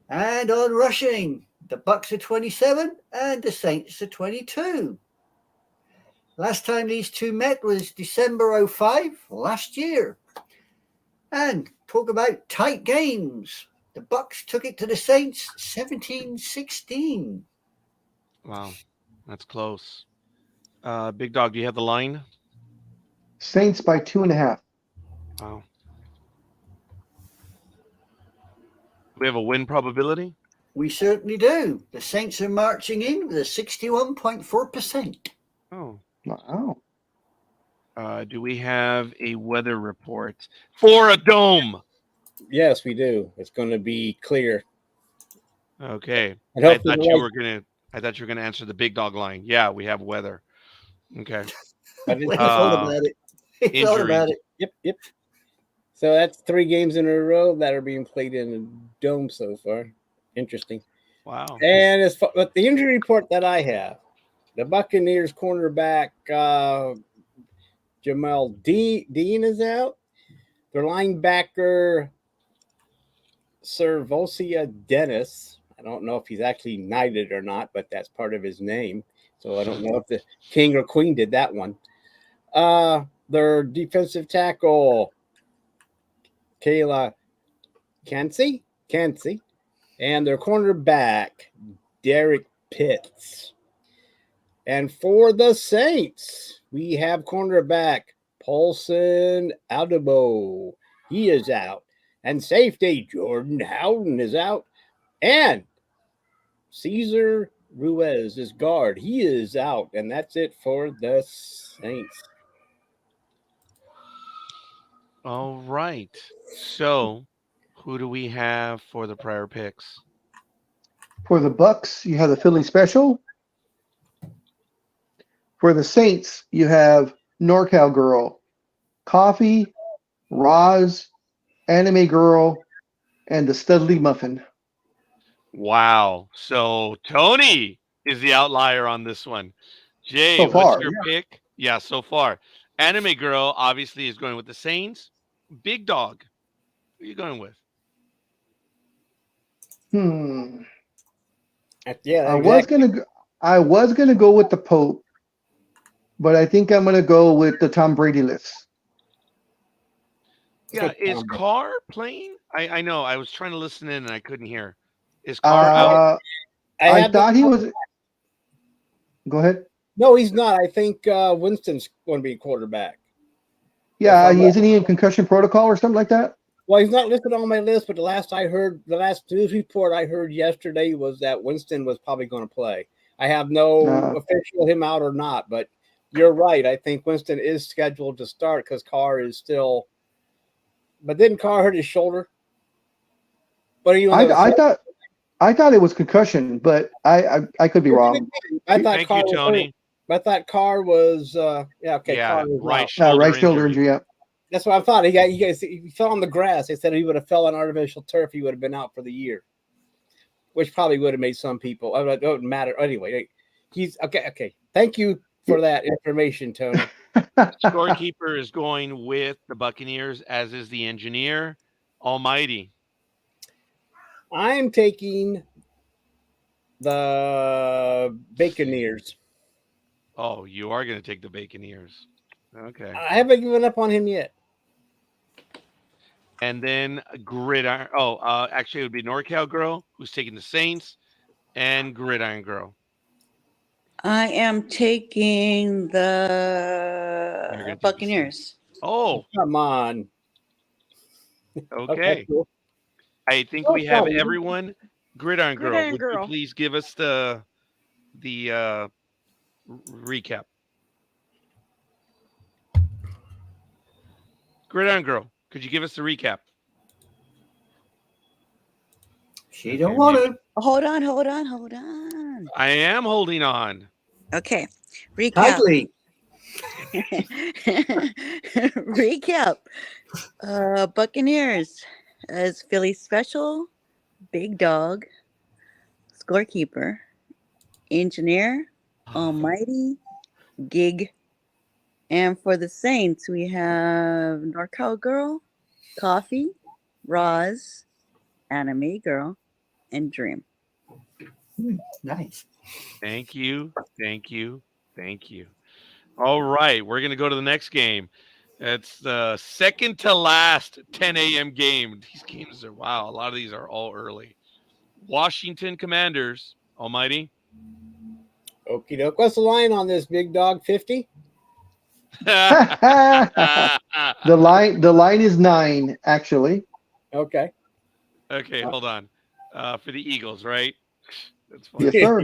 And on rushing, the Bucks are 27 and the Saints are 22. Last time these two met was December 05 last year. And talk about tight games. The Bucks took it to the Saints 17-16. Wow, that's close. Big Dog, do you have the line? Saints by 2.5. Wow. We have a win probability? We certainly do. The Saints are marching in with a 61.4%. Oh. Wow. Do we have a weather report for a dome? Yes, we do. It's going to be clear. Okay. And I hopefully thought the you light- were gonna answer the Big Dog line. Yeah, we have weather. Okay. I didn't- He thought about it. He thought about it. Yep. So that's 3 games in a row that are being played in a dome so far. Interesting. Wow. And as far but the injury report that I have, the Buccaneers cornerback Jamal Dean is out. Their linebacker Servosia Dennis. I don't know if he's actually knighted or not, but that's part of his name. So I don't know if the king or queen did that one. Their defensive tackle Kayla Cansey, and their cornerback Derek Pitts. And for the Saints, we have cornerback Paulson Audebo. He is out. And safety Jordan Howden is out. And Cesar Ruiz is guard. He is out. And that's it for the Saints. All right. So, who do we have for the prior picks? For the Bucks, you have the Philly Special. For the Saints, you have NorCal Girl, Coffee, Roz, Anime Girl, and the Studley Muffin. Wow. So Tony is the outlier on this one. Jay, So far, what's your pick? Yeah, so far. Anime Girl obviously is going with the Saints. Big Dog, who are you going with? Yeah, I was gonna go with the Pope, but I think I'm gonna go with the Tom Brady list. Yeah, is Carr playing? I know. I was trying to listen in and I couldn't hear. Is Carr out? I thought he was. Go ahead. No, he's not. I think Winston's going to be quarterback. Yeah, isn't he in concussion protocol or something like that? Well, he's not listed on my list, but the last news report I heard yesterday was that Winston was probably going to play. I have no official him out or not, but You're right. I think Winston is scheduled to start because Carr is still. But didn't Carr hurt his shoulder? But I thought it was concussion, but I could be wrong. I thought Thank Carr you, was Tony. hurt. I thought Carr was. Yeah. Okay. Yeah, Carr was right out. shoulder, Right shoulder injury. injury. Yeah. That's what I thought. He fell on the grass. They said if he would have fell on artificial turf, he would have been out for the year, which probably would have made some people. It doesn't matter anyway. He's okay. Okay. Thank you for that information, Tony. Scorekeeper is going with the Buccaneers, as is the engineer. Almighty. I'm taking the Baconeers. Oh, you are going to take the Baconeers. Okay. I haven't given up on him yet. And then Gridiron. Oh, actually, it would be NorCal Girl, who's taking the Saints, and Gridiron Girl. I am taking You're gonna the take the Buccaneers. Oh, Come on. okay. Cool. I think we have Tony. everyone. Gridiron Girl, Gridiron would Girl. you please give us the recap? Gridiron Girl, could you give us the recap? She don't want to. Hold on. I am holding on. Okay, recap. Tightly. Recap. Buccaneers as Philly Special, Big Dog, Scorekeeper, Engineer, Almighty, Gig. And for the Saints, we have NorCal Girl, Coffee, Roz, Anime Girl, and Dreem. Nice. Thank you. All right, we're going to go to the next game. It's the second to last 10 a.m. game. These games are, wow, a lot of these are all early. Washington Commanders, Almighty. Okie doke. What's the line on this, Big Dog? 50? The line is 9, actually. Okay. Okay, hold on. For the Eagles, right? That's fine. Yes, sir.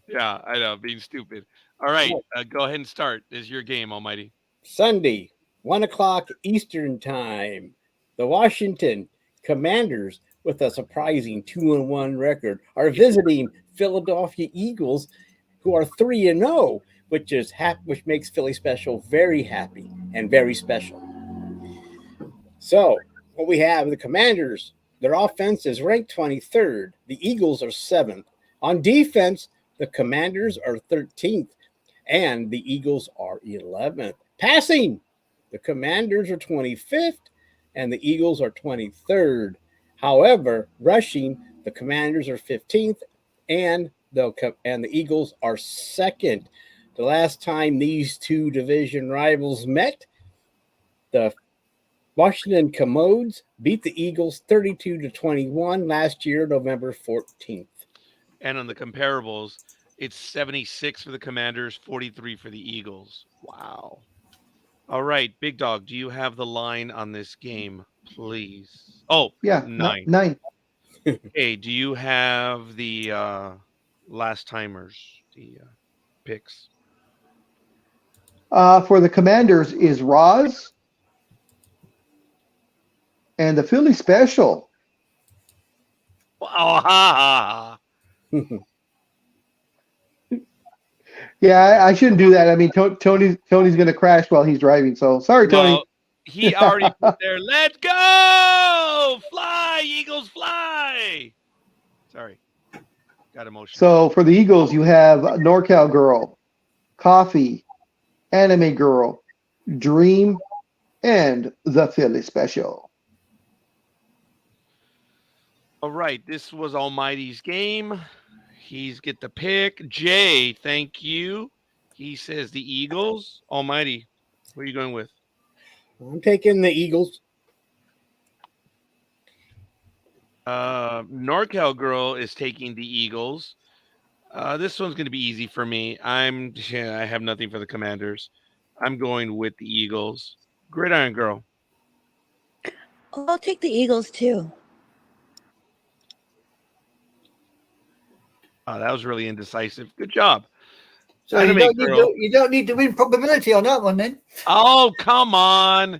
Yeah, I know, being stupid. All right, go ahead and start. This is your game, Almighty. Sunday, 1 o'clock Eastern Time. The Washington Commanders, with a surprising 2-1 record, are visiting Philadelphia Eagles, who are 3-0, which makes Philly Special very happy and very special. So, what we have, the Commanders, their offense is ranked 23rd. The Eagles are 7th. On defense, the Commanders are 13th, and the Eagles are 11th. Passing, the Commanders are 25th, and the Eagles are 23rd. However, rushing, the Commanders are 15th, and the Eagles are 2nd. The last time these two division rivals met, the Washington Commodes beat the Eagles 32-21 last year, November 14th. And on the comparables, it's 76 for the Commanders, 43 for the Eagles. Wow. All right, Big Dog, do you have the line on this game, please? Oh, Yeah, 9. 9. Okay, do you have the last timers, the picks? For the Commanders is Roz, and the Philly Special. Oh, ha, ha, ha. Yeah, I shouldn't do that. I mean, Tony's going to crash while he's driving. So sorry, Tony. Well, he already put there. Let's go! Fly, Eagles, fly! Sorry. Got emotional. So for the Eagles, you have NorCal Girl, Coffee, Anime Girl, Dreem, and the Philly Special. All right, this was Almighty's game. He's get the pick. Jay, thank you. He says the Eagles. Almighty, what are you going with? I'm taking the Eagles. NorCal Girl is taking the Eagles. This one's going to be easy for me. I have nothing for the Commanders. I'm going with the Eagles. Gridiron Girl. I'll take the Eagles too. That was really indecisive. Good job. So Anime girl. you don't need the win probability on that one then. Oh, come on.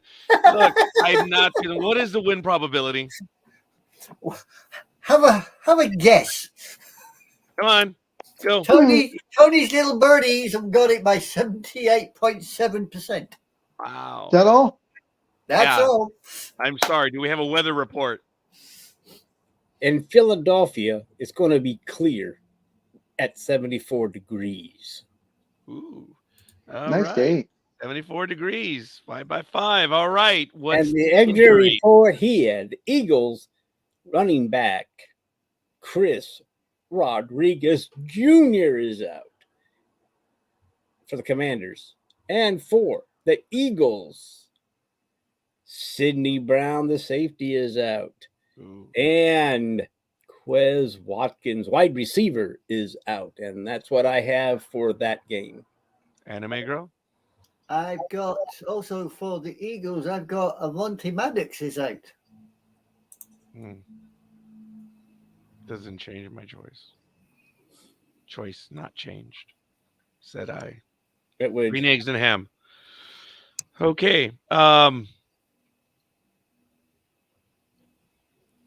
Look, I'm not gonna. What is the win probability? Have a guess. Come on, go. Tony's little birdies have got it by 78.7%. Wow. Is that all? That's Yeah. all. I'm sorry. Do we have a weather report? In Philadelphia, it's going to be clear at 74 degrees. Ooh. All Nice right. day. 74 degrees. 5x5. All right. What's And the injury report here, the Eagles running back Chris Rodriguez Jr. is out for the Commanders. And for the Eagles, Sidney Brown, the safety, is out. Ooh. And Quez Watkins, wide receiver, is out. And that's what I have for that game. Anime girl? I've got also for the Eagles, I've got Avonte Maddox is out. Doesn't change my choice. Choice not changed. Said I. It would. Green eggs and ham. Okay.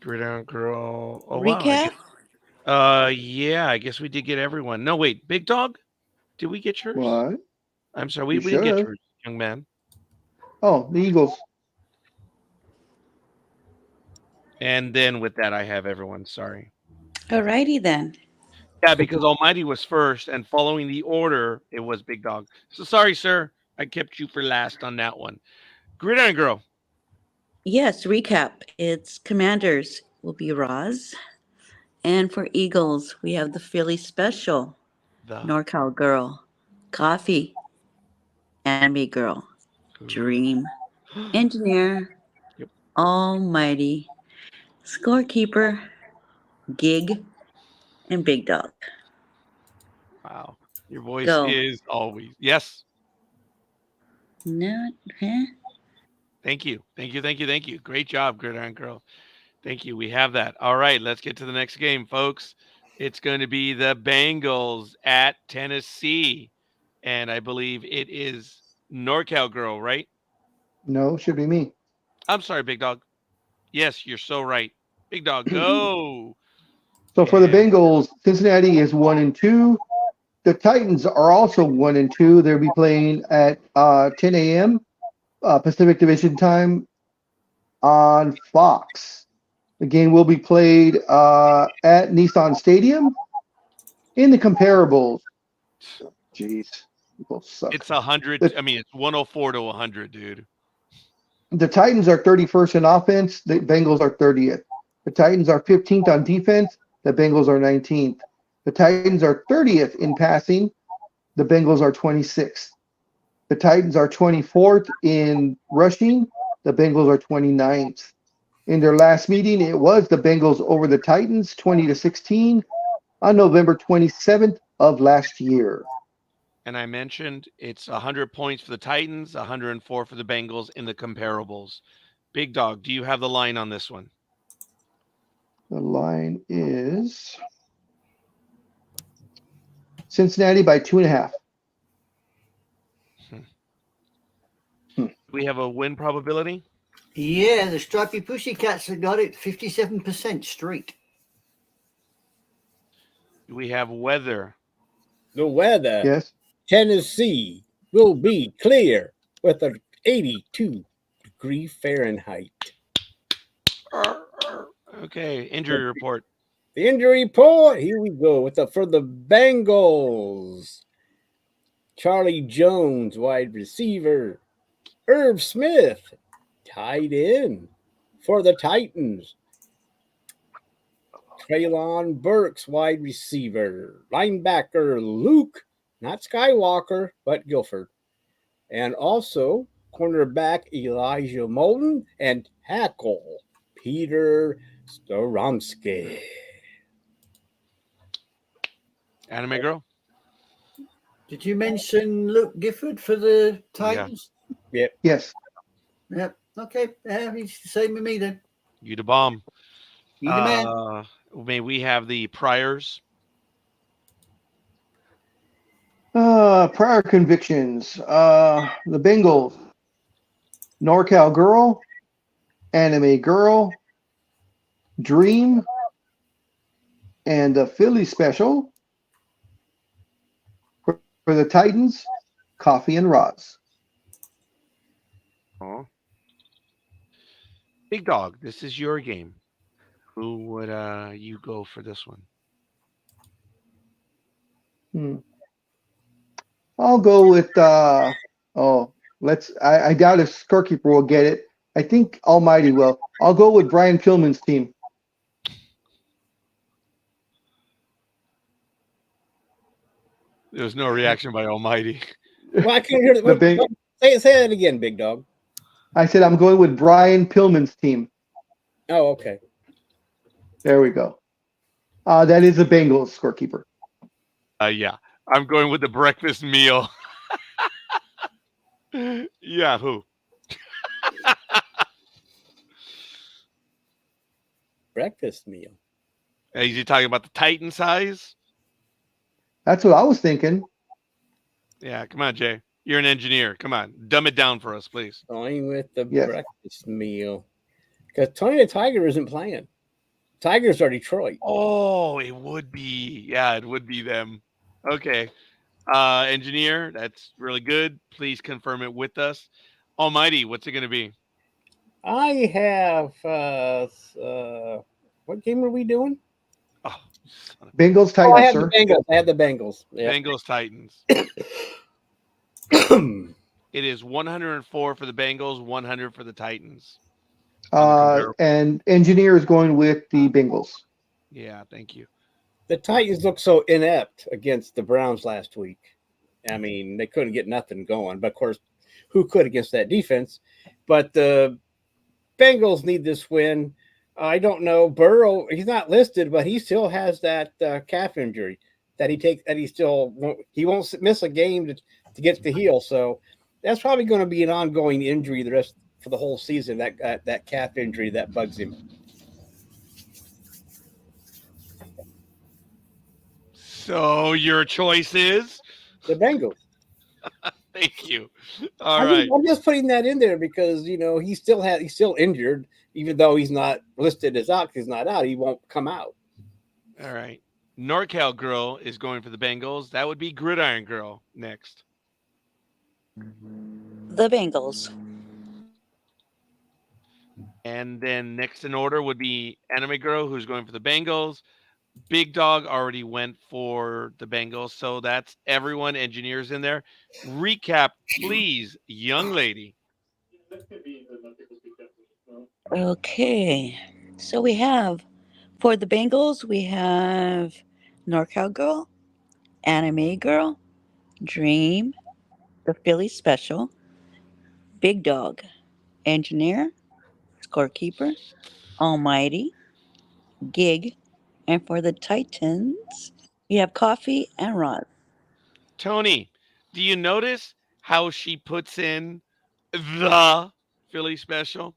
Gridiron girl. Oh, Recap? Wow. Yeah, I guess we did get everyone. No, wait. Big Dog? Did we get yours? What? I'm sorry. We You didn't get should've. yours, young man. Oh, the Eagles. And then with that, I have everyone. Sorry. Alrighty then. Yeah, because Almighty was first, and following the order, it was Big Dog. So sorry, sir. I kept you for last on that one. Gridiron girl. Yes, recap. It's Commanders will be Roz. And for Eagles, we have the Philly Special, The NorCal Girl, Coffee, Anime Girl, Dreem, Engineer, Yep. Almighty, Scorekeeper, Gig, and Big Dog. Wow. Your voice Go. is always. Yes. Not, huh? Thank you. Great job, Gridiron Girl. Thank you. We have that. All right, let's get to the next game, folks. It's going to be the Bengals at Tennessee. And I believe it is NorCal Girl, right? No, should be me. I'm sorry, Big Dog. Yes, you're so right. Big Dog, go. So for the Yeah. Bengals, Cincinnati is 1-2. The Titans are also 1-2. They'll be playing at 10 a.m. Pacific Division time on Fox. The game will be played at Nissan Stadium. In the comparables, jeez, people suck. It's 100. I mean, it's 104 to 100, dude. The Titans are 31st in offense. The Bengals are 30th. The Titans are 15th on defense. The Bengals are 19th. The Titans are 30th in passing. The Bengals are 26th. The Titans are 24th in rushing. The Bengals are 29th. In their last meeting, it was the Bengals over the Titans 20-16 on November 27th of last year. And I mentioned it's 100 points for the Titans, 104 for the Bengals in the comparables. Big Dog, do you have the line on this one? The line is Cincinnati by 2.5. Do we have a win probability? Yeah, the Stripey Pussycats have got it 57% straight. Do we have weather? The weather. Yes. Tennessee will be clear with an 82-degree Fahrenheit. Okay, injury report. The injury report, here we go for the Bengals. Charlie Jones, wide receiver. Herb Smith, tight end for the Titans. Traylon Burks, wide receiver. Linebacker Luke, not Skywalker, but Guilford. And also cornerback Elijah Moulton and tackle Peter Storomsky. Anime Girl? Did you mention Luke Gifford for the Titans? Yep. Yes. Yep. Okay. He's the same with me then. You the bomb. You the man. May we have the priors? Prior convictions. The Bengals. NorCal Girl. Anime Girl. Dreem. And the Philly special. For the Titans, Coffee and Roz. Oh. Big Dog, this is your game. Who would you go for this one? I'll go with I doubt if Scorekeeper will get it. I think Almighty will. I'll go with Brian Pillman's team. There was no reaction by Almighty. Well, I can't hear say that again, Big Dog. I said I'm going with Brian Pillman's team. Oh, okay. There we go. That is the Bengals, Scorekeeper. Yeah. I'm going with the breakfast meal. Yahoo. Breakfast meal. Is he talking about the Titan size? That's what I was thinking. Yeah, come on, Jay. You're an engineer. Come on. Dumb it down for us, please. Going with the Yes. breakfast meal. Because Tony the Tiger isn't playing. Tigers are Detroit. Oh, it would be. Yeah, it would be them. Okay. Engineer, that's really good. Please confirm it with us. Almighty, what's it going to be? I have what game are we doing? Oh, Bengals, Oh, I Titans, have sir. the Bengals. I have the Bengals. Yeah. Bengals Titans. It is 104 for the Bengals, 100 for the Titans. And Engineer is going with the Bengals. Yeah, thank you. The Titans looked so inept against the Browns last week. I mean, they couldn't get nothing going. But of course, who could against that defense? But the Bengals need this win. I don't know. Burrow, he's not listed, but he still has that calf injury that he won't miss a game to get to heal. So that's probably going to be an ongoing injury for the whole season. That calf injury that bugs him. So your choice is? The Bengals. Thank you. All right. I'm just putting that in there because he's still injured, even though he's not listed as out. He's not out. He won't come out. All right. NorCal Girl is going for the Bengals. That would be Gridiron Girl next. The Bengals. And then next in order would be Anime Girl, who's going for the Bengals. Big Dog already went for the Bengals. So that's everyone. Engineers in there. Recap, please, young lady. Okay. So we have, for the Bengals, we have NorCal Girl, Anime Girl, Dreem, the Philly Special, Big Dog, Engineer, Scorekeeper, Almighty, Gig, and for the Titans, we have Coffee and Rod. Tony, do you notice how she puts in the Philly Special?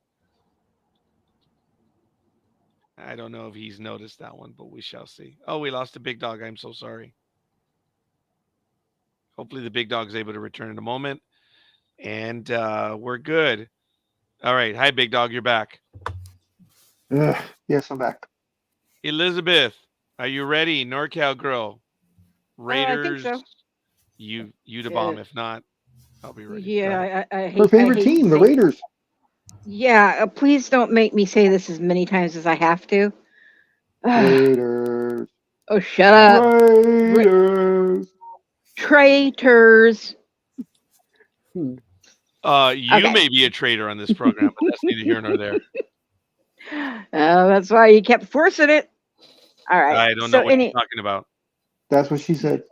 I don't know if he's noticed that one, but we shall see. Oh, we lost a Big Dog. I'm so sorry. Hopefully the Big Dog's able to return in a moment. And we're good. All right. Hi, Big Dog. You're back. Yes, I'm back. Elizabeth, are you ready? NorCal Girl. Raiders. I think so. You the bomb. If not, I'll be ready. Yeah, I hate Her favorite I hate to team, the say- Raiders. Yeah, please don't make me say this as many times as I have to. Raiders. Oh, shut up. Raiders. Traitors. You Okay. may be a traitor on this program, but that's neither here nor there. That's why you kept forcing it. All right. I don't know what you're talking about. That's what she said.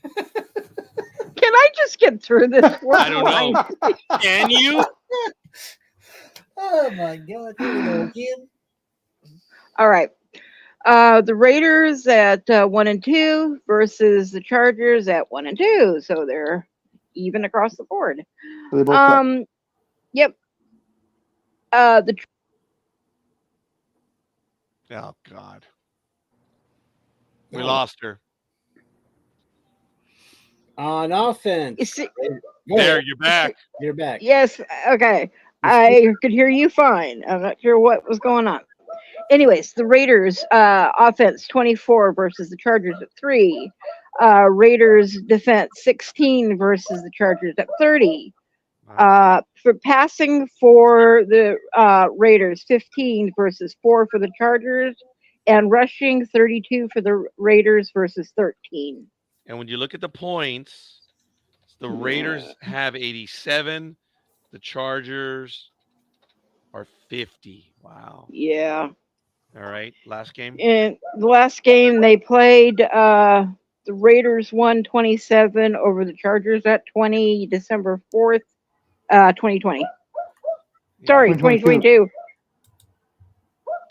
Can I just get through this? I don't know. Can you? Oh my God! Here we go again. All right. The Raiders at 1 and 2 versus the Chargers at 1 and 2, so they're even across the board. They both suck. Yep. Oh God. We lost her. On offense. You see, There, you're back. You're back. yes, okay. I could hear you fine. I'm not sure what was going on. Anyways, the Raiders offense 24 versus the Chargers at 3. Raiders defense 16 versus the Chargers at 30. For passing for the Raiders 15 versus 4 for the Chargers, and rushing 32 for the Raiders versus 13. And when you look at the points, the Raiders have 87. The Chargers are 50. Wow. Yeah. All right. Last game. In the last game they played, the Raiders won 27 over the Chargers at 20, December 4th, 2020. Sorry, 2022.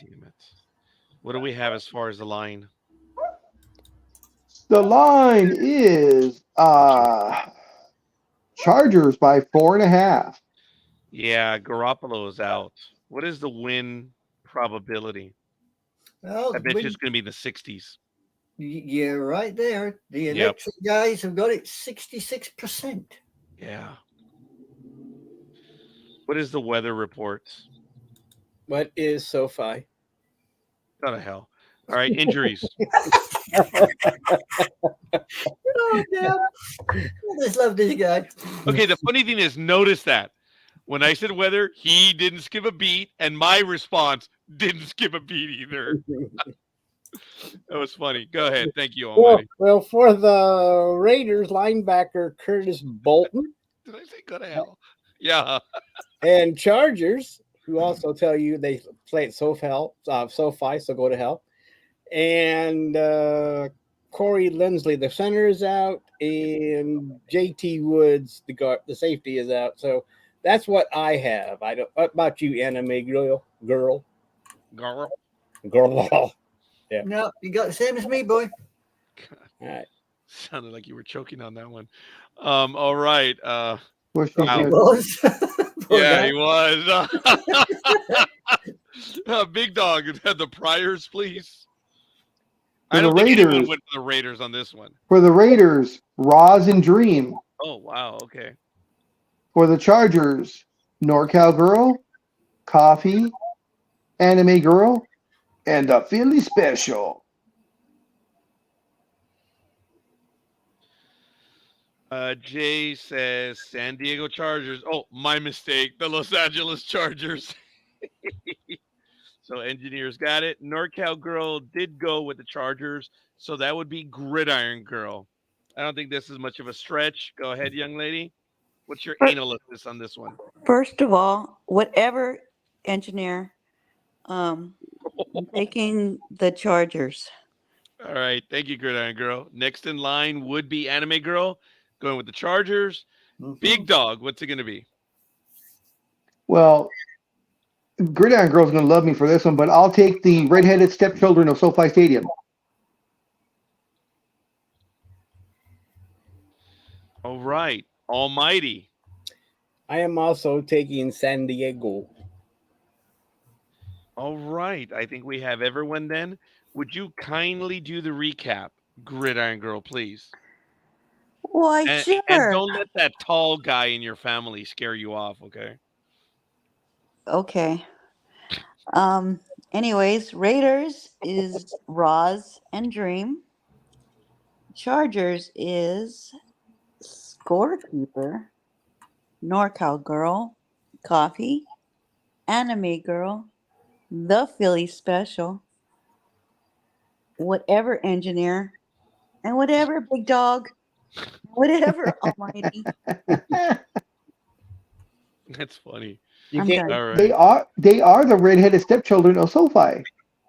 Damn it. What do we have as far as the line? The line is Chargers by 4.5. Yeah, Garoppolo is out. What is the win probability? Well, I bet you it's going to be in the 60s. you're right there. The Yep. electric guys have got it 66%. Yeah. What is the weather report? What is SoFi? Go to hell. All right, injuries. Oh, damn. I just love this guy. Okay, the funny thing is, notice that when I said weather, he didn't skip a beat, and my response didn't skip a beat either. That was funny. Go ahead. Thank you, Almighty. Well, for the Raiders, linebacker Curtis Bolton, Did I say go to hell? Yeah. and Chargers, who also tell you they play at SoFi, so go to hell. And Corey Lindsley, the center, is out, and JT Woods, the safety, is out. So that's what I have. I don't. What about you, anime girl? Girl. Yeah. No, you got the same as me, boy. All right. Sounded like you were choking on that one. All right. Where's she Wow. He good? was. Poor Yeah, guy. he was. Big Dog, had the Priors, please. For I the don't think anyone Raiders. went for the Raiders on this one. For the Raiders, Roz and Dreem. Oh, wow. Okay. For the Chargers, NorCal Girl, Coffee, Anime Girl, and the Philly Special. Jay says San Diego Chargers. Oh, my mistake. The Los Angeles Chargers. So engineers got it. NorCal Girl did go with the Chargers. So that would be Gridiron Girl. I don't think this is much of a stretch. Go ahead, young lady. What's your analysis on this one? First of all, whatever engineer, I'm taking the Chargers. All right. Thank you, Gridiron Girl. Next in line would be Anime Girl, going with the Chargers. Big Dog, what's it going to be? Well, Gridiron Girl's going to love me for this one, but I'll take the redheaded stepchildren of SoFi Stadium. All right. Almighty. I am also taking San Diego. All right. I think we have everyone then. Would you kindly do the recap, Gridiron Girl, please? Why, And sure. don't let that tall guy in your family scare you off, okay? Okay. Anyways, Raiders is Roz and Dreem. Chargers is Scorekeeper, NorCal Girl, Coffee, Anime Girl, the Philly Special, whatever engineer, and whatever Big Dog, whatever Almighty. That's funny. You I'm can't. done. All right. They are the redheaded stepchildren of SoFi.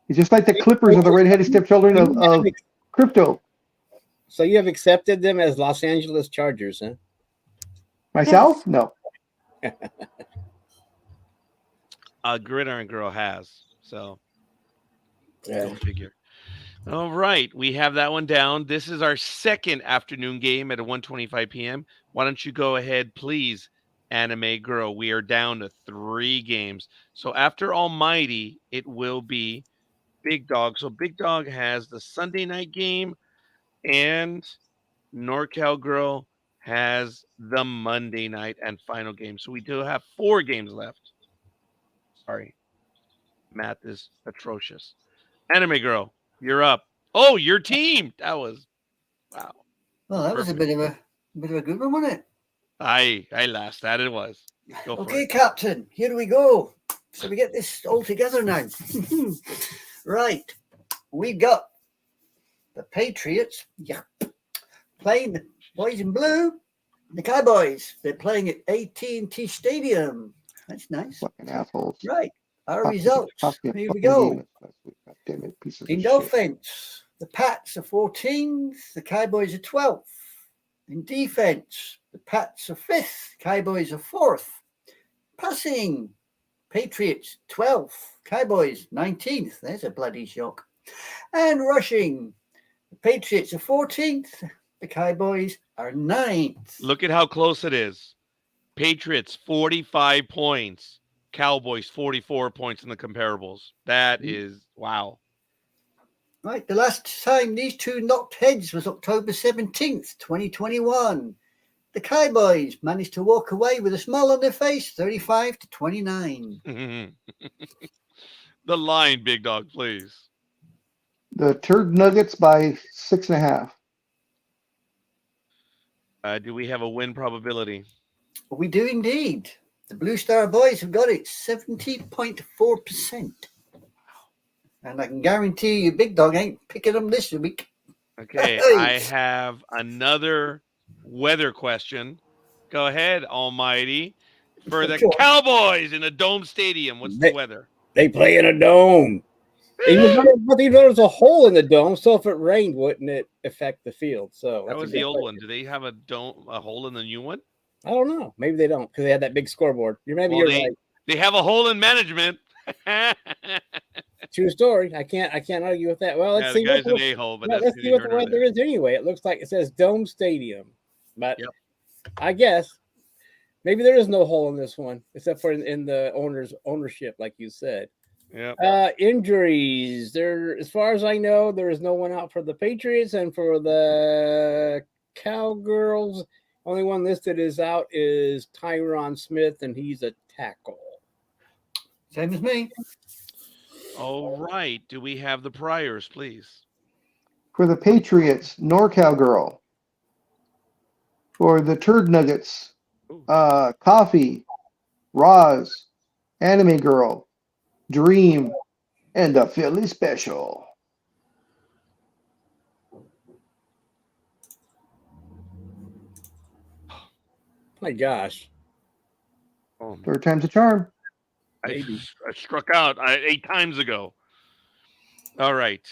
It's just like the Clippers are the redheaded stepchildren of crypto. So you have accepted them as Los Angeles Chargers, huh? Myself? Yes. No. Gridiron Girl has. So Yeah. go figure. All right. We have that one down. This is our second afternoon game at 1:25 p.m. Why don't you go ahead, please, Anime Girl? We are down to 3 games. So after Almighty, it will be Big Dog. So Big Dog has the Sunday night game and NorCal Girl has the Monday night and final game. So we do have 4 games left. Sorry. Math is atrocious. Anime Girl, you're up. Oh, your team. That was wow. Well, that was a Perfect. bit of a good one, wasn't it? I laughed. That it was. Go for Okay, it. Captain, here we go. So we get this all together now. Right. We got the Patriots, yeah, playing the boys in blue, the Cowboys. They're playing at AT&T Stadium. That's nice. Fucking assholes. Right. Our Cost me- results. cost me a Here we fucking go. game last week. God damn it, pieces In of shit. offense, the Pats are 14th, the Cowboys are 12th. In defense, the Pats are 5th, Cowboys are 4th. Passing, Patriots 12th, Cowboys 19th. There's a bloody shock. And rushing, the Patriots are 14th, the Cowboys are 9th. Look at how close it is. Patriots 45 points. Cowboys 44 points in the comparables. That is wow. Right, the last time these two knocked heads was October 17th, 2021. The Cowboys managed to walk away with a smile on their face, 35-29. The line, Big Dog, please. The Turd Nuggets by 6.5. Do we have a win probability? We do indeed. The Blue Star Boys have got it 70.4%. And I can guarantee you, Big Dog ain't picking them this week. Okay, I have another weather question. Go ahead, Almighty. For the Sure. Cowboys in a dome stadium, what's the weather? They play in a dome. Even though there's a hole in the dome, so if it rained, wouldn't it affect the field? So That was the old one. Do they have a hole in the new one? I don't know. Maybe they don't because they had that big scoreboard. You're Well, right. They have a hole in management. True story. I can't argue with that. Well, let's see. The guy's an a-hole, but Let's see what the weather is anyway. It looks like it says Dome Stadium, but I guess maybe there is no hole in this one except for in the ownership, like you said. Yeah. Injuries. There, as far as I know, there is no one out for the Patriots, and for the Cowgirls, only one listed is out is Tyron Smith, and he's a tackle. Same as me. All right. Do we have the priors, please? For the Patriots, NorCal Girl. For the Turd Nuggets, Coffee, Roz, Anime Girl, Dreem, and the Philly Special. My gosh. Third time's a charm. I struck out 8 times ago. All right.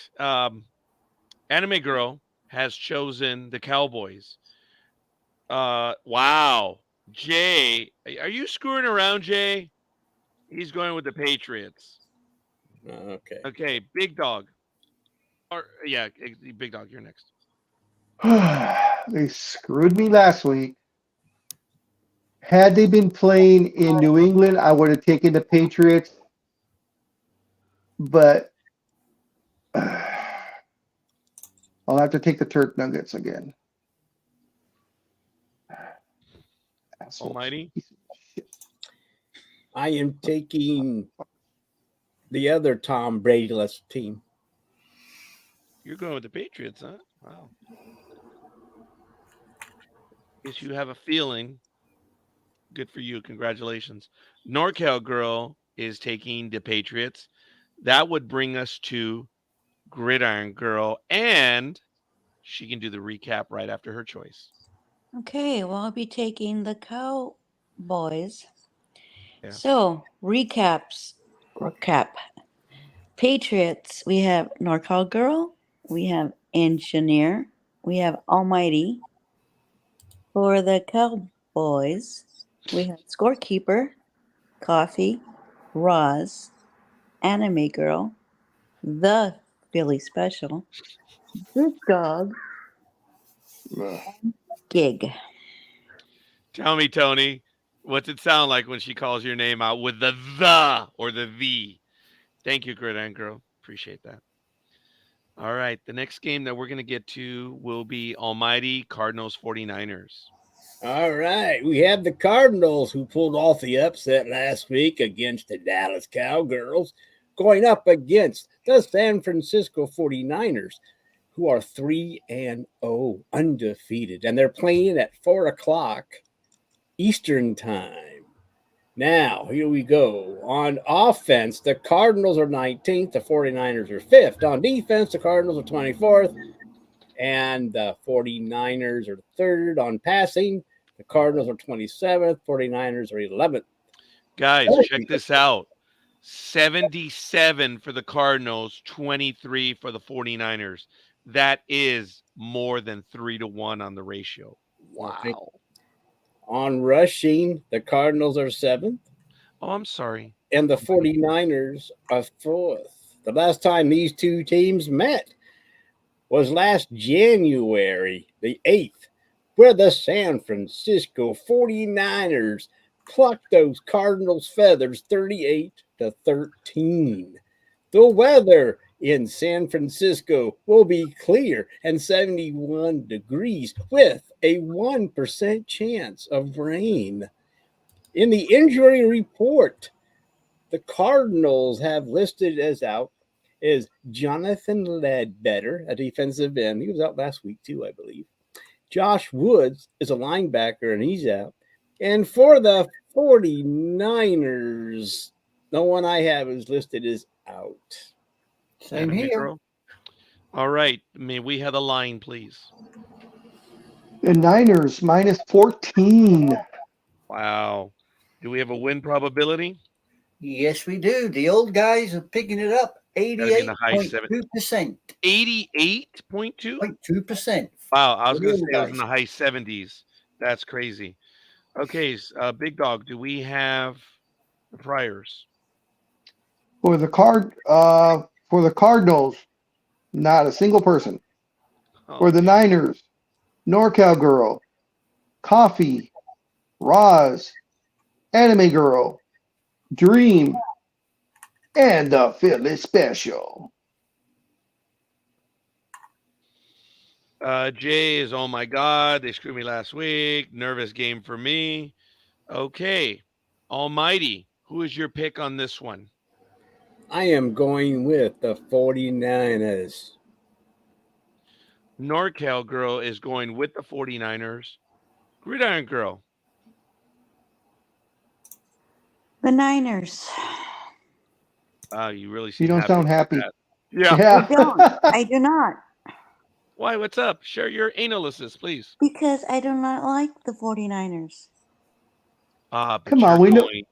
Anime Girl has chosen the Cowboys. Wow. Jay, are you screwing around, Jay? He's going with the Patriots. Okay. Okay, Big Dog. Big Dog, you're next. They screwed me last week. Had they been playing in New England, I would have taken the Patriots. But I'll have to take the Turk Nuggets again. Assholes. Almighty. I am taking the other Tom Brady-less team. You're going with the Patriots, huh? Wow. Guess you have a feeling. Good for you. Congratulations. NorCal Girl is taking the Patriots. That would bring us to Gridiron Girl, and she can do the recap right after her choice. Okay, well, I'll be taking the Cowboys. Yeah. So, recap. Patriots, we have NorCal Girl, we have Engineer, we have Almighty. For the Cowboys, we have Scorekeeper, Coffee, Roz, Anime Girl, the Philly Special, Big Dog, Gig. Tell me, Tony, what's it sound like when she calls your name out with the or the V? Thank you, Gridiron Girl. Appreciate that. All right. The next game that we're going to get to will be Almighty Cardinals 49ers. All right. We have the Cardinals who pulled off the upset last week against the Dallas Cowgirls, going up against the San Francisco 49ers, who are 3-0 undefeated. And they're playing at 4 o'clock Eastern time. Now, here we go. On offense, the Cardinals are 19th, the 49ers are 5th. On defense, the Cardinals are 24th, and the 49ers are 3rd. On passing, the Cardinals are 27th, 49ers are 11th. Guys, check this out. 77 for the Cardinals, 23 for the 49ers. That is more than 3-1 on the ratio. Wow. Okay. On rushing, the Cardinals are 7th, Oh, I'm sorry. and the 49ers are 4th. The last time these two teams met was last January, the 8th, where the San Francisco 49ers plucked those Cardinals' feathers 38-13. The weather in San Francisco will be clear and 71 degrees with a 1% chance of rain. In the injury report, the Cardinals have listed as out is Jonathan Ledbetter, a defensive end. He was out last week too, I believe. Josh Woods is a linebacker, and he's out. And for the 49ers, the one I have is listed as out. Same Anime here. girl. All right. May we have the line, please? The Niners minus 14. Wow. Do we have a win probability? Yes, we do. The old guys are picking it up. Gotta be in the high 88.2%. 88.2? 0.2%. Wow. I was going to Old say it was in guys. the high 70s. That's crazy. Okay. Big Dog, do we have the priors? For the Cardinals, not a single person. Oh, For the Niners, NorCal Girl, Coffee, Roz, Anime Girl, Dreem, and the Philly Special. Jay is, oh my God, they screwed me last week. Nervous game for me. Okay. Almighty, who is your pick on this one? I am going with the 49ers. NorCal Girl is going with the 49ers. Gridiron Girl. The Niners. You really You seem don't sound about happy. that. Yeah. I don't. I do not. Why? What's up? Share your analysis, please. Because I do not like the 49ers. But Come on, you're we know- going-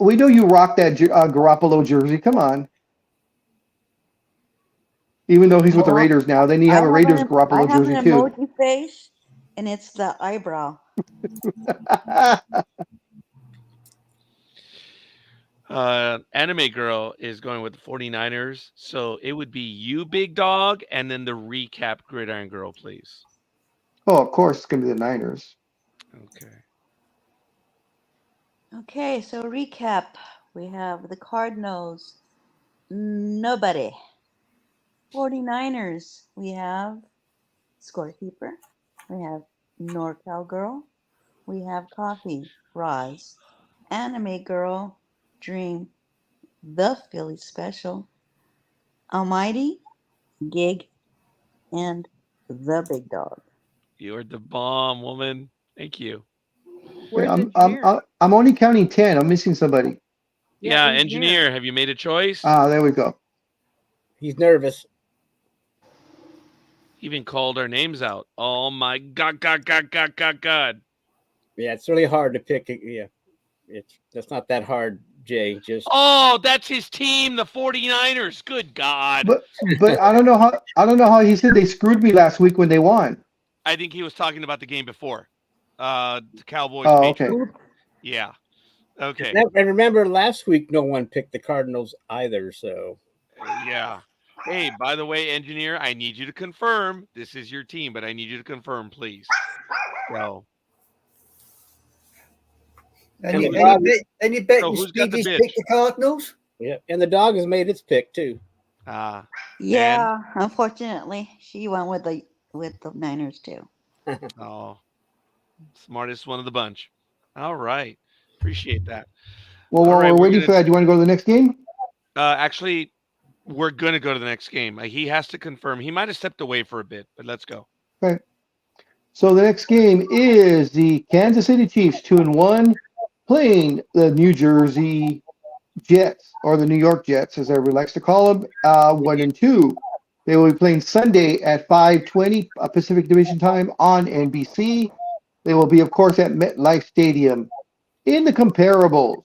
We know you rock that Garoppolo jersey. Come on. Even though he's with the Raiders now, then you have a Raiders Garoppolo jersey I have an too. emoji face, and it's the eyebrow. Anime Girl is going with the 49ers. So it would be you, Big Dog, and then the recap Gridiron Girl, please. Oh, of course, it's going to be the Niners. Okay. Okay, so recap. We have the Cardinals. Nobody. 49ers. We have Scorekeeper. We have NorCal Girl. We have Coffee, Roz, Anime Girl, Dreem, the Philly Special, Almighty, Gig, and the Big Dog. You're the bomb, woman. Thank you. Where's I'm engineer? only counting 10. I'm missing somebody. Yeah, engineer, have you made a choice? There we go. He's nervous. Even called our names out. Oh my God. Yeah, it's really hard to pick. Yeah, that's not that hard, Jay. Just Oh, that's his team, the 49ers. Good God. But I don't know how he said they screwed me last week when they won. I think he was talking about the game before. The Cowboys. Oh, okay. Patriots. Yeah. Okay. and remember, last week no one picked the Cardinals either. So Yeah. Hey, by the way, engineer, I need you to confirm. This is your team, but I need you to confirm, please. So, Any So bet who's got the Speedy's bitch? picked the Cardinals? yeah, and the dog has made its pick too. Yeah, unfortunately, she went with the Niners too. Oh, smartest one of the bunch. All right. Appreciate that. Well, All while right, we're we're waiting gonna for that, do you want to go to the next game? actually we're gonna go to the next game. He has to confirm. He might have stepped away for a bit, but let's go. Okay. So the next game is the Kansas City Chiefs, 2-1, playing the New Jersey Jets, or the New York Jets, as everybody likes to call them, 1-2. They will be playing Sunday at 5:20 Pacific Division time on NBC. They will be, of course, at MetLife Stadium. In the comparables,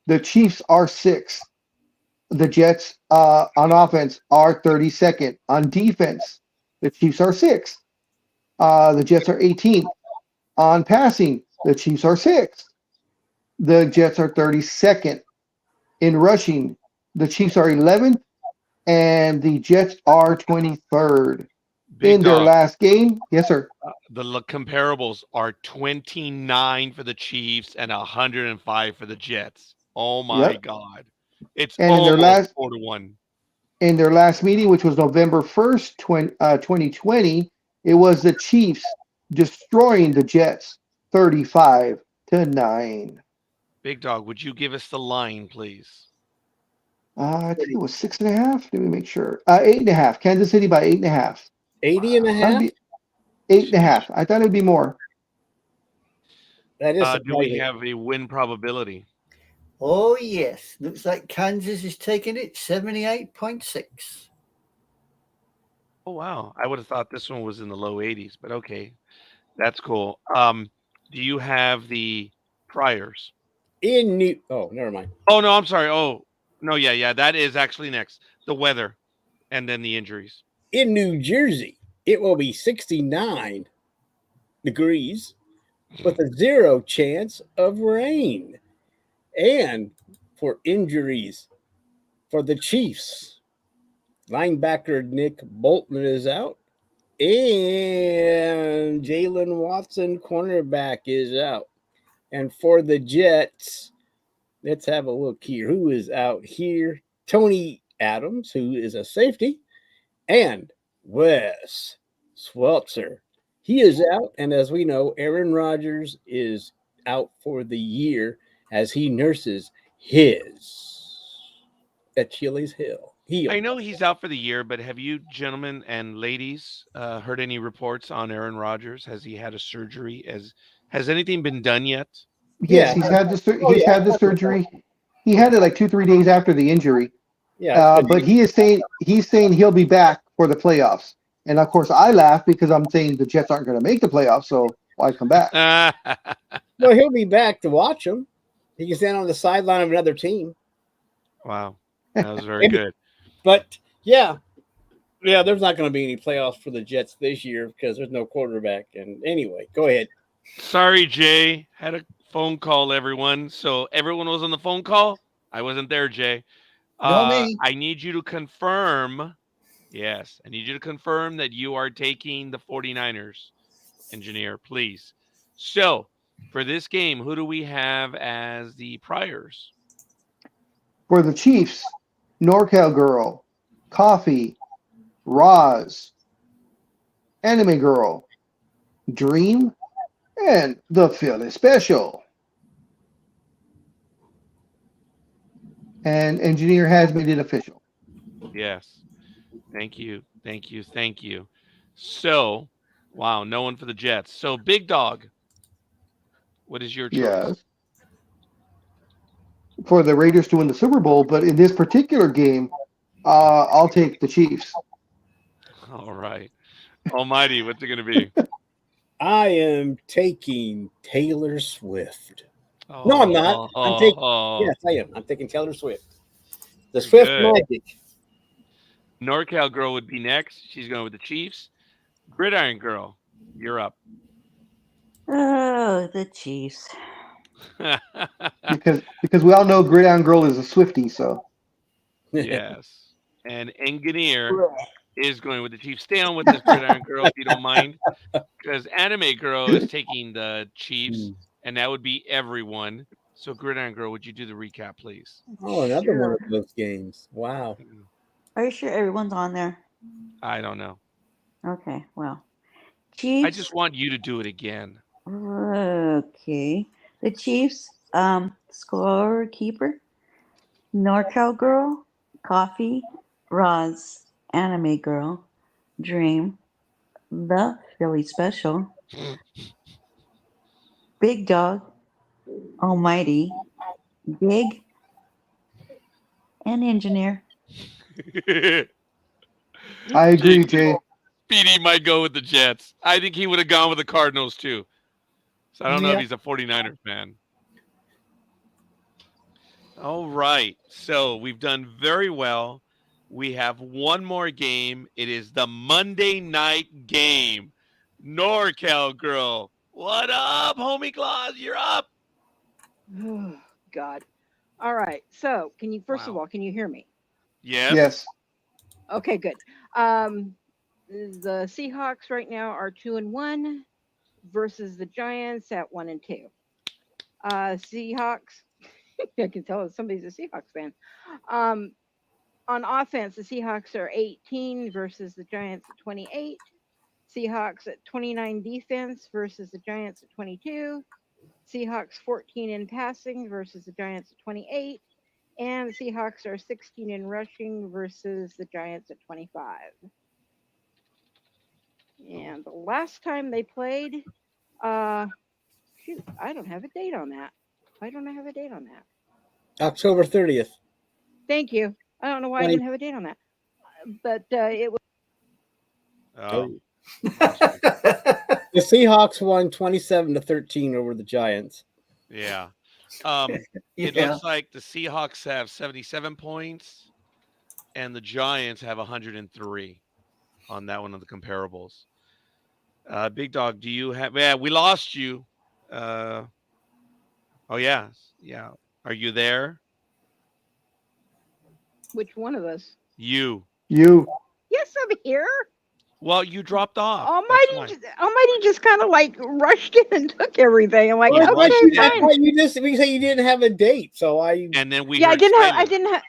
the Chiefs are sixth. The Jets on offense are 32nd. On defense, the Chiefs are sixth. The Jets are 18th. On passing, the Chiefs are sixth. The Jets are 32nd. In rushing, the Chiefs are 11th, and the Jets are 23rd. Big In their dog. last game, yes, sir. The comparables are 29 for the Chiefs and 105 for the Jets. Oh my Yep. God. It's And almost 4-1. in their last meeting, which was November 1st, 2020, it was the Chiefs destroying the Jets 35-9. Big dog, would you give us the line, please? I think it was 6.5. Let me make sure. 8.5. Kansas City by 8.5. 80 and a That'd half? be 8.5. I thought it'd be more. That is Do we surprising. have a win probability? Oh, yes. Looks like Kansas is taking it 78.6. Oh wow. I would have thought this one was in the low 80s, but okay. That's cool. Do you have the priors? Oh, never mind. Oh no, I'm sorry. Oh no, yeah, that is actually next. The weather and then the injuries. In New Jersey, it will be 69 degrees with a 0 chance of rain. And for injuries for the Chiefs, linebacker Nick Bolton is out, and Jalen Watson, cornerback, is out. And for the Jets, let's have a look here. Who is out here? Tony Adams, who is a safety, and Wes Sweltzer. He is out, and as we know, Aaron Rodgers is out for the year as he nurses his Achilles heel. I know he's out for the year, but have you gentlemen and ladies heard any reports on Aaron Rodgers? Has he had a surgery? Has anything been done yet? Yes, Yeah. he's had the Oh, he's yeah. had the surgery. He had it like 2-3 days after the injury. Yeah, But he's saying he'll be back for the playoffs. And of course, I laugh because I'm saying the Jets aren't going to make the playoffs, so why come back? well, he'll be back to watch him. He can stand on the sideline of another team. Wow, that was very good. But yeah, there's not going to be any playoffs for the Jets this year because there's no quarterback. And anyway, go ahead. Sorry, Jay. Had a phone call, everyone. So everyone was on the phone call. I wasn't there, Jay. No, me. I need you to confirm. Yes, I need you to confirm that you are taking the 49ers, engineer, please. So for this game, who do we have as the priors? For the Chiefs, NorCal Girl, Coffee, Roz, Anime Girl, Dreem, and the Philly Special. And engineer has made it official. Yes. Thank you. So, wow, no one for the Jets. So, Big Dog, what is your choice? Yes. For the Raiders to win the Super Bowl, but in this particular game, I'll take the Chiefs. All right. Almighty, what's it going to be? I am taking Taylor Swift. Oh, No, I'm not. I'm taking. Yes, I am. I'm taking Taylor Swift. The Swift Good. Magic. NorCal Girl would be next. She's going with the Chiefs. Gridiron Girl, you're up. Oh, the Chiefs. because we all know Gridiron Girl is a Swiftie, so Yes. And Engineer is going with the Chiefs. Stay on with this, Gridiron Girl, if you don't mind. Because Anime Girl is taking the Chiefs, and that would be everyone. So, Gridiron Girl, would you do the recap, please? Oh, another one of those games. Wow. Are you sure everyone's on there? I don't know. Okay, well. I Chiefs. just want you to do it again. Okay. The Chiefs, Scorekeeper, NorCal Girl, Coffee, Roz, Anime Girl, Dream, The Philly Special, Big Dog, Almighty, Big, and Engineer. I agree, Jay. Speedy might go with the Jets. I think he would have gone with the Cardinals too. So I don't know if Yeah. he's a 49ers fan. All right. So we've done very well. We have one more game. It is the Monday night game. NorCal Girl. What up, homie Claus? You're up. Oh, God. All right. So, can you first of Wow. all, can you hear me? Yes. Yes. Okay, good. The Seahawks right now are 2-1 versus the Giants at 1-2. Seahawks. I can tell somebody's a Seahawks fan. On offense, the Seahawks are 18 versus the Giants at 28. Seahawks at 29 defense versus the Giants at 22. Seahawks 14 in passing versus the Giants at 28. And the Seahawks are 16 in rushing versus the Giants at 25. And the last time they played, shoot, I don't have a date on that. Why don't I have a date on that? October 30th. Thank you. I don't know why I didn't have a date on that. But it was. Oh. The Seahawks won 27-13 over the Giants. Yeah. Yeah. It looks like the Seahawks have 77 points and the Giants have 103 on that one of the comparables. Big Dog, do you have... Yeah, we lost you. Oh, yeah. Yeah. Are you there? Which one of us? You. You. Yes, I'm here. Well, you dropped off. Almighty just kind of like rushed in and took everything. I'm like, Well, okay, fine. You say you didn't have a date, so And then we Yeah, heard I silence.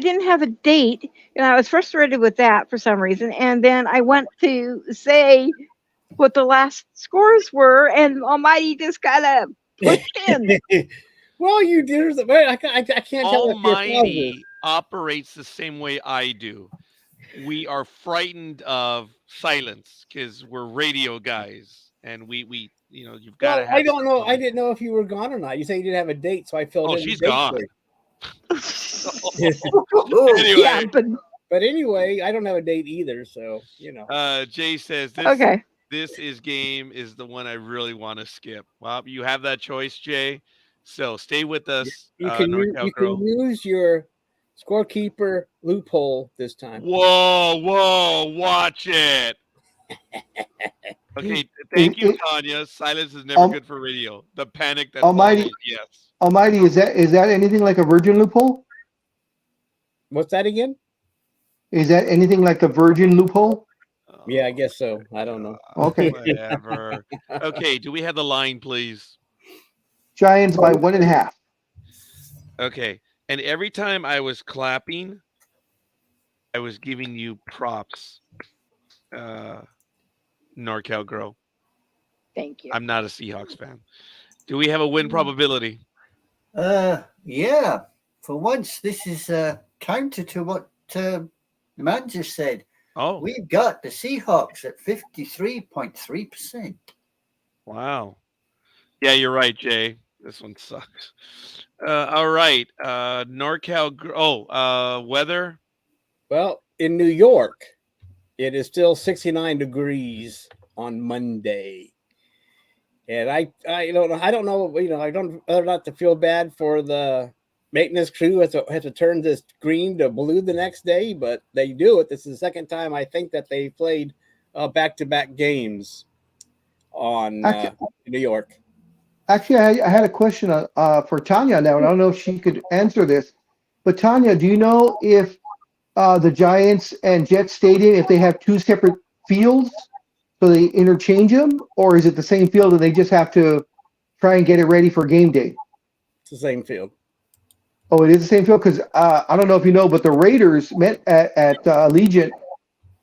didn't have a date, and I was frustrated with that for some reason. And then I went to say what the last scores were, and Almighty just kind of pushed in. Well, you did. I can't tell if you're positive. Almighty operates the same way I do. We are frightened of silence because we're radio guys, and we you've got to Well, have. I don't know. I something. didn't know if you were gone or not. You said you didn't have a date, so I filled in. Oh, the she's date gone. for you. Anyway, Yeah, But anyway, I don't have a date either, so Jay says this. okay. This game is the one I really want to skip. Well, you have that choice, Jay. So stay with us. You can NorCal Girl. use your scorekeeper loophole this time. Whoa, watch it. Okay, thank you, Tanya. Silence is never good for radio. The panic that Almighty- follows, yes. Almighty, is that anything like a Virgin loophole? What's that again? Is that anything like a Virgin loophole? Yeah, I guess so. I don't know. Okay. Whatever. Okay, do we have the line, please? Giants by 1.5. Okay, and every time I was clapping, I was giving you props. NorCal Girl. Thank you. I'm not a Seahawks fan. Do we have a win probability? Yeah. For once, this is counter to what the man just said. Oh, We've got the Seahawks at 53.3%. wow. Yeah, you're right, Jay. This one sucks. All right. NorCal. Weather. Well, in New York, it is still 69 degrees on Monday. And I don't know. I don't know. I don't whether not to feel bad for the maintenance crew has to turn this green to blue the next day, but they do it. This is the second time I think that they played back-to-back games on New York. Actually, I had a question for Tanya now, and I don't know if she could answer this. But Tanya, do you know if the Giants and Jets Stadium, if they have two separate fields, so they interchange them, or is it the same field and they just have to try and get it ready for game day? It's the same field. Oh, it is the same field because I don't know if you know, but the Raiders met at Allegiant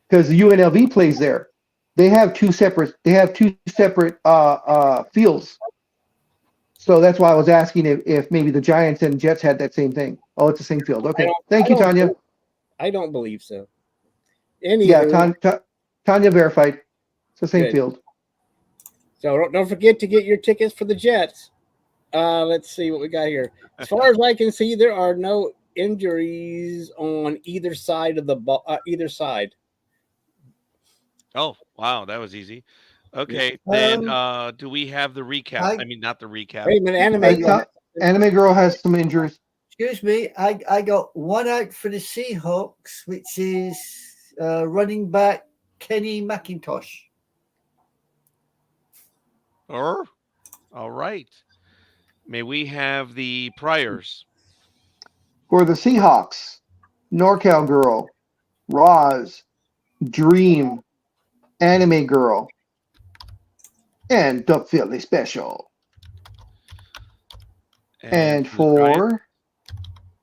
because the UNLV plays there. They have two separate. Fields. So that's why I was asking if maybe the Giants and Jets had that same thing. Oh, it's the same field. Okay. Thank you, Tanya. I don't believe so. Yeah, Anywho, Tanya verified. It's the same Good. field. so don't forget to get your tickets for the Jets. Let's see what we got here. As far as I can see, there are no injuries on either side of the ball. Either side. Oh, wow, that was easy. Okay, then do we have the recap? I mean, not the recap. Wait a minute, Anime Girl has some injuries. Excuse me, I got one out for the Seahawks, which is running back Kenny McIntosh. All right. May we have the priors? For the Seahawks, NorCal Girl, Roz, Dreem, Anime Girl, and the Philly Special. And for,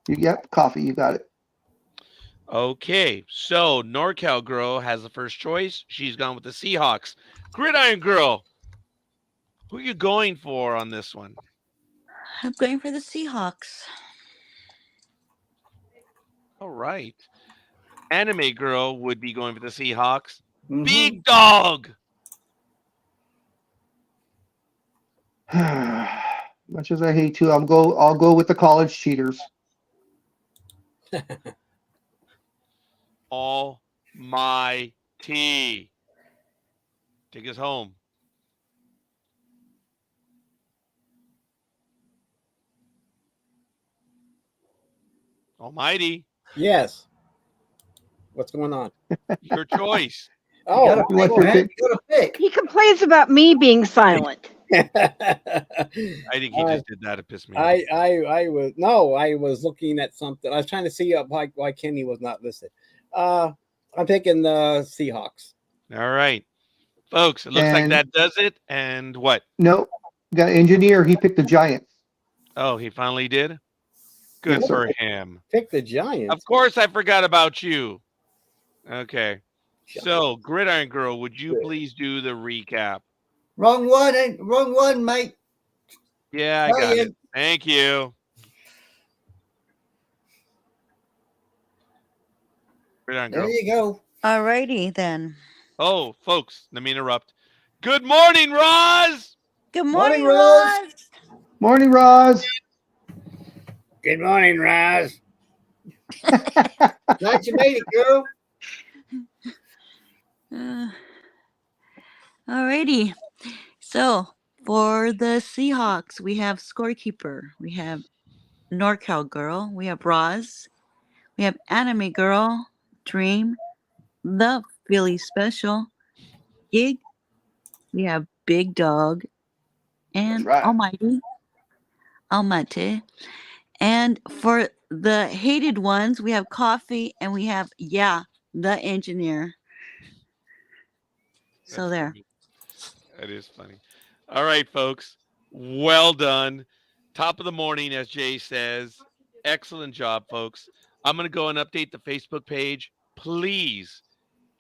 yep, coffee, you got it. Okay, so NorCal Girl has the first choice. She's gone with the Seahawks. Gridiron Girl, who are you going for on this one? I'm going for the Seahawks. All right. Anime Girl would be going for the Seahawks. Mhm. Big Dog. Much as I hate to, I'll go with the college cheaters. Almighty. Take us home. Almighty, Yes. What's going on? your choice. Oh, You You want gotta your pick, you gotta pick. He complains about me being silent. I think he just did that to piss me off. I was looking at something. I was trying to see why Kenny was not listed. I'm picking the Seahawks. All right. Folks, it looks like And- that does it. And what? Nope. Got engineer. He picked the Giants. Oh, he finally did? Good Yes, for sir. him. Pick the Giants. Of course, I forgot about you. Okay. So, Gridiron Girl, would you please do the recap? Wrong one, mate. Yeah, I got it. Thank you. Gridiron Girl. There you go. Alrighty then. Oh, folks, let me interrupt. Good morning, Roz. Good Morning, morning, Roz. Roz. Morning, Roz. Good morning, Raz. Glad you made it, girl. Alrighty. So for the Seahawks, we have Scorekeeper. We have NorCal Girl. We have Roz. We have Anime Girl, Dreem, the Philly Special, Gig. We have Big Dog and right. Almighty. And for the hated ones, we have Coffee and we have, the engineer. So That's there. funny. That is funny. All right, folks. Well done. Top of the morning, as Jay says. Excellent job, folks. I'm going to go and update the Facebook page. Please,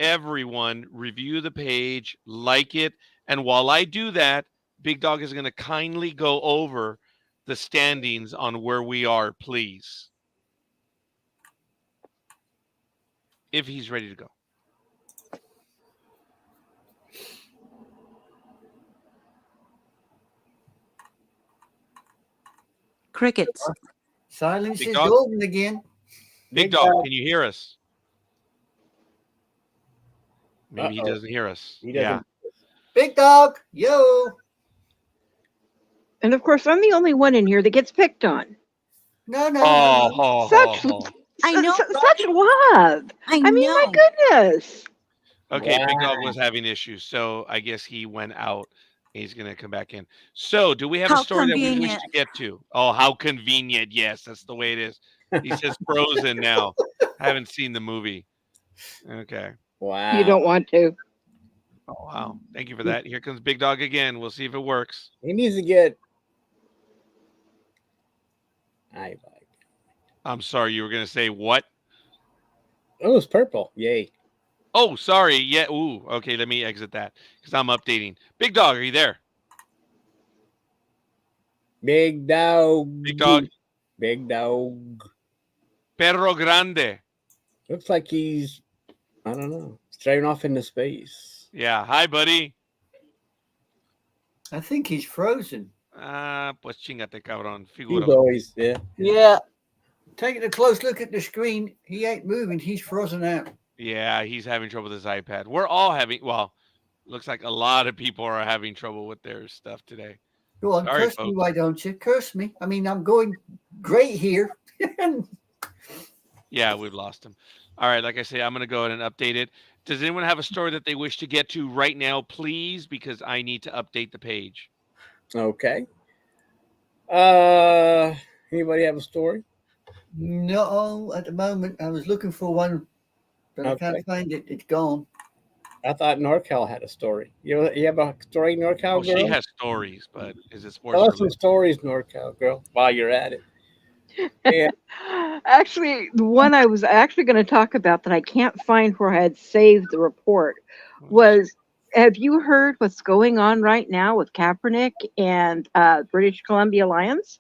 everyone, review the page, like it. And while I do that, Big Dog is going to kindly go over the standings on where we are, please. If he's ready to go. Crickets. Silence Big is dog. golden again. Big Dog, can you hear us? Maybe he Uh-oh. doesn't hear us. He Yeah. doesn't. Big dog, yo. And of course, I'm the only one in here that gets picked on. No. Such, I know, such love. I I mean, my goodness. Okay, Big Dog Wow. was having issues, so I guess he went out. He's going to come back in. So, do we have a How story that we wish convenient. to get to? Oh, how convenient. Yes, that's the way it is. He says Frozen now. I haven't seen the movie. Okay. Wow. You don't want to. Oh, wow. Thank you for that. Here comes Big Dog again. We'll see if it works. He needs to get. I like. I'm sorry, you were going to say what? Oh, it's purple. Yay. Oh, sorry. Yeah. Ooh. Okay, let me exit that because I'm updating. Big Dog, are you there? Big dog. Big Dog. Big dog. Perro Grande. Looks like he's, I don't know, straight off into space. Yeah. Hi, buddy. I think he's frozen. Ah, pues chingate, cabrón. He's Figura. always, yeah. Yeah. Taking a close look at the screen, he ain't moving. He's frozen out. Yeah, he's having trouble with his iPad. We're all having, well, looks like a lot of people are having trouble with their stuff today. Go on, Sorry, curse me, folks. why don't you? Curse me. I mean, I'm going great here. Yeah, we've lost him. All right, like I say, I'm going to go ahead and update it. Does anyone have a story that they wish to get to right now, please? Because I need to update the page. Okay. Anybody have a story? No, at the moment, I was looking for one, but I Okay. can't find it. It's gone. I thought NorCal had a story. You have a story, NorCal Oh, girl? she has stories, but is it sports Tell us some related? stories, NorCal girl, while you're at it. Yeah. Actually, the one I was actually going to talk about that I can't find where I had saved the report was, have you heard what's going on right now with Kaepernick and British Columbia Lions?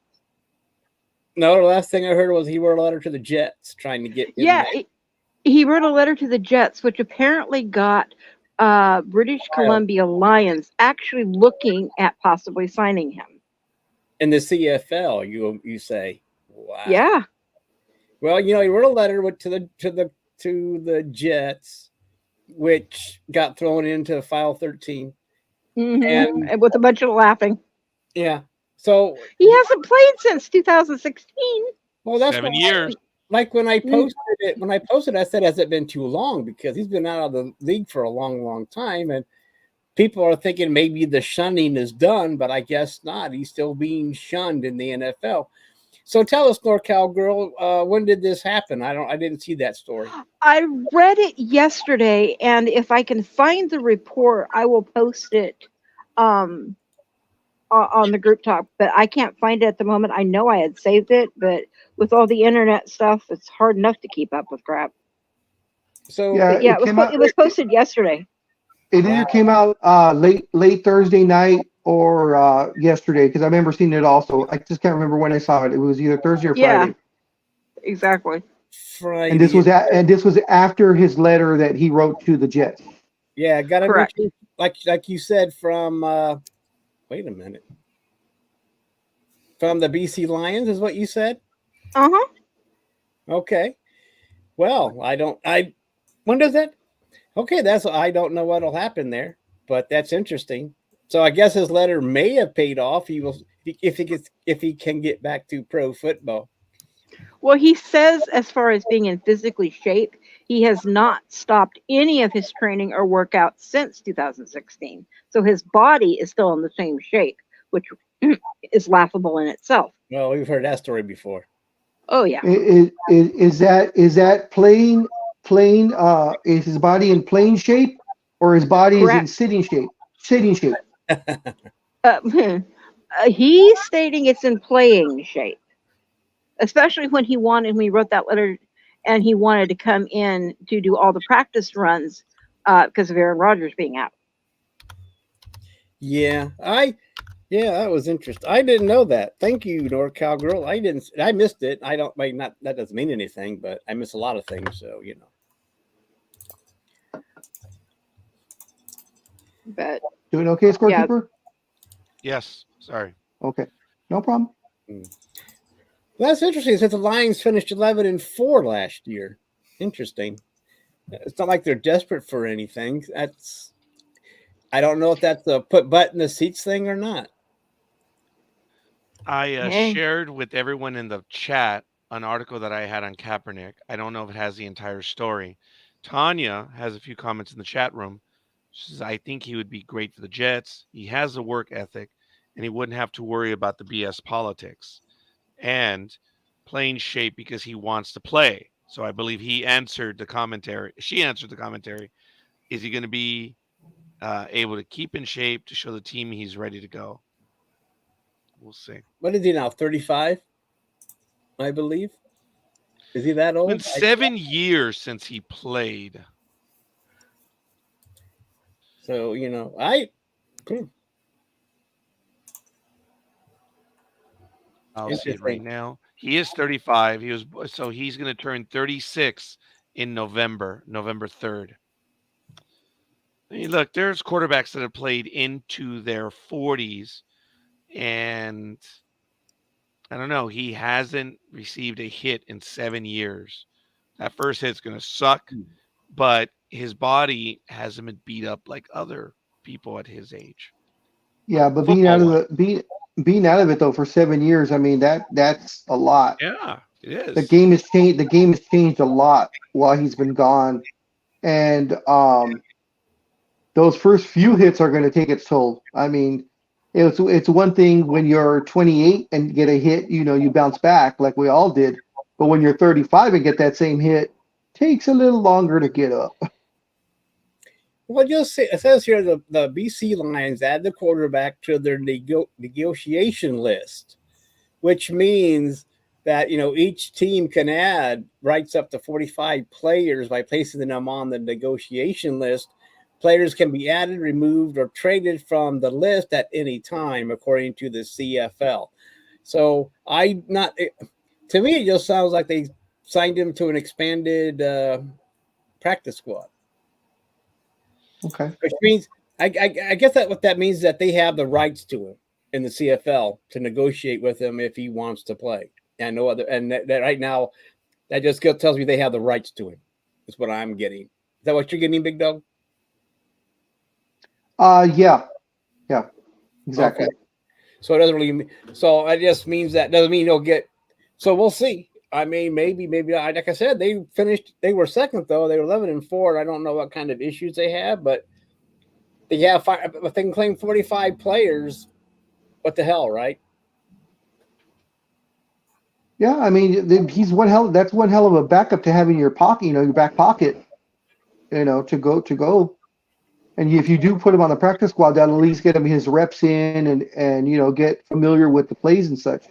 No, the last thing I heard was he wrote a letter to the Jets trying to get him Yeah, back. he wrote a letter to the Jets, which apparently got British Columbia Lions actually looking at possibly signing him. In the CFL, you say. Wow. Yeah. Well, he wrote a letter to the Jets, which got thrown into file 13. And with a bunch of laughing. Yeah. So he hasn't played since 2016. Well, that's 7 years. Like when I posted it, I said, has it been too long? Because he's been out of the league for a long, long time. And people are thinking maybe the shunning is done, but I guess not. He's still being shunned in the NFL. So tell us, NorCal girl, when did this happen? I didn't see that story. I read it yesterday, and if I can find the report, I will post it on the group talk. But I can't find it at the moment. I know I had saved it, but with all the internet stuff, it's hard enough to keep up with crap. So Yeah, it was posted yesterday. It either came out late Thursday night or yesterday, because I remember seeing it also. I just can't remember when I saw it. It was either Thursday or Friday. Exactly. Friday. And this was after his letter that he wrote to the Jets. Yeah, got to Correct. like you said from wait a minute. From the BC Lions is what you said? Uh-huh. Okay. Well, when does that? Okay, I don't know what'll happen there, but that's interesting. So I guess his letter may have paid off. If he can get back to pro football. Well, he says as far as being in physically shape, he has not stopped any of his training or workouts since 2016. So his body is still in the same shape, which is laughable in itself. Well, we've heard that story before. Oh yeah. Is that plain? Is his body in plain shape, or his body is in sitting shape? Sitting shape. He's stating it's in playing shape, especially when he wrote that letter, and he wanted to come in to do all the practice runs because of Aaron Rodgers being out. Yeah, that was interesting. I didn't know that. Thank you, NorCal girl. I missed it. That doesn't mean anything, but I miss a lot of things, so But doing okay, Scorekeeper? Yes. Sorry. Okay. No problem. Well, that's interesting. Since the Lions finished 11-4 last year. Interesting. It's not like they're desperate for anything. I don't know if that's a put butt in the seats thing or not. I shared with everyone in the chat an article that I had on Kaepernick. I don't know if it has the entire story. Tanya has a few comments in the chat room. She says, I think he would be great for the Jets. He has a work ethic, and he wouldn't have to worry about the BS politics. And playing shape because he wants to play. So I believe he answered the commentary. She answered the commentary. Is he going to be able to keep in shape to show the team he's ready to go? We'll see. What is he now? 35, I believe. Is he that It's old? been 7 years since he played. So I'll see it Interesting. right now. He is 35. He's going to turn 36 in November 3rd. I mean, look, there's quarterbacks that have played into their 40s, and I don't know. He hasn't received a hit in 7 years. That first hit's going to suck, but his body hasn't been beat up like other people at his age. Yeah, but being out of it though for 7 years, I mean that's a lot. Yeah, it is. The game has changed. The game has changed a lot while he's been gone, and those first few hits are going to take its toll. I mean, it's one thing when you're 28 and get a hit, you bounce back like we all did, but when you're 35 and get that same hit, takes a little longer to get up. Well, it says here the BC Lions add the quarterback to their negotiation list, which means that each team can add rights up to 45 players by placing them on the negotiation list. Players can be added, removed, or traded from the list at any time, according to the CFL. So to me, it just sounds like they signed him to an expanded practice squad. Okay. Which means, I guess that what that means is that they have the rights to him in the CFL to negotiate with him if he wants to play. And no other, and that right now, that just tells me they have the rights to him. Is what I'm getting. Is that what you're getting, Big Dog? Yeah, exactly. Okay. So it doesn't really. So it just means that doesn't mean he'll get. So we'll see. I mean, maybe not. Like I said, they finished. They were second though. They were 11-4. I don't know what kind of issues they have, but they have. If they can claim 45 players, what the hell, right? Yeah, I mean, that's one hell of a backup to have in your pocket, your back pocket, to go. And if you do put him on the practice squad, that'll at least get him his reps in and get familiar with the plays and such.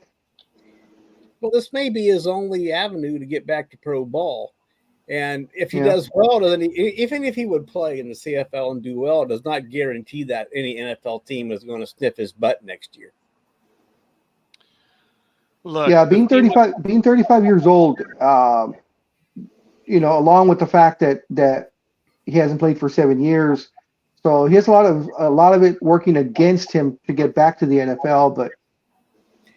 Well, this may be his only avenue to get back to pro ball. And if he does well, even if he would play in the CFL and do well, it does not guarantee that any NFL team is going to sniff his butt next year. Look, yeah, being 35 years old, along with the fact that he hasn't played for 7 years, so he has a lot of it working against him to get back to the NFL. But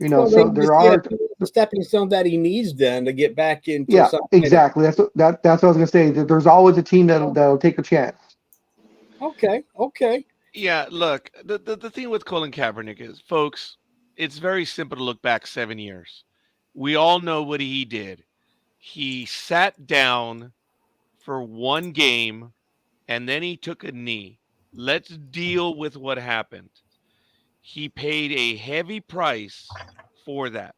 so there are the stepping stone that he needs then to get back into. Yeah, exactly. That's what I was going to say. That there's always a team that'll take a chance. Okay. Yeah, look, the thing with Colin Kaepernick is, folks, it's very simple to look back 7 years. We all know what he did. He sat down for one game, and then he took a knee. Let's deal with what happened. He paid a heavy price for that.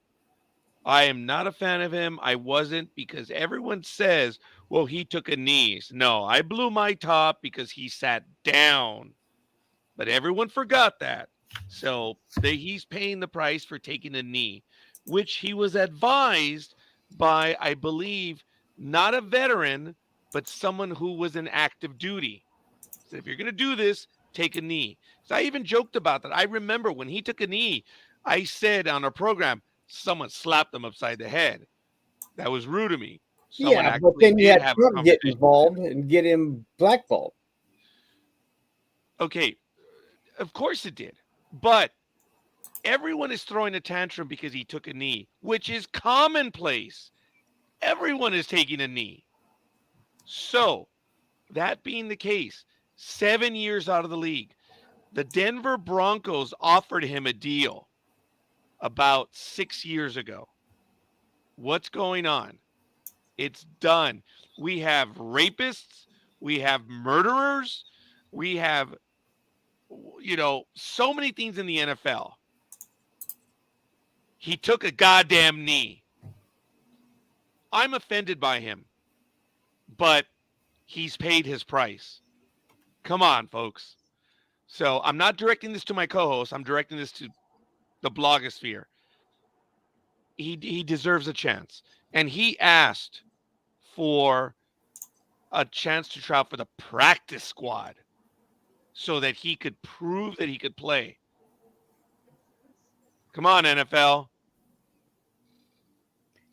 I am not a fan of him. I wasn't, because everyone says, well, he took a knee. No, I blew my top because he sat down. But everyone forgot that. So he's paying the price for taking a knee, which he was advised by, I believe, not a veteran, but someone who was in active duty. So if you're going to do this, take a knee. So I even joked about that. I remember when he took a knee, I said on a program, someone slapped him upside the head. That was rude to me. Someone but then you had Trump get involved and get him blackballed. Okay, of course it did. But everyone is throwing a tantrum because he took a knee, which is commonplace. Everyone is taking a knee. So, that being the case, 7 years out of the league, the Denver Broncos offered him a deal about 6 years ago. What's going on? It's done. We have rapists. We have murderers. We have, so many things in the NFL. He took a goddamn knee. I'm offended by him, but he's paid his price. Come on, folks. So I'm not directing this to my co-host. I'm directing this to the blogosphere. He deserves a chance. and he asked for a chance to try out for the practice squad so that he could prove that he could play. Come on, NFL.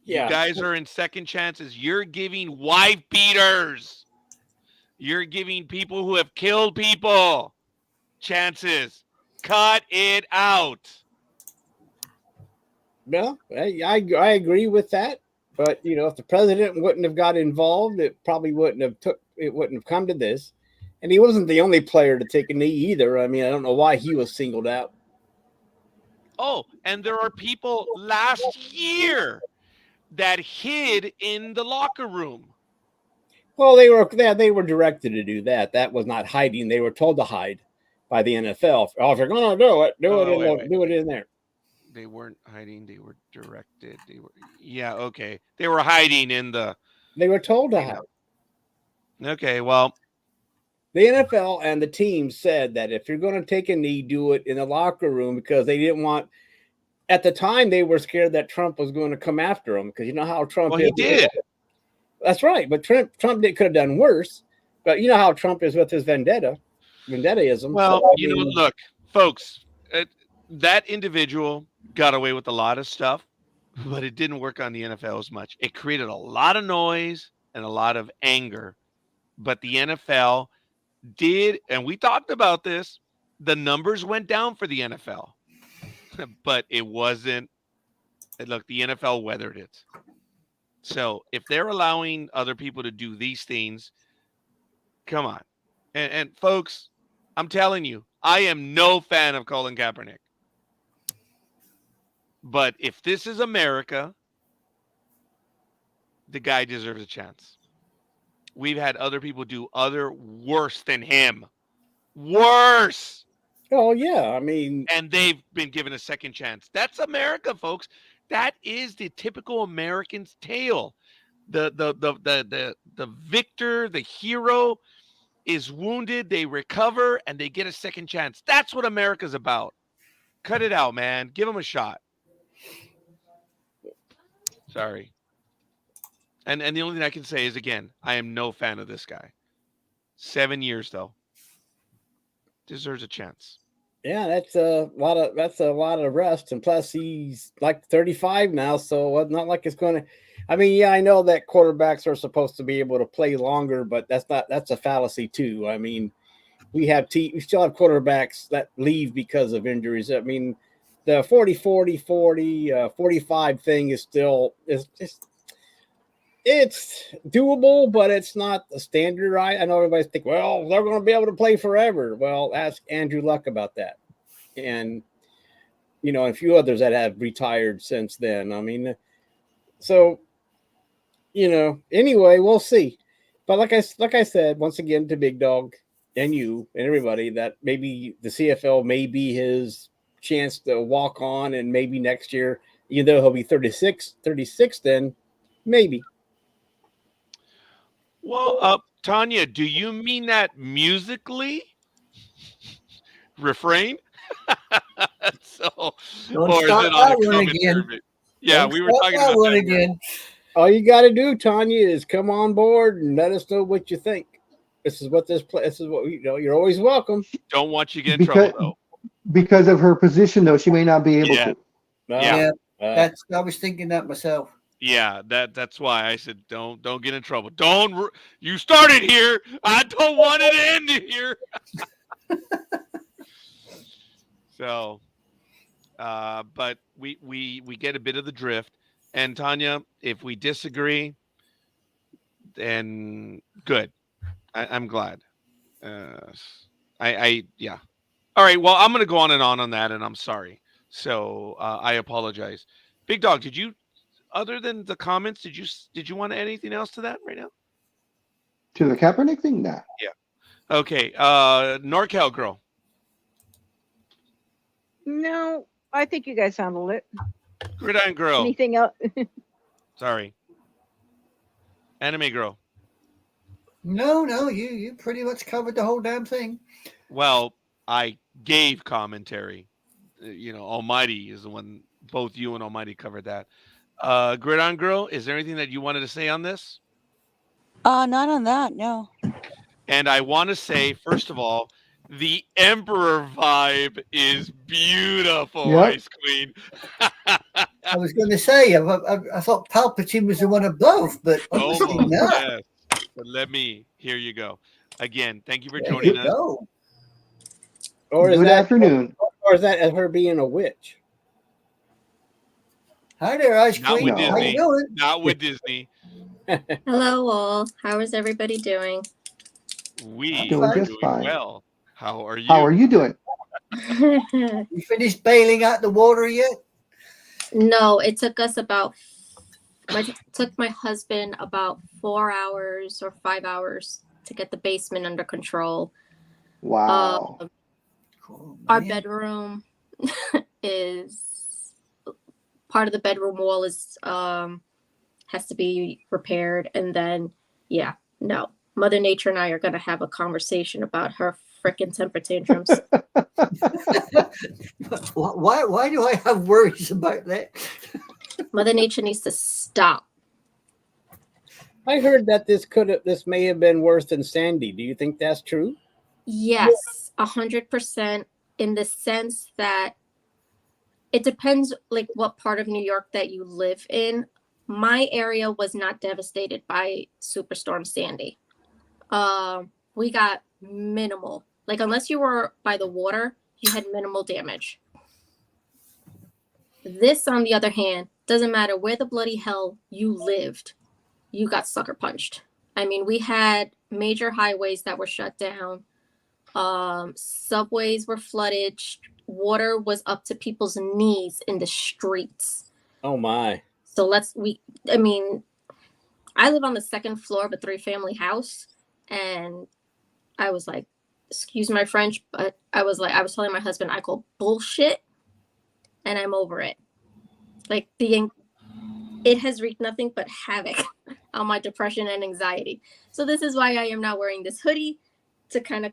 You Yeah. guys are in second chances. You're giving wife beaters. You're giving people who have killed people chances. Cut it out. Well, I agree with that. But if the president wouldn't have got involved, it probably wouldn't have come to this. And he wasn't the only player to take a knee either. I mean, I don't know why he was singled out. Oh, and there are people last year that hid in the locker room. Well, they were directed to do that. That was not hiding. They were told to hide by the NFL. Oh, if you're going to do it, do it in there. They weren't hiding. They were directed. Okay. They were hiding in the. They were told to hide. Okay, well. The NFL and the team said that if you're going to take a knee, do it in the locker room because they didn't want. At the time, they were scared that Trump was going to come after them because you know how Trump. Well, he did. That's right, but Trump could have done worse. But you know how Trump is with his vendettaism. Well, look, folks, that individual got away with a lot of stuff, but it didn't work on the NFL as much. It created a lot of noise and a lot of anger, but the NFL did, and we talked about this, the numbers went down for the NFL, but it wasn't. Look, the NFL weathered it. So if they're allowing other people to do these things, come on. And folks, I'm telling you, I am no fan of Colin Kaepernick. But if this is America, the guy deserves a chance. We've had other people do worse than him. Worse. Oh, yeah. I mean. And they've been given a second chance. That's America, folks. That is the typical American's tale. The victor, the hero is wounded, they recover, and they get a second chance. That's what America's about. Cut it out, man. Give them a shot. Sorry. And the only thing I can say is, again, I am no fan of this guy. 7 years, though. Deserves a chance. Yeah, that's a lot of rest, and plus he's like 35 now, so it's not like it's going to. I mean, yeah, I know that quarterbacks are supposed to be able to play longer, but that's a fallacy too. I mean, we still have quarterbacks that leave because of injuries. I mean, the 40-40-40 45 thing is still it's doable, but it's not the standard. I know everybody's think, well, they're going to be able to play forever. Well, ask Andrew Luck about that. And, a few others that have retired since then. I mean, so, anyway, we'll see. But like I said, once again, to Big Dog and you and everybody, that maybe the CFL may be his chance to walk on, and maybe next year, even though he'll be 36 then, maybe. Well, Tanya, do you mean that musically? Refrain? Or is it on a commentary? Yeah, we were talking about that again. All you got to do, Tanya, is come on board and let us know what you think. This is what you're always welcome. Don't want you to get in trouble, though. Because of her position, though, she may not be able to. I was thinking that myself. Yeah, that's why I said don't get in trouble. You started here. I don't want it to end here. So, but we get a bit of the drift. And Tanya, if we disagree, then good. I'm glad. Yeah. All right. Well, I'm going to go on that, and I'm sorry. So I apologize. Big Dog, did you? Other than the comments, did you want to add anything else to that right now? To the Kaepernick thing? Nah. Yeah. Okay. NorCal girl. No, I think you guys handled it. Gridiron girl. Anything else? Sorry. Anime girl. No, you pretty much covered the whole damn thing. Well, I gave commentary. Almighty is the one. Both you and Almighty covered that. Gridiron Girl, is there anything that you wanted to say on this? Not on that, no. And I want to say, first of all, the Emperor vibe is beautiful, Yep. Ice Queen. I was going to say, I thought Palpatine was the one above, but obviously Almost, not. yes. But here you go. Again, thank you for There joining you us. go. Or is Good that afternoon. Or is that her being a witch? Hi there, Ice Not Queen. with How Disney. you doing? Not with Disney. Hello, all. How is everybody doing? We Doing are just doing fine. well. How are you? How are you doing? You finished bailing out the water yet? No, it took us about. Took my husband about 4 hours or 5 hours to get the basement under control. Wow. Cool, Our man. bedroom is part of the bedroom wall is has to be repaired, and then no, Mother Nature and I are gonna have a conversation about her frickin' temper tantrums. Why do I have worries about that? Mother Nature needs to stop. I heard that this may have been worse than Sandy. Do you think that's true? Yes, 100%. In the sense that it depends, like what part of New York that you live in. My area was not devastated by Superstorm Sandy. We got minimal. Like unless you were by the water, you had minimal damage. This, on the other hand, doesn't matter where the bloody hell you lived, you got sucker punched. I mean, we had major highways that were shut down. Subways were flooded. Water was up to people's knees in the streets. Oh my. So I mean, I live on the second floor of a 3-family house, and I was like, excuse my French, but I was telling my husband, I call bullshit, and I'm over it. Like it has wreaked nothing but havoc on my depression and anxiety. So this is why I am now wearing this hoodie to kind of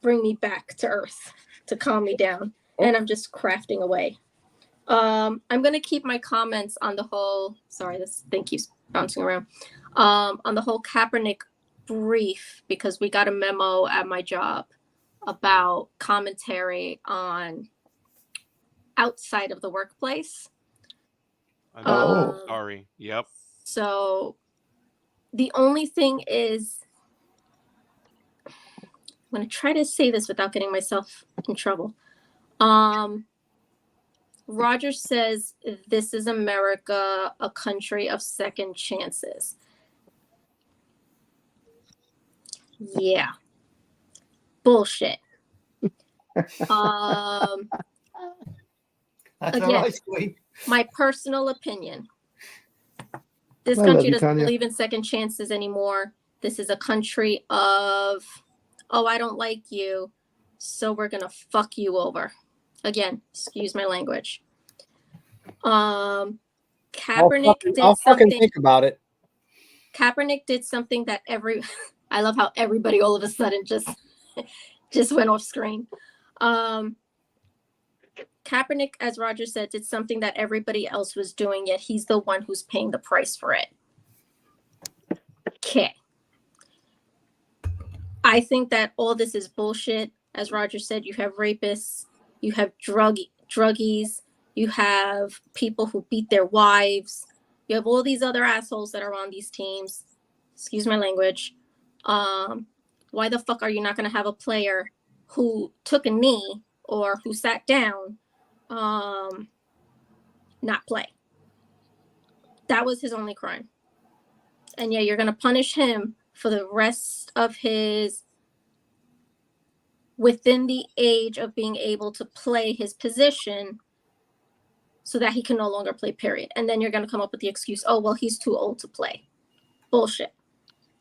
bring me back to earth, to calm me down. And I'm just crafting away. I'm going to keep my comments on the whole, sorry, this thing keeps bouncing around, on the whole Kaepernick brief, because we got a memo at my job about commentary on outside of the workplace. I'm sorry. Yep. So the only thing is, I'm going to try to say this without getting myself in trouble. Roger says, this is America, a country of second chances. Yeah. Bullshit. That's Again, all right, Queen. my personal opinion. This I love country you, doesn't Tanya. believe in second chances anymore. This is a country of, oh, I don't like you, so we're going to fuck you over. Again, excuse my language. Kaepernick I'll did fucking something. think about it. Kaepernick did something that I love how everybody all of a sudden just went off screen. Kaepernick, as Roger said, did something that everybody else was doing, yet he's the one who's paying the price for it. Okay. I think that all this is bullshit. As Roger said, you have rapists, you have druggies, you have people who beat their wives, you have all these other assholes that are on these teams. Excuse my language. Why the fuck are you not going to have a player who took a knee or who sat down not play? That was his only crime. And yeah, you're going to punish him for the rest of his, within the age of being able to play his position, so that he can no longer play, period. And then you're going to come up with the excuse, oh, well, he's too old to play. Bullshit.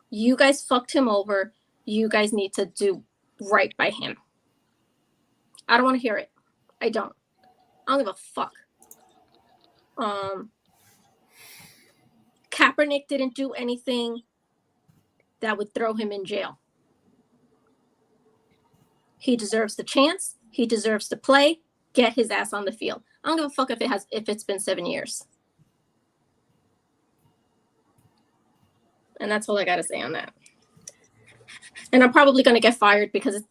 You guys fucked him over. You guys need to do right by him. I don't want to hear it. I don't give a fuck. Kaepernick didn't do anything that would throw him in jail. He deserves the chance. He deserves to play. Get his ass on the field. I don't give a fuck if it's been 7 years. And that's all I got to say on that. And I'm probably going to get fired because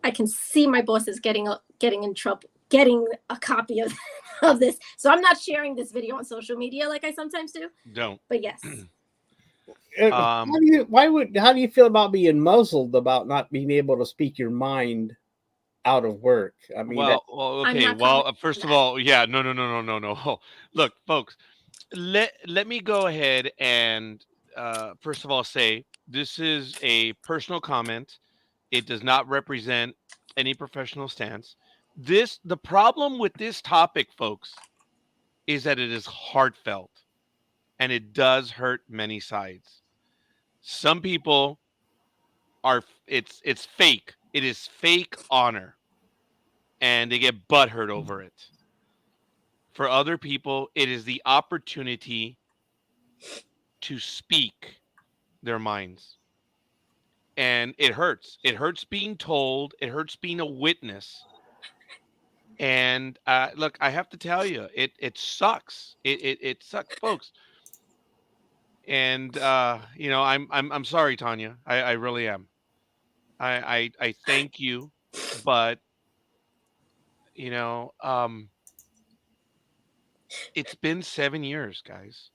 I can see my bosses getting in trouble, getting a copy of this. So I'm not sharing this video on social media like I sometimes do. Don't. But yes. How do you feel about being muzzled about not being able to speak your mind out of work? I mean, Well, I'm okay. not Well, commenting first on of that. all, yeah, no. Look, folks, let me go ahead and first of all say this is a personal comment. It does not represent any professional stance. The problem with this topic, folks, is that it is heartfelt and it does hurt many sides. Some people it's fake. It is fake honor and they get butthurt over it. For other people, it is the opportunity to speak their minds. And it hurts. It hurts being told, it hurts being a witness. And look, I have to tell you, it sucks. It sucks, folks. And I'm sorry, Tanya. I really am. I thank you, but you know, it's been 7 years, guys.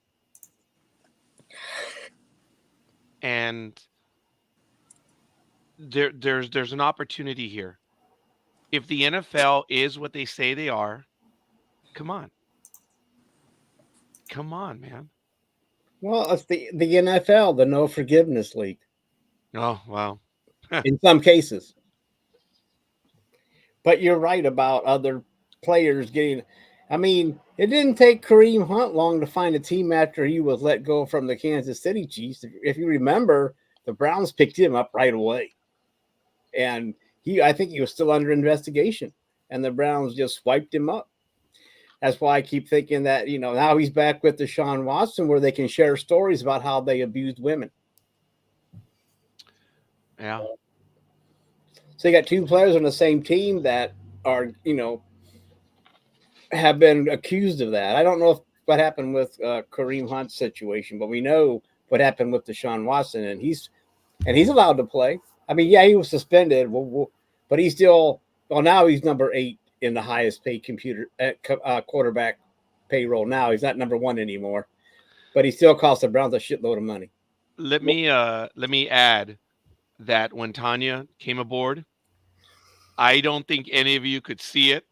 And there's an opportunity here. If the NFL is what they say they are, come on. Come on, man. well, it's the NFL, the no forgiveness league, Oh, wow. in some cases. But you're right about other players getting. I mean, it didn't take Kareem Hunt long to find a team after he was let go from the Kansas City Chiefs. If you remember, the Browns picked him up right away, and I think he was still under investigation, and the Browns just swiped him up. That's why I keep thinking that now he's back with Deshaun Watson, where they can share stories about how they abused women. Yeah. So you got two players on the same team that are, have been accused of that. I don't know what happened with Kareem Hunt's situation, but we know what happened with Deshaun Watson, and he's allowed to play. I mean, yeah, he was suspended, but he's still. Well, now he's number 8 in the highest paid quarterback payroll. Now he's not number 1 anymore, but he still costs the Browns a shitload of money. Let me add that when Tanya came aboard, I don't think any of you could see it.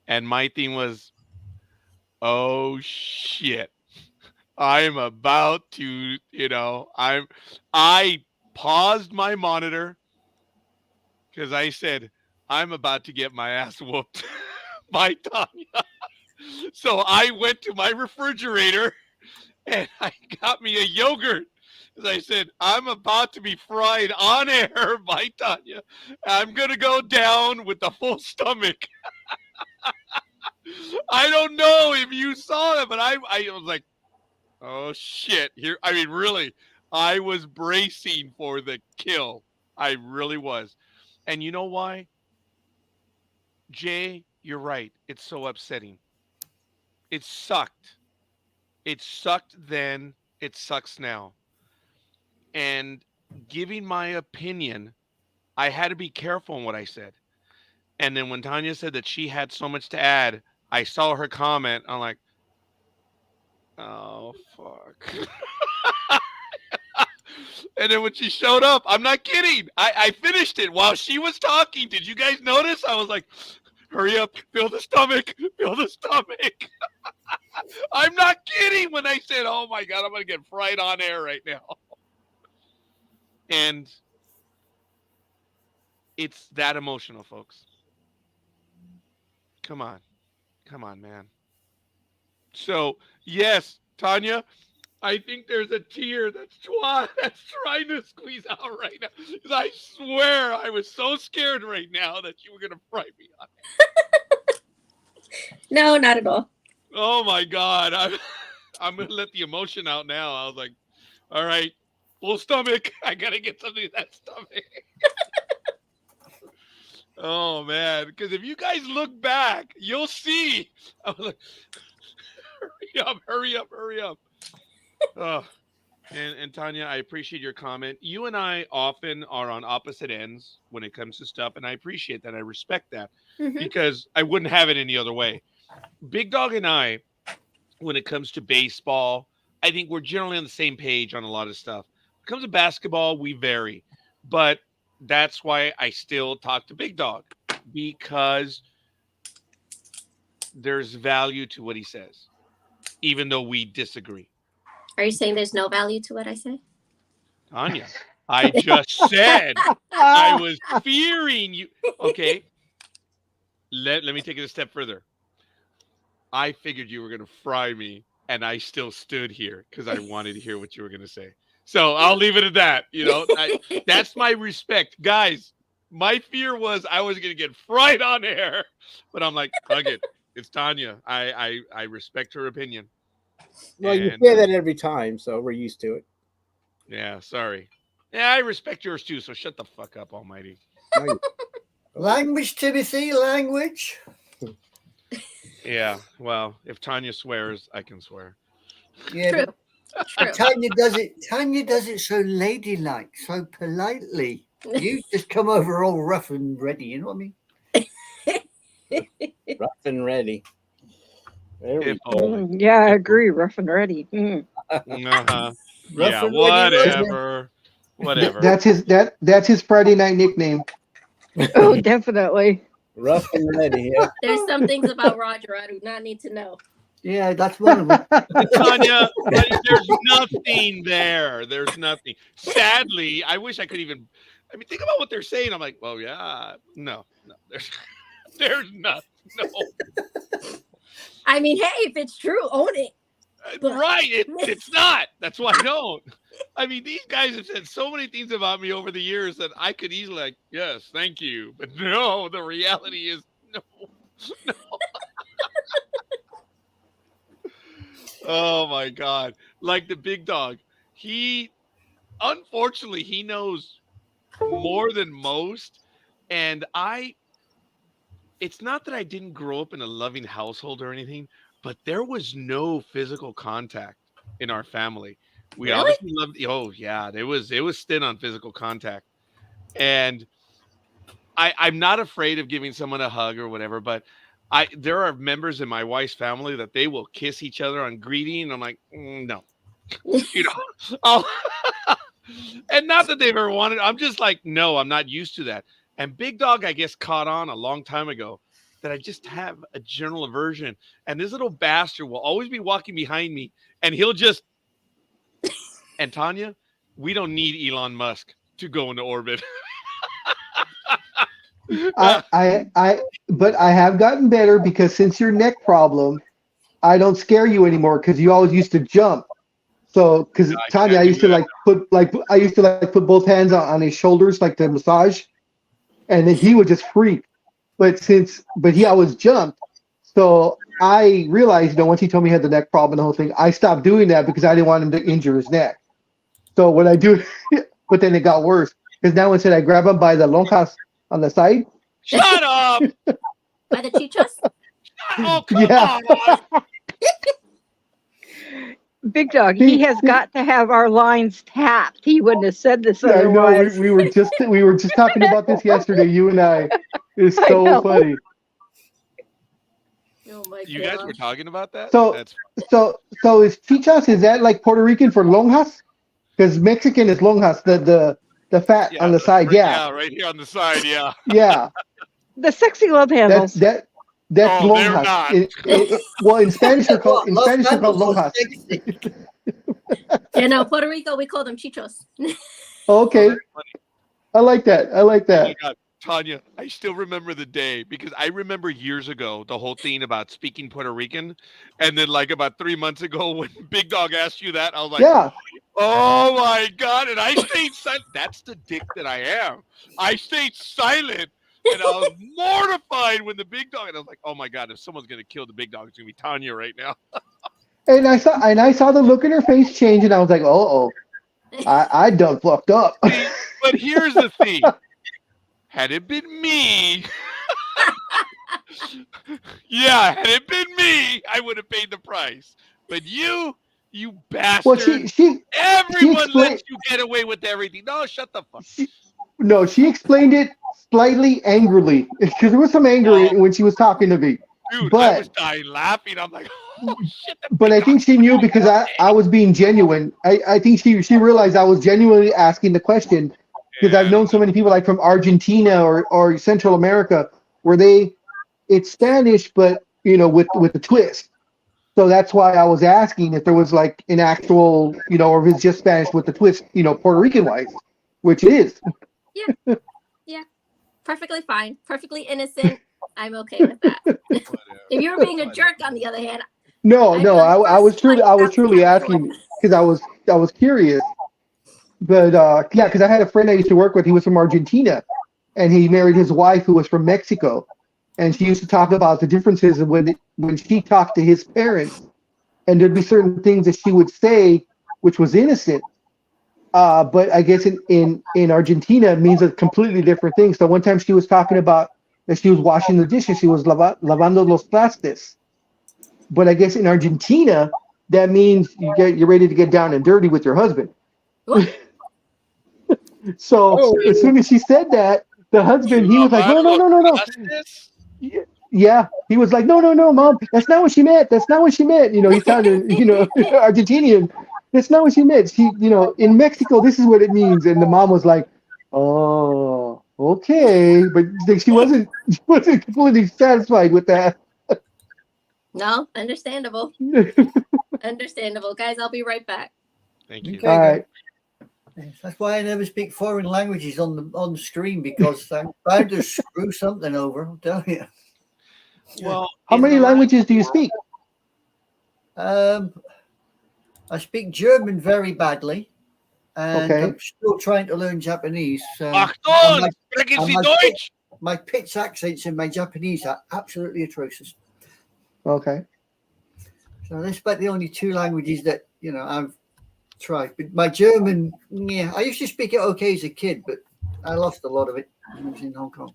And my thing was, oh shit. I'm about to, I paused my monitor because I said, I'm about to get my ass whooped by Tanya. So I went to my refrigerator and I got me a yogurt. As I said, I'm about to be fried on air by Tanya. I'm going to go down with a full stomach. I don't know if you saw it, but I was like, oh, shit. I mean, really, I was bracing for the kill. I really was. And you know why? Jay, you're right. It's so upsetting. It sucked. It sucked then. It sucks now. And giving my opinion, I had to be careful in what I said. And then when Tanya said that she had so much to add, I saw her comment. I'm like, oh, fuck. And then when she showed up, I'm not kidding. I finished it while she was talking. Did you guys notice? I was like, hurry up, fill the stomach, fill the stomach. I'm not kidding when I said, oh my God, I'm going to get fried on air right now. And it's that emotional, folks. Come on. Come on, man. So, yes, Tanya, I think there's a tear that's trying to squeeze out right now. I swear I was so scared right now that you were going to fry me on. No, not at all. Oh, my God. I'm going to let the emotion out now. I was like, all right, full stomach. I got to get something in that stomach. Oh, man. Because if you guys look back, you'll see. I was like, hurry up. Oh. And Tanya, I appreciate your comment. You and I often are on opposite ends when it comes to stuff, and I appreciate that. I respect that Mhm. because I wouldn't have it any other way. Big Dog and I, when it comes to baseball, I think we're generally on the same page on a lot of stuff. When it comes to basketball, we vary, but that's why I still talk to Big Dog because there's value to what he says, even though we disagree. Are you saying there's no value to what I say? Tanya, I just said I was fearing you. Okay, let me take it a step further. I figured you were going to fry me, and I still stood here because I wanted to hear what you were going to say. So I'll leave it at that. That's my respect. Guys, my fear was I was going to get fried on air, but I'm like, hug it. It's Tanya. I respect her opinion. Well, you And say that every time, so we're used to it. yeah, sorry. Yeah, I respect yours too. So shut the fuck up, Almighty. No, you- Language, Timothy, language. Yeah. Well, if Tanya swears, I can swear. Yeah, True. but True. Tanya does it. Tanya does it so ladylike, so politely. You just come over all rough and ready. You know what I mean? rough and ready. There we If go. only. Yeah, I agree. Rough and ready. Uh-huh. Rough Yeah. and ready, Whatever. Whatever. That's his Friday night nickname. Oh, definitely. Rough and ready. Yeah. There's some things about Roger I do not need to know. Yeah, that's one of them. Tanya, there's nothing there. There's nothing. Sadly, I wish I could even. I mean, think about what they're saying. I'm like, well, yeah, no. There's nothing. No, I mean, hey, if it's true, own it. But- right? It's not. That's why I don't. I mean, these guys have said so many things about me over the years that I could easily, like, yes, thank you, but no. The reality is, no. Oh my God. Like the Big Dog. Unfortunately, he knows more than most. And it's not that I didn't grow up in a loving household or anything, but there was no physical contact in our family. We Really? obviously loved, oh yeah, it was thin on physical contact. And I'm not afraid of giving someone a hug or whatever, but there are members in my wife's family that they will kiss each other on greeting. And I'm like, no, oh, and not that they've ever wanted. I'm just like, no, I'm not used to that. And Big Dog, I guess, caught on a long time ago that I just have a general aversion. And this little bastard will always be walking behind me, and he'll just. And Tanya, we don't need Elon Musk to go into orbit. But I have gotten better because since your neck problem, I don't scare you anymore because you always used to jump. So, because Tanya, I used to put both hands on his shoulders like the massage, and then he would just freak. But he always jumped, so I realized, once he told me he had the neck problem and the whole thing, I stopped doing that because I didn't want him to injure his neck. So when I do, but then it got worse because now instead I grab him by the lonjas on the side. Shut up! By the chichos? Oh, come Yeah. on! Big Dog, he has got to have our lines tapped. He wouldn't have said this Yeah, I know. otherwise. We were just talking about this yesterday. You and I. It's I so know. funny. Oh my You guys were gosh. talking about that? So- That's So is chichas, is that like Puerto Rican for lonjas? Because Mexican is lonjas, the fat on the side. right, Yeah, right here on the side. Yeah. yeah. The sexy love handles. That's Oh, they're lonjas. not. Well, in Spanish they're called Los lonjas. Angeles. Yeah, no, Puerto Rico, we call them chichos. Okay, Very funny. I like that. Oh my that. God, Tanya, I still remember the day because I remember years ago the whole thing about speaking Puerto Rican, and then like about 3 months ago when Big Dog asked you that, I was like, Yeah, oh my God, and I stayed silent. That's the dick that I am. I stayed silent, and I was mortified when the Big Dog, and I was like, oh my God, if someone's gonna kill the Big Dog, it's gonna be Tanya right now. and I saw the look in her face change, and I was like, oh, I done fucked up. See, but here's the thing. Had it been me, had it been me, I would have paid the price. But you You bastard. Well, she Everyone explained. lets you get away with everything. No, shut the fuck. No, she explained it slightly angrily because there was some anger when she was talking to me. Dude, I was But dying laughing. I'm like, oh shit. but I think she knew because I was being genuine. I think she realized I was genuinely asking the question because I've known so many people like from Argentina or Central America where it's Spanish but with a twist. So that's why I was asking if there was like an actual or if it's just Spanish with the twist Puerto Rican wise, which it is. Yeah, perfectly fine, perfectly innocent. I'm okay with that. If you were being a jerk, on the other hand, No, I'd no, be on the I was first flight truly out the asking because I was curious. But yeah, because I had a friend I used to work with. He was from Argentina, and he married his wife who was from Mexico, and she used to talk about the differences of when she talked to his parents, and there'd be certain things that she would say which was innocent. But I guess in Argentina it means a completely different thing. So one time she was talking about that she was washing the dishes. She was lavando los trastes. But I guess in Argentina, that means you're ready to get down and dirty with your husband. What? So Oh, as soon as she said that, the husband, he was like, no, no, no, no, no. Yeah. He was like, no, no, no, mom, that's not what she meant. That's not what she meant. He's talking to, Argentinian. That's not what she meant. In Mexico, this is what it means. And the mom was like, oh, okay. But she wasn't completely satisfied with that. No, understandable. Understandable. Guys, I'll be right back. Thank you. Okay. All right. That's why I never speak foreign languages on the stream because I'm bound to screw something over. I'll tell you. Well, How many languages do you speak? I speak German very badly, and Okay. I'm still trying to learn Japanese. Achtung, sprechen Sie Deutsch? My pitch accents in my Japanese are absolutely atrocious. Okay. So that's about the only two languages that I've tried. But my German, yeah, I used to speak it okay as a kid, but I lost a lot of it when I was in Hong Kong.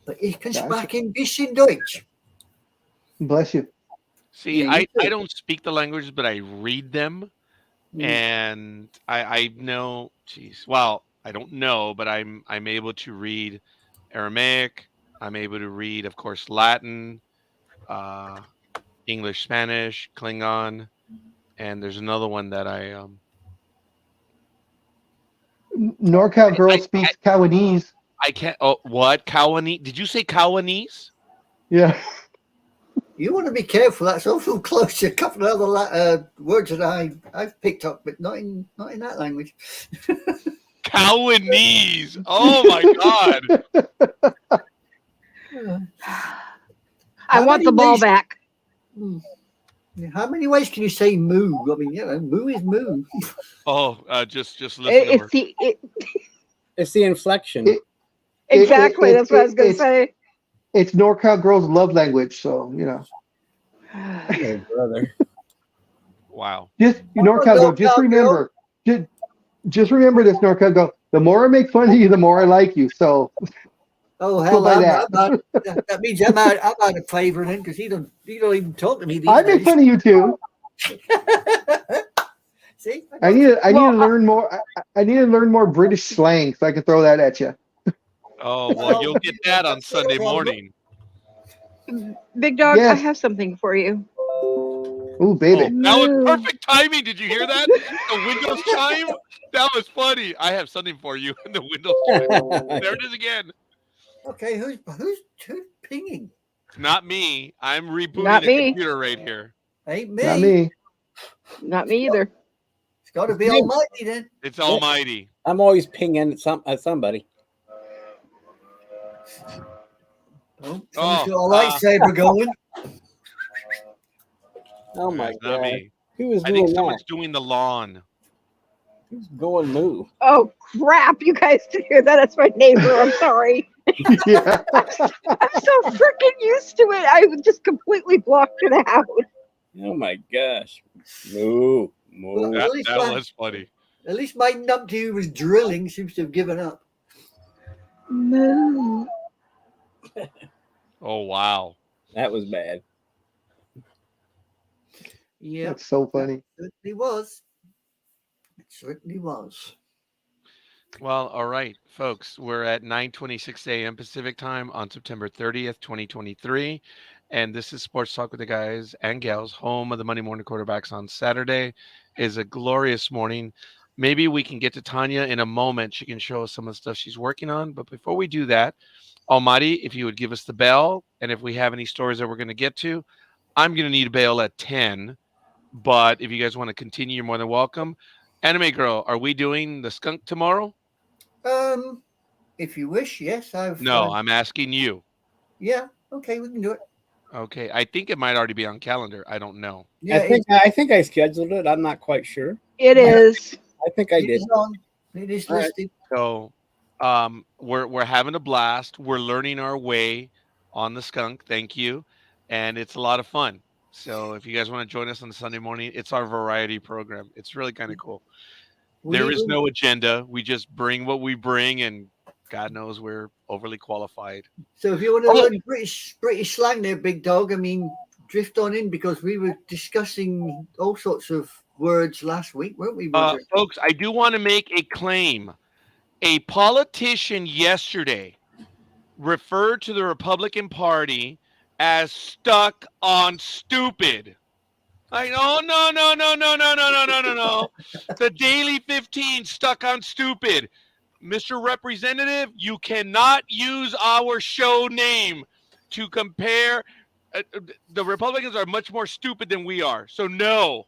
But ich kann sprechen ein bisschen Deutsch. Bless you. See, Yeah, I don't speak the languages, but I read them. And I know, well, I don't know, but I'm able to read Aramaic. I'm able to read, of course, Latin, English, Spanish, Klingon, and there's another one that I NorCal girl speaks Cowanese. I can't. Oh, what Cowanese? Did you say Cowanese? Yeah. You want to be careful. That's also close to a couple of other words that I've picked up, but not in that language. Cowanese. Oh my God. I want the ball back. How many ways can you say moo? I mean, moo is moo. Oh, just listen to her. It's the inflection. Exactly. That's what I was going to say. It's NorCal girls' love language, so Oh, brother. Wow. Just NorCal girl. Just remember this, NorCal girl. The more I make fun of you, the more I like you. So. Oh hell, that. That means I'm out of favor then because he don't even talk to me these I days. make fun of you too. See, I need to learn more. I need to learn more British slang so I can throw that at you. Oh well, you'll get that on Sunday morning. Big Dog, Yes. I have something for you. Ooh, baby. Oh, that was perfect timing. Did you hear that? The Windows chime? That was funny. I have something for you in the Windows chime. There it is again. Okay, who's pinging? Not me. I'm rebooting Not the me. computer right here. Ain't me. Not me. Not me either. It's got to be Almighty then. It's Almighty. I'm always pinging at somebody. Oh, someone's got a lightsaber going. Oh my It's not God. me. Who is I doing think someone's that? doing the lawn. Who's going moo? Oh, crap. You guys did hear that? That's my neighbor. I'm sorry. Yeah. I'm so freaking used to it. I just completely blocked it out. Oh my gosh. Moo. Moo. Well, at least That was funny. At least my numpty who was drilling seems to have given up. Moo. Oh wow. That was bad. Yeah, That's so funny. it certainly was. It certainly was. Well, all right, folks, we're at 9:26 a.m. Pacific time on September 30th, 2023. And this is Sports Talk with the Guys and Gals, home of the Monday Morning Quarterbacks on Saturday. It is a glorious morning. Maybe we can get to Tanya in a moment. She can show us some of the stuff she's working on. But before we do that, Almighty, if you would give us the bell, and if we have any stories that we're going to get to, I'm going to need a bell at 10. But if you guys want to continue, you're more than welcome. Anime Girl, are we doing the skunk tomorrow? If you wish, yes. No, I'm asking you. Yeah, okay, we can do it. Okay, I think it might already be on calendar. I don't know. Yeah, I think I scheduled it. I'm not quite sure. It is. I think I it did. is on. It is All right. listed. So, we're having a blast. We're learning our way on the skunk. Thank you, and it's a lot of fun. So, if you guys want to join us on the Sunday morning, it's our variety program. It's really kind of cool. There is no agenda. We just bring what we bring, and God knows we're overly qualified. So if you want to learn British slang there, Big Dog, I mean, drift on in because we were discussing all sorts of words last week, weren't we, Roger? Folks, I do want to make a claim. A politician yesterday referred to the Republican Party as stuck on stupid. Like, oh, no. The Daily 15 stuck on stupid. Mr. Representative, you cannot use our show name to compare. The Republicans are much more stupid than we are. So no,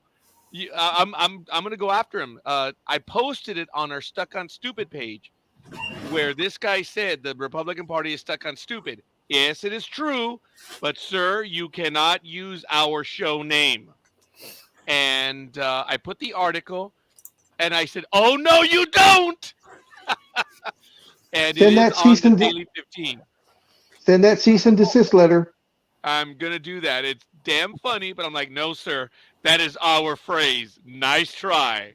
I'm going to go after him. I posted it on our Stuck on Stupid page where this guy said the Republican Party is stuck on stupid. Yes, it is true, but sir, you cannot use our show name. And I put the article, and I said, "Oh no, you don't!" And Send it is on the Daily 15. Send that cease and desist letter. I'm gonna do that. It's damn funny, but I'm like, no, sir, that is our phrase. Nice try.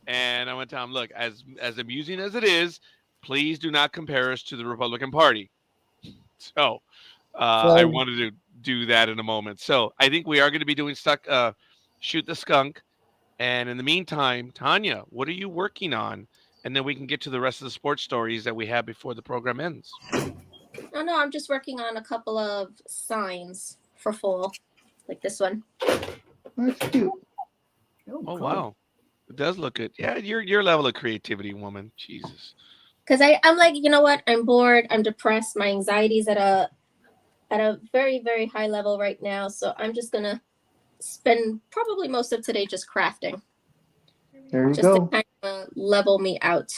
And I went to him, look, as amusing as it is, please do not compare us to the Republican Party. So I wanted to do that in a moment. So I think we are going to be doing Shoot the Skunk. And in the meantime, Tanya, what are you working on? And then we can get to the rest of the sports stories that we have before the program ends. Oh, no, I'm just working on a couple of signs for fall, like this one. That's cute. Oh, wow. It does look good. Yeah, your level of creativity, woman. Jesus. Because I'm like, you know what? I'm bored. I'm depressed. My anxiety's at a very, very high level right now. So I'm just going to spend probably most of today just crafting. There you just go. to kind of level me out.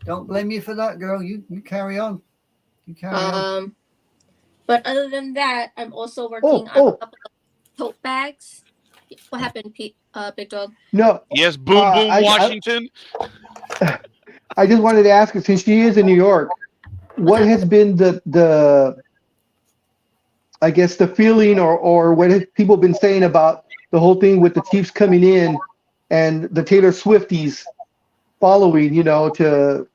Don't blame you for that, girl. You carry on. You carry on. But other than that, I'm also working on a couple of tote bags. What happened, Pete? Big Dog? No. Yes, boom, Washington. I just wanted to ask her, since she is in New York, what has been the I guess the feeling or what have people been saying about the whole thing with the Chiefs coming in and the Taylor Swifties following, to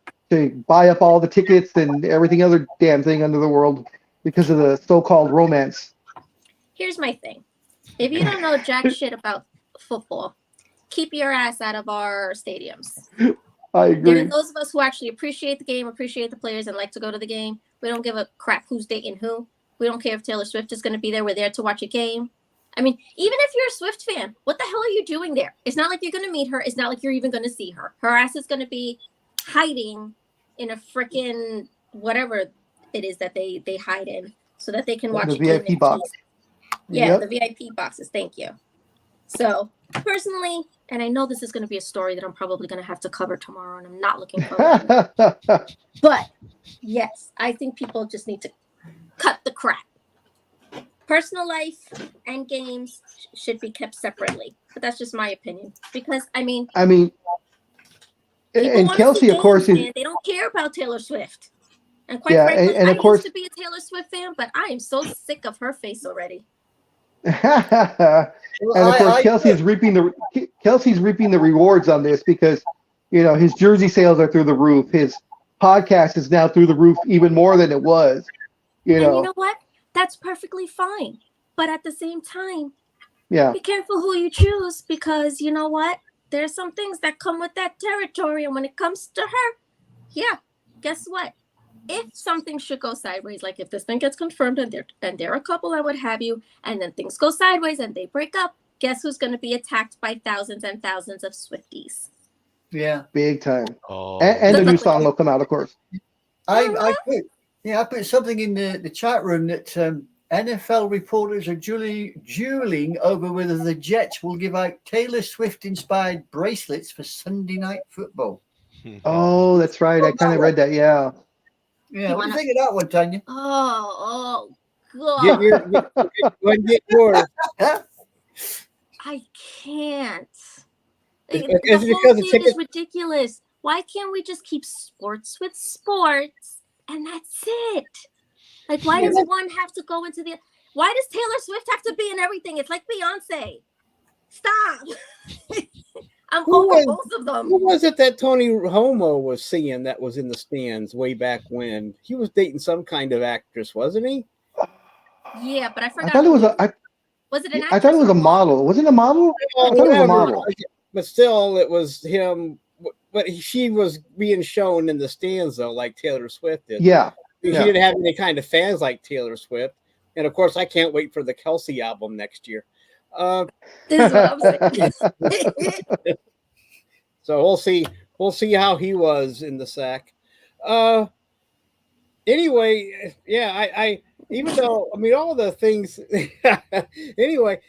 buy up all the tickets and everything other damn thing under the world because of the so-called romance? Here's my thing. If you don't know jack shit about football, keep your ass out of our stadiums. I agree. There are those of us who actually appreciate the game, appreciate the players, and like to go to the game. We don't give a crap who's dating who. We don't care if Taylor Swift is going to be there. We're there to watch a game. I mean, even if you're a Swift fan, what the hell are you doing there? It's not like you're going to meet her. It's not like you're even going to see her. Her ass is going to be hiding in a freaking whatever it is that they hide in so that they can watch the VIP box. Yeah, the VIP boxes. Thank you. So personally, and I know this is going to be a story that I'm probably going to have to cover tomorrow, and I'm not looking forward to it. But yes, I think people just need to cut the crap. Personal life and games should be kept separately, but that's just my opinion. Because I mean, and Kelsey, of course, they don't care about Taylor Swift. And quite frankly, and of course, used to be a Taylor Swift fan, but I am so sick of her face already. And of course, Kelsey's reaping the rewards on this because his jersey sales are through the roof. His podcast is now through the roof even more than it was. And you know what? That's perfectly fine. But at the same time, Yeah. Be careful who you choose, because you know what? There's some things that come with that territory, and when it comes to her, yeah, guess what? If something should go sideways, like if this thing gets confirmed and they're a couple and what have you, and then things go sideways and they break up, guess who's going to be attacked by thousands and thousands of Swifties? Yeah. Big time. Oh, And the Good new luck with song it. will come out, of course. I put something in the chat room that NFL reporters are dueling over whether the Jets will give out Taylor Swift inspired bracelets for Sunday night football. Oh, that's right. I kind of read that. Yeah. Yeah, what do you think of that one, Tanya? Oh Get God. get yours. I can't. Is The it because whole the thing ticket? is ridiculous. Why can't we just keep sports with sports and that's it? Like, why does one have to go into the? Why does Taylor Swift have to be in everything? It's like Beyonce. Stop. I'm over both of them. Who was it that Tony Homo was seeing that was in the stands way back when? He was dating some kind of actress, wasn't he? Yeah, but I forgot. I thought it was was it an actress? I thought it was a model. Was it a model? I thought it was a model. But still, it was him. But she was being shown in the stands, though, like Taylor Swift did. Yeah. She didn't have any kind of fans like Taylor Swift. And, of course, I can't wait for the Kelsey album next year. This is what I'm saying. So we'll see. We'll see how he was in the sack. Anyway, yeah, I even though I mean all the things. Anyway,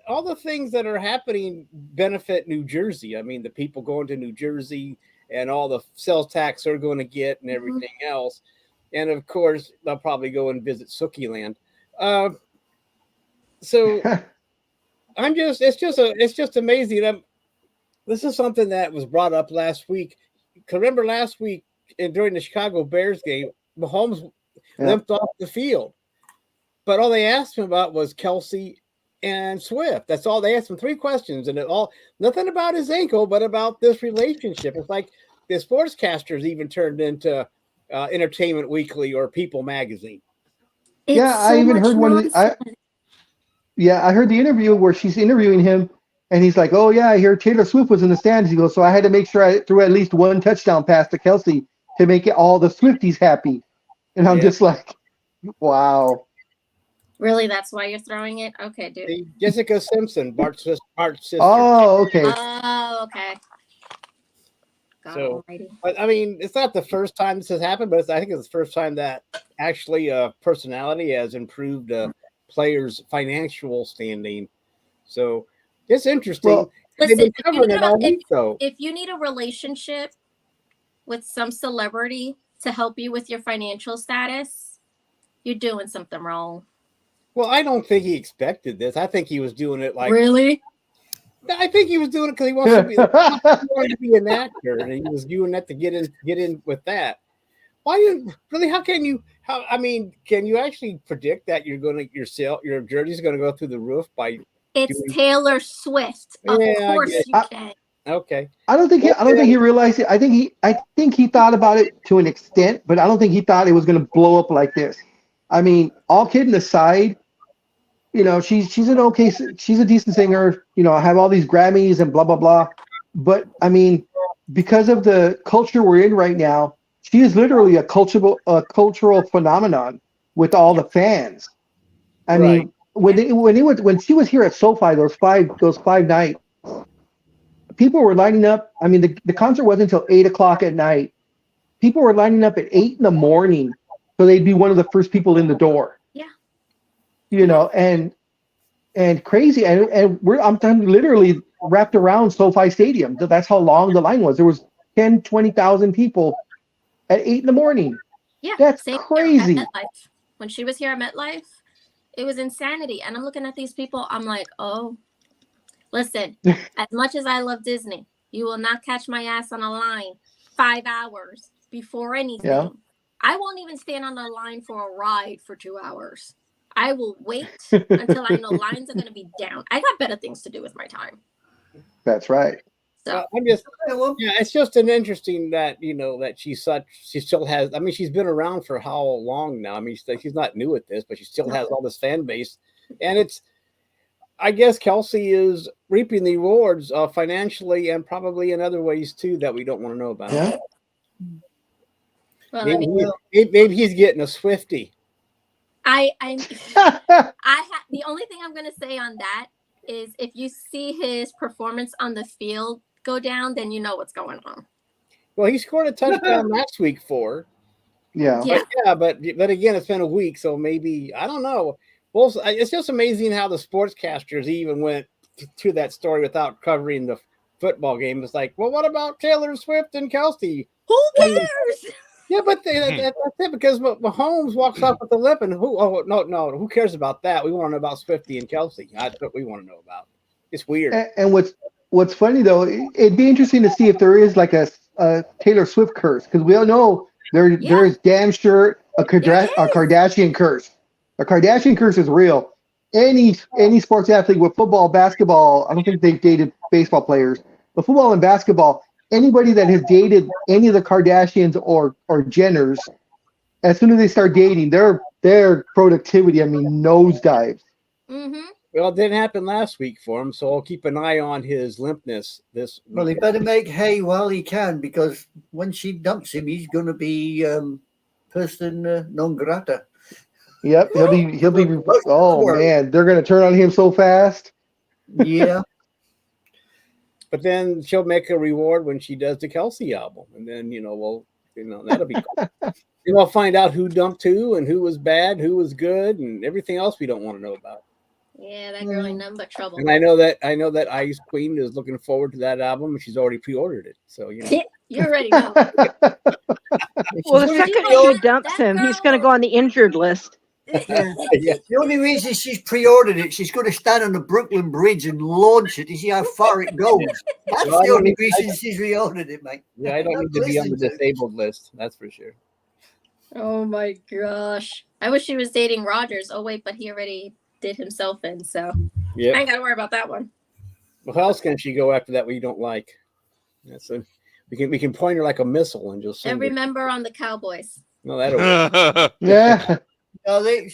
all the things that are happening benefit New Jersey. I mean, the people going to New Jersey and all the sales tax they're going to get and everything else, and of course they'll probably go and visit Sookie Land. So it's just amazing. This is something that was brought up last week. Remember last week during the Chicago Bears game, Mahomes limped off the field, but all they asked him about was Kelsey and Swift. That's all they asked him. 3 questions, and nothing about his ankle, but about this relationship. It's like the sportscasters even turned into Entertainment Weekly or People Magazine. I even heard one of the. I heard the interview where she's interviewing him, and he's like, "Oh yeah, I hear Taylor Swift was in the stands." He goes, "So I had to make sure I threw at least one touchdown pass to Kelsey to make all the Swifties happy." And I'm just like, "Wow." Really, that's why you're throwing it? Okay, dude. Jessica Simpson, Bart's sister. Oh, okay. Oh, okay. So, but I mean, it's not the first time this has happened, but I think it's the first time that actually a personality has improved a player's financial standing. So it's interesting. Well, listen, if you need a relationship with some celebrity to help you with your financial status, you're doing something wrong. Well, I don't think he expected this. I think he was doing it like really. I think he was doing it because he wanted to be an actor, and he was doing that to get in with that. How can you? I mean, can you actually predict that your jersey's going to go through the roof by? It's Taylor Swift. Of course you can. Okay. I don't think he realized it. I think he thought about it to an extent, but I don't think he thought it was going to blow up like this. I mean, all kidding aside, you know, she's a decent singer, you know, have all these Grammys and blah blah blah. But I mean, because of the culture we're in right now, she is literally a cultural phenomenon with all the fans. I mean, when she was here at SoFi those five nights, people were lining up. I mean, the concert wasn't until 8:00 at night. People were lining up at 8 a.m. so they'd be one of the first people in the door. Yeah. You know, and crazy, and I'm literally wrapped around SoFi Stadium. That's how long the line was. There was 10, 20,000 people at 8 a.m. Yeah, that's crazy. When she was here at MetLife, it was insanity. And I'm looking at these people. I'm like, oh, listen, as much as I love Disney, you will not catch my ass on a line 5 hours before anything. Yeah. I won't even stand on a line for a ride for 2 hours. I will wait until I know lines are going to be down. I got better things to do with my time. That's right. So it's just an interesting that, you know, that she still has. I mean, she's been around for how long now? I mean, she's not new at this, but she still has all this fan base, and I guess Kelsey is reaping the rewards financially and probably in other ways too that we don't want to know about. Yeah. Well, Maybe he's getting a Swiftie. The only thing I'm gonna say on that is if you see his performance on the field go down, then you know what's going on. Well, he scored a touchdown last week for. Yeah. Yeah. But again, it's been a week, so maybe I don't know. Well, it's just amazing how the sportscasters even went to that story without covering the football game. It's like, well, what about Taylor Swift and Kelsey? Who cares? Yeah, but that's it because Mahomes walks off with a lip, and who cares about that? We want to know about Swiftie and Kelsey. That's what we want to know about. It's weird. And what's funny though, it'd be interesting to see if there is like a Taylor Swift curse, because we all know there is damn sure a Kardashian curse. A Kardashian curse is real. Any sports athlete with football, basketball, I don't think they've dated baseball players, but football and basketball, anybody that has dated any of the Kardashians or Jenners, as soon as they start dating, their productivity, nosedives. Mm-hmm. Well, it didn't happen last week for him, so I'll keep an eye on his limpness this week. Well, he better make hay while he can, because when she dumps him, he's going to be person non grata. Yep, he'll be. Oh man, they're gonna turn on him so fast. Yeah. But then she'll make a reward when she does the Kelsey album, and then that'll be cool. And we'll find out who dumped who and who was bad, who was good, and everything else we don't want to know about. Yeah, that girl ain't nothing but trouble. And I know that Ice Queen is looking forward to that album, and she's already pre-ordered it. So you already know. Well, the second she dumps him, he's going to go on the injured list. The only reason she's pre-ordered it, she's going to stand on the Brooklyn Bridge and launch it to see how far it goes. That's the only reason she's pre-ordered it, mate. Yeah, I don't need to be on the disabled list. That's for sure. Oh my gosh! I wish she was dating Rogers. Oh wait, but he already did himself in, so I ain't got to worry about that one. Well, how else can she go after that we don't like? We can point her like a missile and just. Every member on the Cowboys. No, that'll. Yeah. No, they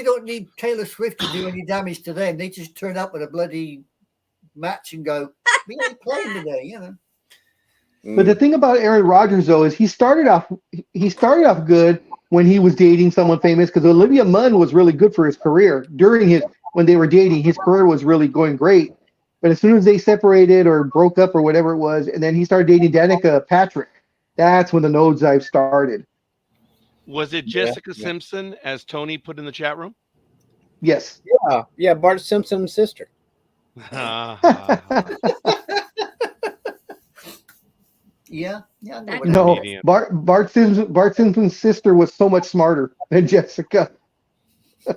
don't need Taylor Swift to do any damage to them. They just turn up at a bloody match and go, "We ain't playing today," But the thing about Aaron Rodgers though is he started off good when he was dating someone famous, because Olivia Munn was really good for his career when they were dating. His career was really going great. But as soon as they separated or broke up or whatever it was, and then he started dating Danica Patrick, that's when the nosedive started. Was it Jessica Simpson, as Tony put in the chat room? Yes. Yeah, Bart Simpson's sister. Yeah. No, Bart Simpson's sister was so much smarter than Jessica.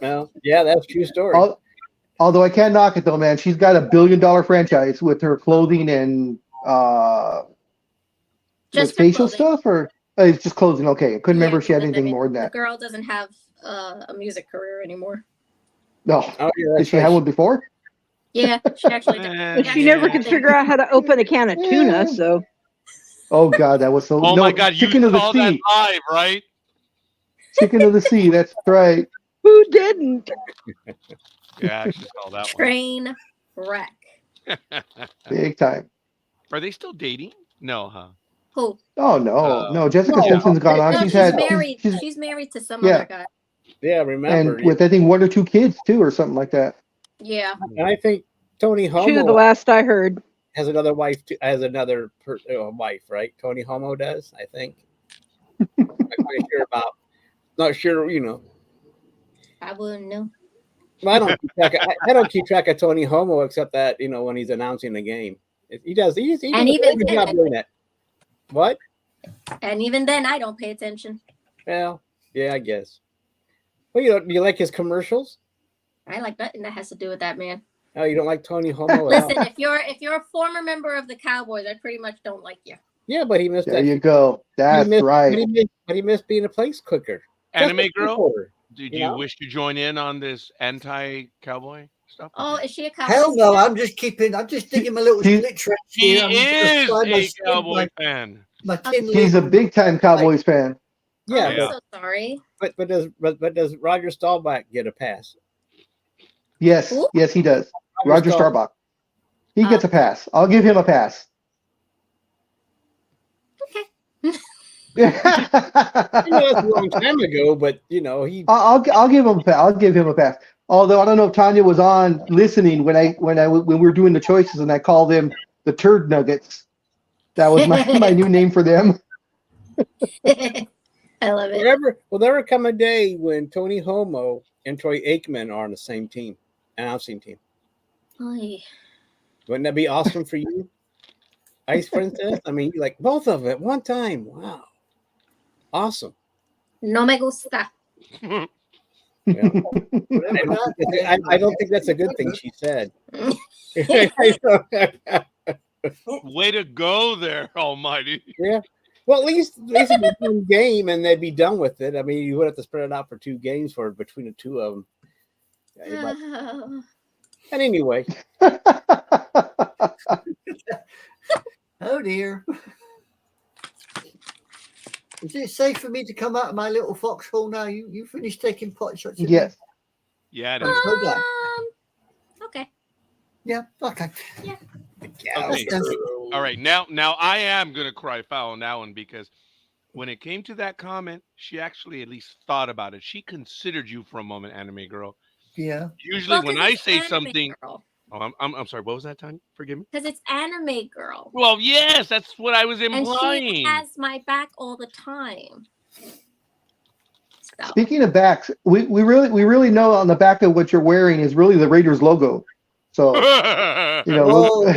Well, yeah, that's a true story. Although I can't knock it though, man. She's got $1 billion franchise with her clothing and just facial clothing. Stuff, or it's just clothing. Okay, I couldn't remember if she had anything more than that. The girl doesn't have a music career anymore. No, did she have one before? Yeah, she actually did. She never could figure out how to open a can of tuna, so. Oh God, that was so. Oh my God, you Chicken of the call that Sea. live, right? Chicken of the Sea. That's right. Who didn't? Yeah, I should call that Train wreck. Big time. Are they still dating? No, huh? Who? Oh no. Jessica Simpson's gone on. No, She's married. She's, she's married to some other guy. Yeah, remember. And with I think 1 or 2 kids too, or something like that. Yeah. And I think Tony Homo. 2, the last I heard. Has another wife. Wife, right? Tony Homo does, I think. Not sure. I wouldn't know. Well, I don't keep track of Tony Homo except that when he's announcing the game. He does. He does a good job doing that. What? And even then, I don't pay attention. Well, yeah, I guess. Well, do you like his commercials? I like nothing that has to do with that man. Oh, you don't like Tony Homo? Listen, if you're a former member of the Cowboys, I pretty much don't like you. Yeah, but he missed. There you go. That's right. But he missed being a place cooker. Anime girl. Do you wish to join in on this anti-cowboy stuff? Oh, is she a cowboy? Hell no! I'm just digging my little split trench here. He is a Cowboy fan. He's a big time Cowboys fan. Yeah, I'm so sorry. But does Roger Staubach get a pass? Yes, Who? yes, he does. Roger Starbuck. Starbuck. He gets a pass. I'll give him a pass. Okay. I know that's a long time ago, but you know he. I'll give him a pass. I'll give him a pass. Although I don't know if Tanya was on listening when we were doing the choices, and I called them the Turd Nuggets. That was my new name for them. I love it. Will there ever come a day when Tony Homo and Troy Aikman are on the same team, announcing team? Oy. Wouldn't that be awesome for you, Ice Princess? I mean, like both of them at one time. Wow, awesome. No me gusta. Yeah. I don't think that's a good thing. She said. Way to go there, Almighty. Yeah. Well, at least it'd be one game and they'd be done with it. I mean, you would have to spread it out for 2 games for between the two of them. Yeah, Oh. and anyway, Oh dear. Is it safe for me to come out of my little foxhole now? You finished taking pot shots? at me? Yes. Yeah, it is. Hold on. Okay. Yeah. Okay. Okay. All right, now I am gonna cry foul on that one because when it came to that comment, she actually at least thought about it. She considered you for a moment, anime girl. Yeah. Usually, Well, when 'cause I it's say anime something, girl. oh, I'm sorry. What was that, Tanya? Forgive me. Because it's anime girl. Well, yes, that's what I was And implying. she has my back all the time. So, Speaking of backs, we really know on the back of what you're wearing is really the Raiders logo. So you know, Whoa.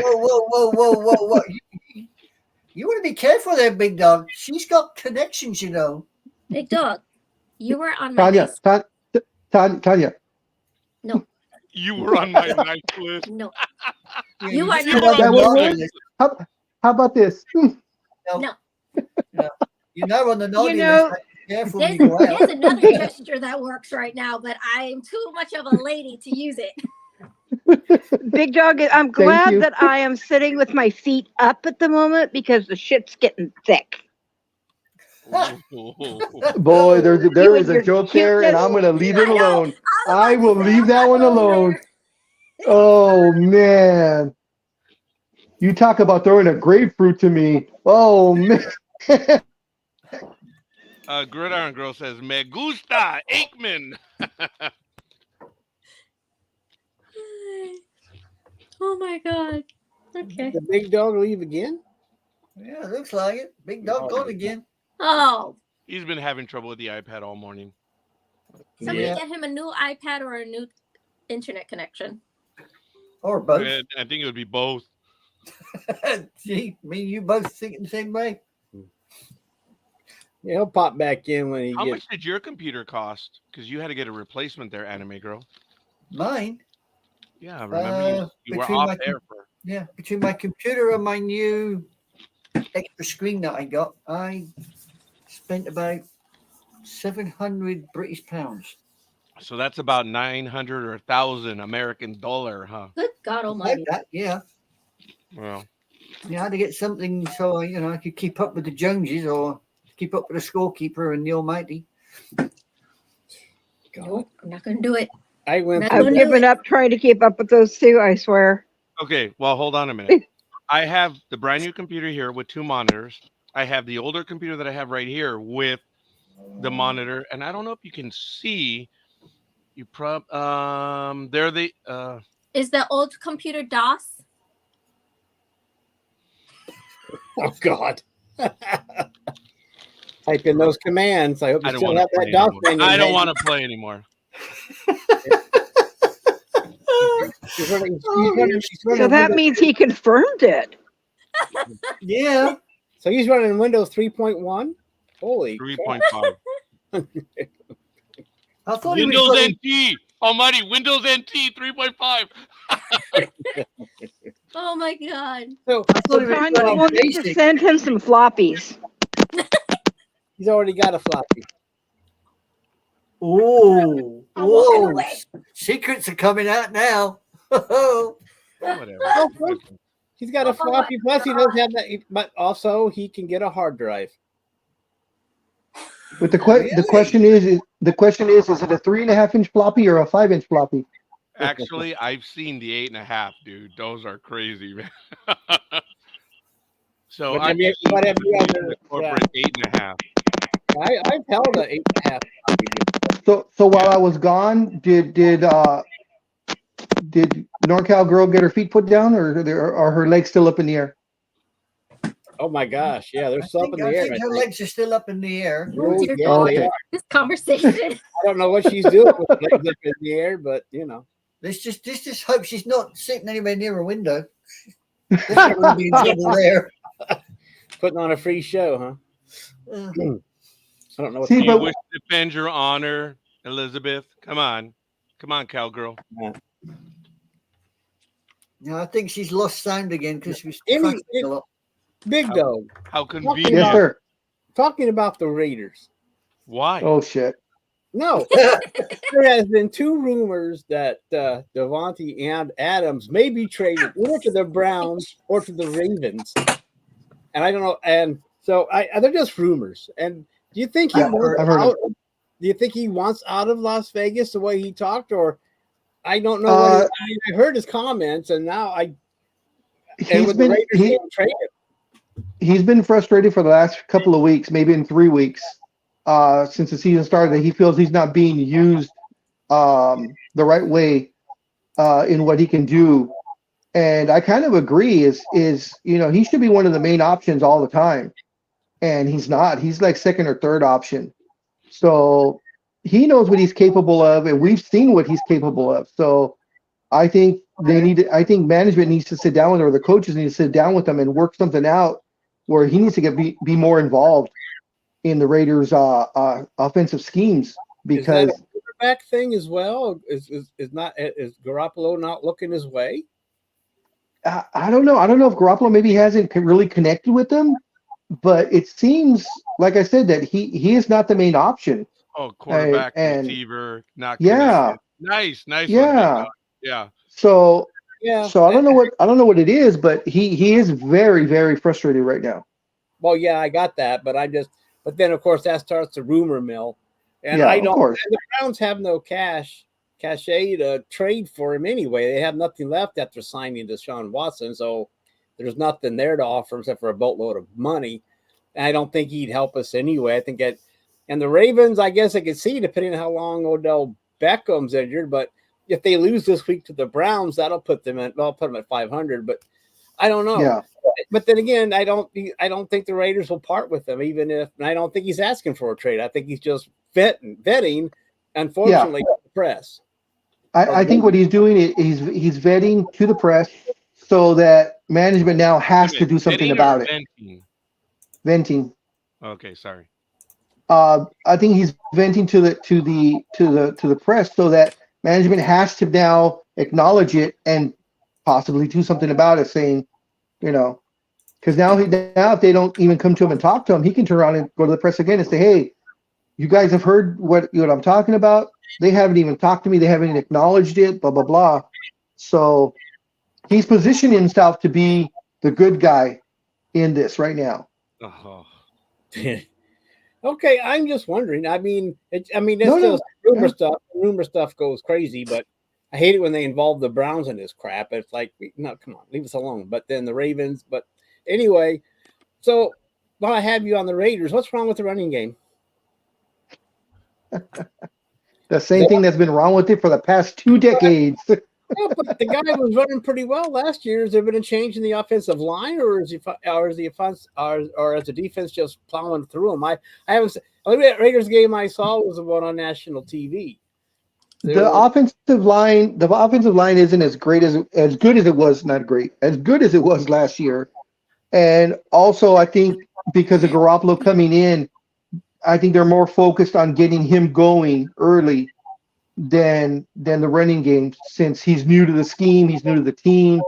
You want to be careful there, big dog. She's got connections, you know. Big Dog, you were on my nice. Tanya. No, You were on my nice list. no, You are you're not on on the my naughty list. list. How about this? No. no. You're now on the naughty know, list. Careful There's, when you go out. there's another gesture that works right now, but I'm too much of a lady to use it. Big Dog, I'm glad you. that I am sitting with my feet up at the moment because the shit's getting thick. Boy, there You is and a your joke there, and cuteness. I'm going to leave it I know. alone. was I about to will say, leave I'm that not one going alone. there. Oh, man. You talk about throwing a grapefruit to me. Oh, man. Gridiron Girl says, "Me gusta Aikman." Oh my god. Okay. the big dog leave again. Yeah, looks like it. Big dog gone again. Oh, He's been having trouble with the iPad all morning. somebody Yeah. get him a new iPad or a new internet connection. Or both. And I think it would be both. Gee, me and you both thinking the same way. Yeah, he'll pop back in when he How gets. much did your computer cost? Because you had to get a replacement there, anime girl. Mine. Yeah, I remember you were between off my air for. Yeah, between my computer and my new extra screen that I got, I spent about 700 British pounds. So that's about 900 or 1,000 American dollar, huh? Good God Almighty. Like that, yeah. Well, You had to get something so I could keep up with the Joneses or keep up with the Scorekeeper and the Almighty. Nope, I'm not gonna do it. I went. Not I've gonna do given it. up trying to keep up with those two, I swear. okay. Well, hold on a minute. I have the brand new computer here with 2 monitors. I have the older computer that I have right here with the monitor, and I don't know if you can see. You they're the Is the old computer DOS? Oh God. Type in those commands. I hope I you don't still want have to play that DOS anymore. thing. I don't want to play anymore. So that means he confirmed it. Yeah. So he's running Windows 3.1. Holy 3.5. I thought he was Windows running, NT. Almighty Windows NT 3.5. Oh my god. So I thought he was Tanya running will need to basic. send him some floppies. he's already got a floppy. Oh, I walk whoa. away. Secrets are coming out now. Whatever. He's got a floppy. Plus, he doesn't have that. But also, he can get a hard drive. But the question is it a 3.5-inch floppy or a 5-inch floppy? Actually, I've seen the 8.5, dude. Those are crazy, man. So But I have you ever? the corporate 8.5. I've held a 8.5. So while I was gone, did NorCal girl get her feet put down, or are her legs still up in the air? Oh my gosh, yeah, I there's stuff think, in the I air. think her legs are still up in the air. Oh, dear Yeah, God. they Okay. are. This conversation. I don't know what she's doing with her legs up in the air, but Let's just hope she's not sitting anywhere near a window. There's not going to be in trouble there. putting on a free show, huh? Uh, I don't know what See, Do to you but- wish to defend your honor, Elizabeth? Come on, cowgirl. I think she's lost sound again because she was Any- cracking a lot. Big Dog. How convenient. Yes, sir. Talking about the Raiders. Why? Oh shit. No, there has been 2 rumors that Devontae and Adams may be traded either to the Browns or to the Ravens, and I don't know. And so they're just rumors. And do you think he Yeah, wants I've heard out? Do you think he wants out of Las Vegas the way he talked, or I don't know. I heard his comments, and now He's been traded. he's been frustrated for the last couple of weeks, maybe in 3 weeks, since the season started. That he feels he's not being used the right way in what he can do, and I kind of agree. Is he should be one of the main options all the time, and he's not. He's like second or third option. So he knows what he's capable of, and we've seen what he's capable of. So I think I think management needs to sit down with him, or the coaches need to sit down with him and work something out where he needs to be more involved in the Raiders' offensive schemes, because Is that a quarterback thing as well? Is Garoppolo not looking his way? I don't know. I don't know if Garoppolo maybe hasn't really connected with them, but it seems, like I said, that he is not the main option. Oh, quarterback, and- receiver, not Yeah. connected. Nice. Yeah. One, Big Dog. Yeah. So Yeah. I don't know what it is, but he is very, very frustrated right now. Well, yeah, I got that, but then of course that starts the rumor mill, and Yeah, I of don't. course. The Browns have no cachet to trade for him anyway. They have nothing left after signing Deshaun Watson, so there's nothing there to offer him except for a boatload of money. And I don't think he'd help us anyway. I think and the Ravens, I guess I could see, depending on how long Odell Beckham's injured, but if they lose this week to the Browns, that'll put them at 500. But I don't know. Yeah. But then again, I don't think the Raiders will part with him, and I don't think he's asking for a trade. I think he's just vetting, unfortunately, the press. I think what he's doing is he's vetting to the press so that management now has to do something Venting or about it. venting? Venting. Okay, sorry. I think he's venting to the press so that management has to now acknowledge it and possibly do something about it, saying, because now if they don't even come to him and talk to him, he can turn around and go to the press again and say, hey, you guys have heard what I'm talking about. They haven't even talked to me. They haven't even acknowledged it, blah, blah, blah. So he's positioning himself to be the good guy in this right now. Oh. Okay, I'm just wondering. I mean, it's No, just no. rumor stuff. Rumor stuff goes crazy, but I hate it when they involve the Browns in this crap. It's like, no, come on, leave us alone. But then the Ravens. But anyway, so while I have you on the Raiders, what's wrong with the running game? The same thing that's been wrong with it for the past 2 decades. Yeah, but the guy was running pretty well last year. Has there been a change in the offensive line, or is the offense, or is the defense just plowing through them? I haven't. The only Raiders game I saw was the one on national TV. The offensive line isn't as good as it was, not great, as good as it was last year. And also, I think because of Garoppolo coming in, I think they're more focused on getting him going early than the running game, since he's new to the scheme, he's new to the team,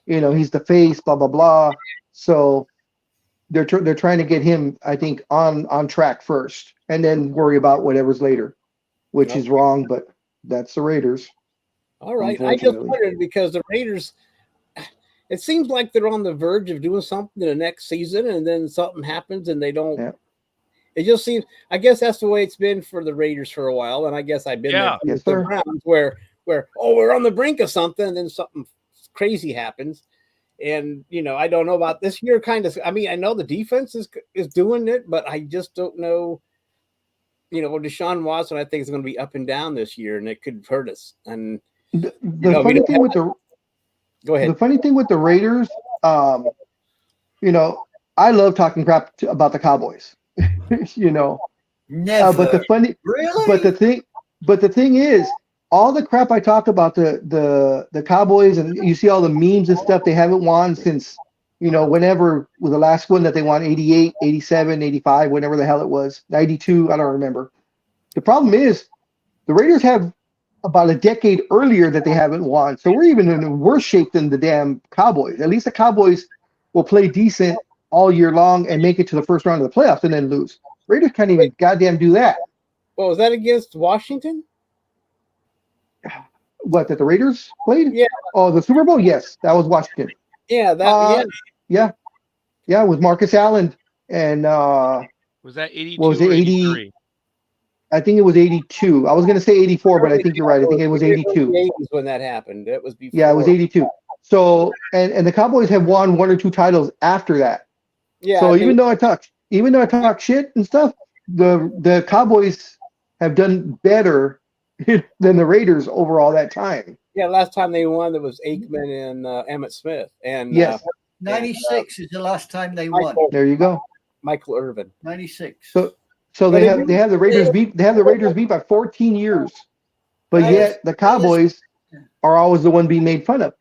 he's the face, blah blah blah. So they're trying to get him, I think, on track first, and then worry about whatever's later, which is wrong, but that's the Raiders. All right, I just wondered because the Raiders, it seems like they're on the verge of doing something the next season, and then something happens and they don't. Yeah. It just seems. I guess that's the way it's been for the Raiders for a while, and I guess I've been there Yes, with the sir. Browns, where where, oh, we're on the brink of something, and then something crazy happens. And, you know, I don't know about this year kind of, I mean, I know the defense is doing it, but I just don't know, you know, Deshaun Watson, I think, is going to be up and down this year, and it could hurt us. And The funny thing with the go ahead. The funny thing with the Raiders, you know, I love talking crap about the Cowboys. You know, Never. but the funny, Really? but the thing is, all the crap I talk about the Cowboys, and you see all the memes and stuff, they haven't won since, you know, whenever was the last one that they won, 88, 87, 85, whenever the hell it was, 92, I don't remember. The problem is the Raiders have about a decade earlier that they haven't won. So we're even in worse shape than the damn Cowboys. At least the Cowboys will play decent all year long and make it to the first round of the playoffs and then lose. Raiders can't even goddamn do that. Well, was that against Washington? What, that the Raiders played? Yeah. Oh, the Super Bowl? Yes, that was Washington. Yeah, that. Yeah, with Marcus Allen and Was that 82 what was it, or 80? 83? I think it was 82. I was going to say 84, but I think you're right. I think it was 82. 80s when that happened. It was before. Yeah, it was 82. So, and the Cowboys have won 1 or 2 titles after that. Yeah. So even though I talk shit and stuff, the Cowboys have done better than the Raiders over all that time. Yeah, last time they won, there was Aikman and Emmett Smith. And Yes. 96 is the last time they won. There you go. Michael Irvin. 96. So they have the Raiders beat by 14 years, but yet the Cowboys are always the one being made fun of.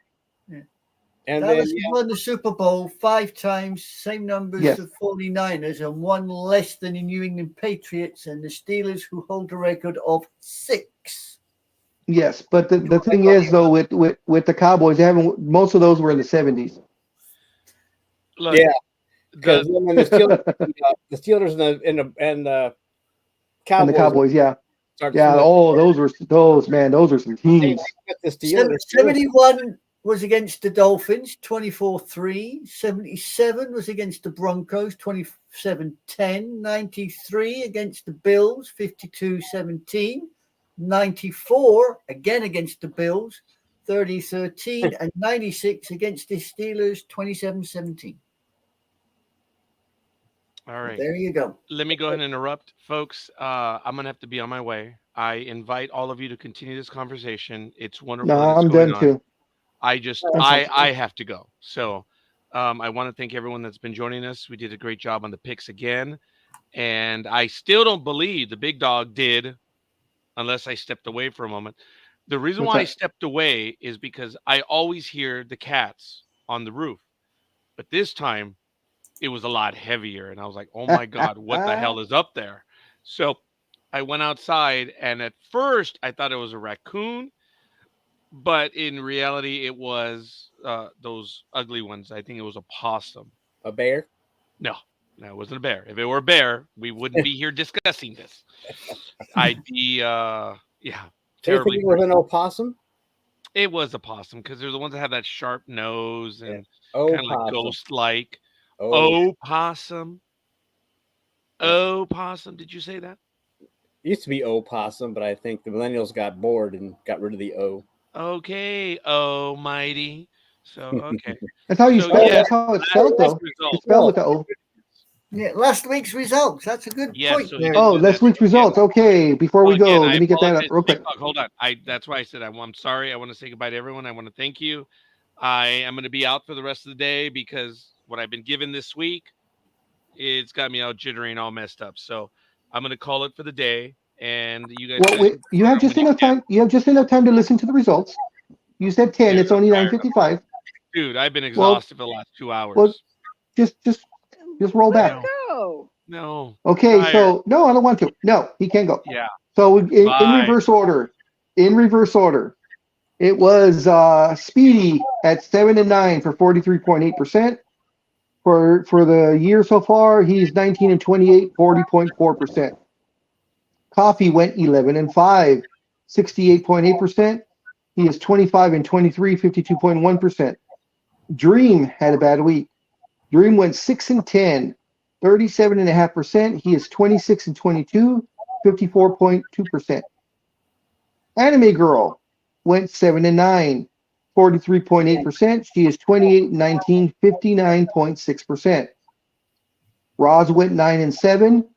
And Dallas then, won the Super Bowl 5 times, same numbers Yes. of 49ers, and 1 less than the New England Patriots and the Steelers, who hold a record of 6. Yes, but the thing is though with the Cowboys, they haven't. Most of those were in the 70s. Look, yeah, because the, when the Steelers and the And Cowboys, the Cowboys, yeah. start Yeah, to- oh, those were some teams. the Steelers. 71 was against the Dolphins, 24-3. 77 was against the Broncos, 27-10. 93 against the Bills, 52-17. 94 again against the Bills, 30-13. And 96 against the Steelers, 27-17. all right. There you go. Let me go ahead and interrupt, folks. I'm gonna have to be on my way. I invite all of you to continue this conversation. It's wonderful. No, that it's I'm going done on. too. I have to go. So I want to thank everyone that's been joining us. We did a great job on the picks again. And I still don't believe the big dog did, unless I stepped away for a moment. The reason What's why I that? stepped away is because I always hear the cats on the roof. But this time it was a lot heavier. And I was like, oh my God, what the hell is up there? So I went outside, and at first I thought it was a raccoon. But in reality, it was those ugly ones. I think it was a possum. A bear. No, it wasn't a bear. If it were a bear, we wouldn't be here discussing this. I'd be, Do you terribly. think it was an opossum? It was a possum because they're the ones that have that sharp nose and Oh, kind of like possum. ghost-like. Oh, Opossum. Opossum. Did you say that? used to be opossum, but I think the millennials got bored and got rid of the O. Okay, almighty. So, okay. That's how you So, spell. yeah, That's how it's spelled though. Result. It's spelled with the O. Yeah, last week's results. That's a good Yeah, point so there. he- Oh, do last that. week's results. Okay, before we Well, again, go, I let me get that up apologize. real quick. Big Dog, hold on. That's why I said I'm sorry. I want to say goodbye to everyone. I want to thank you. I am going to be out for the rest of the day because what I've been given this week, it's got me all jittery and all messed up. So I'm going to call it for the day. And you guys, Well, wait, you have just enough time. You have just enough time to listen to the results. You said 10. It's only 9:55. Dude, I've been exhausted for the last 2 hours. Well, just roll Let back. it go. No. Okay, tired. so no, I don't want to. No, he can't go. Yeah. So in Bye. reverse order, it was Speedy at 7 and 9 for 43.8%. For the year so far, he's 19 and 28, 40.4%. Coffee went 11 and 5, 68.8%. He is 25 and 23, 52.1%. Dreem had a bad week. Dreem went 6 and 10, 37.5%. He is 26 and 22, 54.2%. Anime Girl went 7-9, 43.8%. She is 28-19, 59.6%. Roz went 9-7.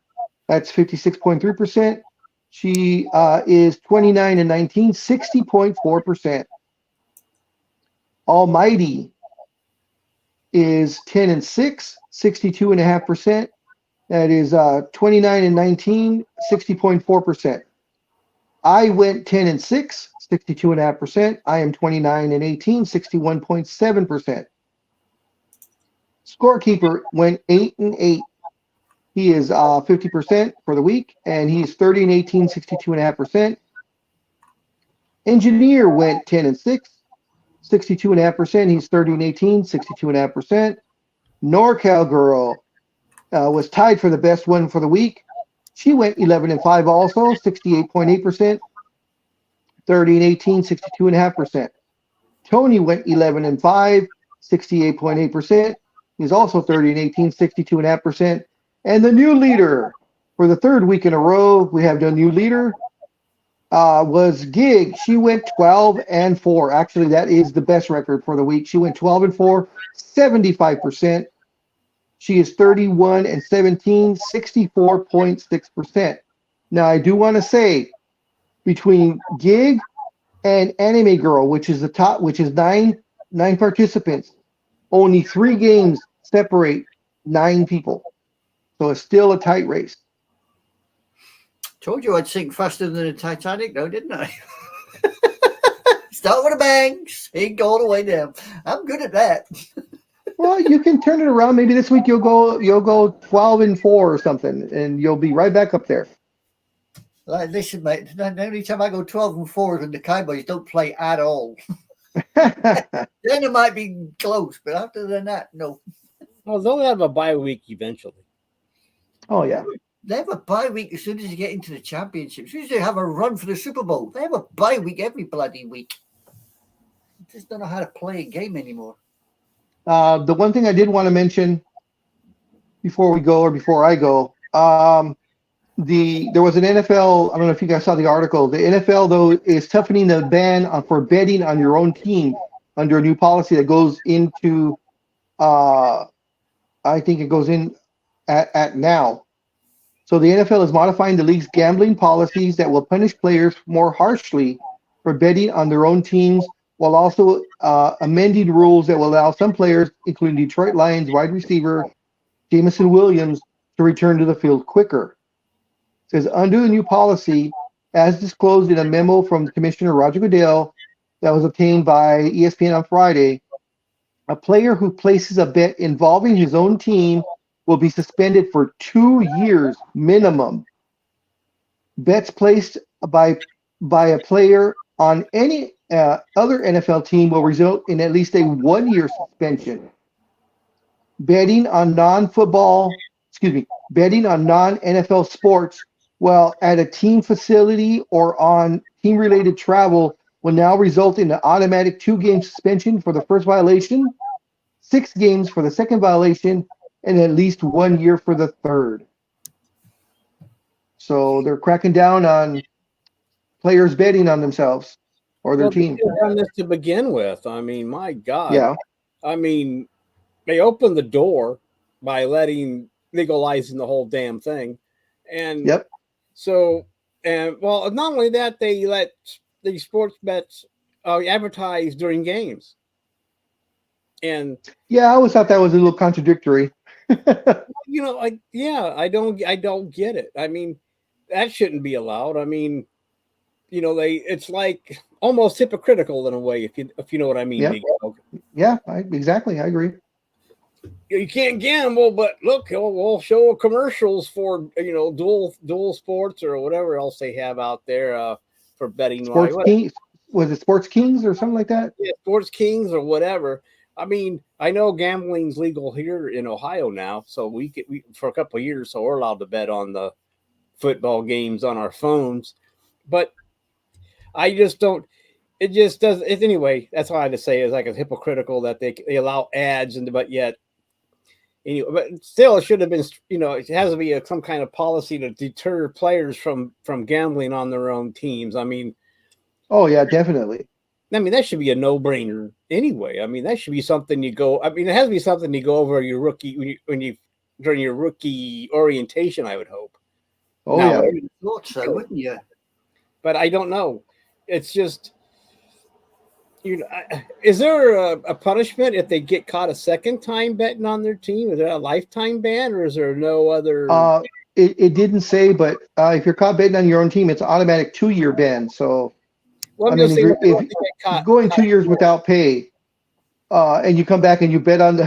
That's 56.3%. She is 29-19, 60.4%. Almighty is 10-6, 62.5%. That is 29-19, 60.4%. I went 10-6, 62.5%. I am 29-18, 61.7%. Scorekeeper went 8-8. He is 50% for the week, and he is 30-18, 62.5%. Engineer went 10-6, 62.5%. He's 30-18, 62.5%. NorCal Girl was tied for the best one for the week. She went 11-5 also, 68.8%. 30-18, 62.5%. Tony went 11-5, 68.8%. He's also 30-18, 62.5%. And the new leader for the third week in a row, we have the new leader, was Gig. She went 12-4. Actually, that is the best record for the week. She went 12-4, 75%. She is 31-17, 64.6%. Now, I do want to say, between Gig and Anime Girl, which is the top, which is nine participants, only 3 games separate 9 people. So it's still a tight race. Told you I'd sink faster than the Titanic, though, didn't I? Start with a bang, sink all the way down. I'm good at that. Well, you can turn it around. Maybe this week you'll go 12-4 or something, and you'll be right back up there. Like, listen, mate, the only time I go 12-4 is when the Cowboys don't play at all. Then it might be close, but after that, no. Well, they'll have a bye week eventually. Oh, yeah. They have a bye week as soon as you get into the championships. Usually they have a run for the Super Bowl. They have a bye week every bloody week. I just don't know how to play a game anymore. The one thing I did want to mention before I go, there was an NFL, I don't know if you guys saw the article. The NFL, though, is toughening the ban for betting on your own team under a new policy that goes into, I think it goes in at now. So the NFL is modifying the league's gambling policies that will punish players more harshly for betting on their own teams, while also amending rules that will allow some players, including Detroit Lions wide receiver Jameson Williams, to return to the field quicker. It says, under the new policy, as disclosed in a memo from Commissioner Roger Goodell that was obtained by ESPN on Friday, a player who places a bet involving his own team will be suspended for 2 years minimum. Bets placed by a player on any other NFL team will result in at least a 1-year suspension. Betting on non-NFL sports while at a team facility or on team-related travel will now result in an automatic 2-game suspension for the first violation, 6 games for the second violation, and at least 1 year for the third. So they're cracking down on players betting on themselves or their team. They should have done this to begin with. I mean, my God. Yeah. I mean, they opened the door by legalizing the whole damn thing. And Yep. so, well, not only that, they let the sports bets advertise during games. And yeah, I always thought that was a little contradictory. You know, I don't get it. I mean, that shouldn't be allowed. I mean, you know, it's like almost hypocritical in a way, if you know what I mean. Yeah. Big Dog. Yeah, exactly. I agree. You can't gamble, but look, we'll show commercials for, you know, dual sports or whatever else they have out there for betting. Sports Kings, was it Sports Kings or something like that? Yeah, Sports Kings or whatever. I mean, I know gambling's legal here in Ohio now, so we for a couple of years, so we're allowed to bet on the football games on our phones. But I just don't. It just does. Anyway, that's all I have to say is like it's hypocritical that they allow ads but yet. Anyway, but still, it should have been. You know, it has to be some kind of policy to deter players from gambling on their own teams. I mean. Oh yeah, definitely. I mean, that should be a no-brainer anyway. I mean, that should be something you go. I mean, it has to be something you go over your rookie when you during your rookie orientation. I would hope. Oh Now, yeah. You would have thought so, wouldn't you? but I don't know. It's just, is there a punishment if they get caught a second time betting on their team? Is there a lifetime ban, or is there no other? It didn't say, but if you're caught betting on your own team, it's automatic 2-year ban. So Well, I I'm mean, just if saying, you're going 2 years without pay, and you come back and you bet on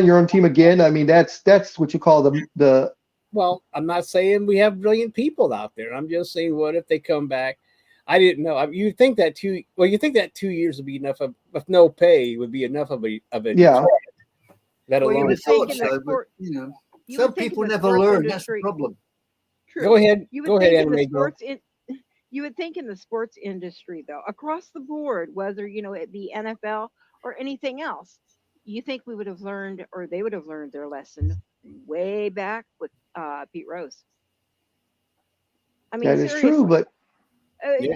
your own team again, I mean that's what you call the. Well, I'm not saying we have brilliant people out there. I'm just saying, what if they come back? I didn't know. I mean, you think that 2 years would be enough of, with no pay would be enough of a Yeah. Let Well, you alone. would think in the so, but, sport, you know, some would think in people the never sports learn. That's the industry- problem. True. Go ahead. You would Go ahead, think in the anime girl. you would think in the sports industry, though, across the board, whether it be NFL or anything else, you think we would have learned, or they would have learned their lesson way back with Pete Rose. I mean, That is seriously. true, but Yeah.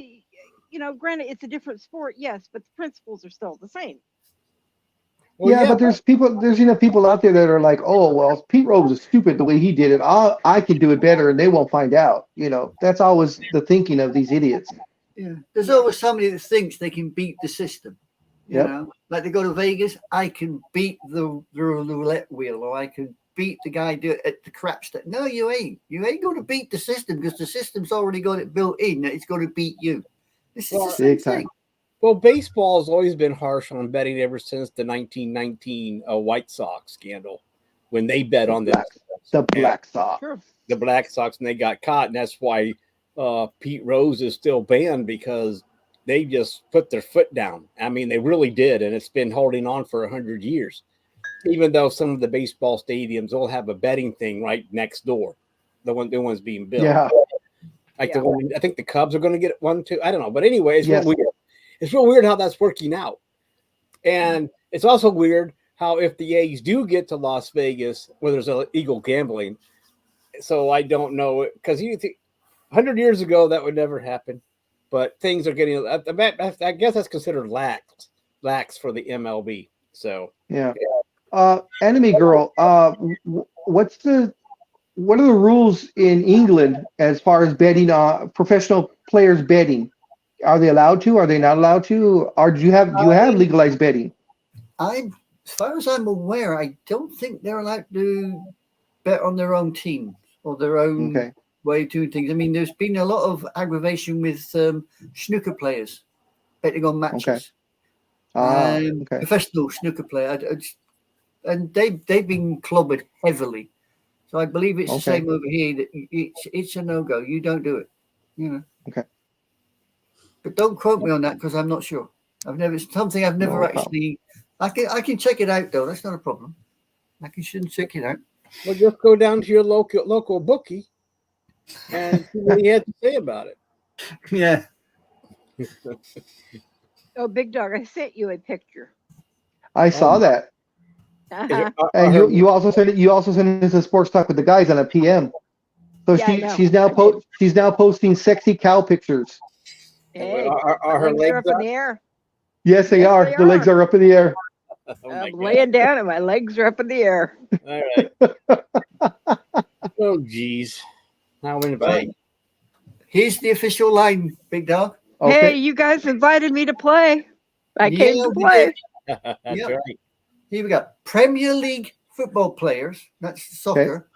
Granted, it's a different sport, yes, but the principles are still the same. Well, but there's people out there that are like, oh well, Pete Rose is stupid the way he did it. I can do it better, and they won't find out. That's always the thinking of these idiots. Yeah, there's always somebody that thinks they can beat the system. You Yep. know, like they go to Vegas, I can beat the roulette wheel, or I can beat the guy at the craps. No, you ain't. You ain't going to beat the system because the system's already got it built in that it's going to beat you. This is the same Big time. thing. Well, baseball has always been harsh on betting ever since the 1919 White Sox scandal, when they bet on The Black Sox. Sure. the Black Sox and they got caught, and that's why Pete Rose is still banned, because they just put their foot down. I mean, they really did, and it's been holding on for 100 years. Even though some of the baseball stadiums will have a betting thing right next door, the ones being built. Yeah. Like the one, I think the Cubs are going to get one too. I don't know, but anyway, it's Yes. real weird. It's real weird how that's working out, and it's also weird how if the A's do get to Las Vegas where there's illegal gambling, so I don't know, because you think 100 years ago that would never happen, but things are getting. I guess that's considered lax for the MLB. So Yeah. Enemy girl. What are the rules in England as far as betting? Professional players betting. Are they allowed to? Are they not allowed to? Or do you have legalized betting? As far as I'm aware, I don't think they're allowed to bet on their own team or their own way of doing things. I mean, there's been a lot of aggravation with snooker players betting on matches. Professional snooker player, and they've been clobbered heavily. So I believe it's the same over here. That it's a no-go. You don't do it. Okay. But don't quote me on that because I'm not sure. It's something I've never actually. I can check it out though. That's not a problem. I can check it out. Well, just go down to your local bookie and see what he had to say about it. Yeah. Oh, Big Dog, I sent you a picture. I saw that. And you also sent it to Sports Talk with the guys on a PM. So she's now posting sexy cow pictures. Hey, are her legs up in the air? Yes, they are. The legs are up in the air. I'm laying down and my legs are up in the air. All right. Oh, geez. Now in Right. Here's the official line, Big Dog. Hey, you guys invited me to play. I came to we play. did. That's Yeah. right. Here we go. Premier League football players, that's soccer,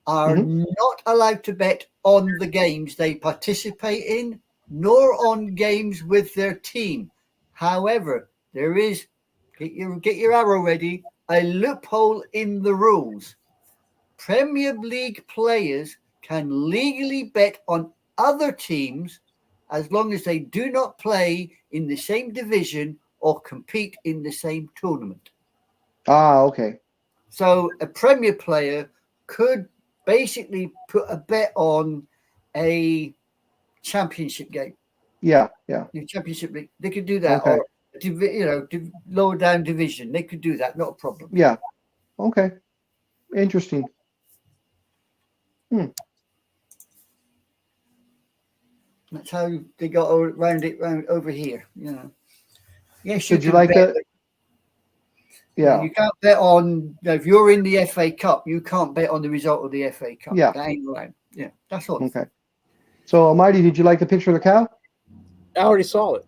are not allowed to bet on the games they participate in, nor on games with their team. However, there is, get your arrow ready, a loophole in the rules. Premier League players can legally bet on other teams as long as they do not play in the same division or compete in the same tournament. Okay. So a Premier player could basically put a bet on a championship game. Yeah. The championship league. They could do that. Okay. Or lower down division. They could do that. Not a problem. Yeah. Okay. Interesting. That's how they got around over here. Yes, Did you can like bet. that? Yeah. You can't bet on if you're in the FA Cup. You can't bet on the result of the FA Cup. Yeah. That ain't right. Yeah, that's all. Okay. So, Almighty, did you like the picture of the cow? I already saw it.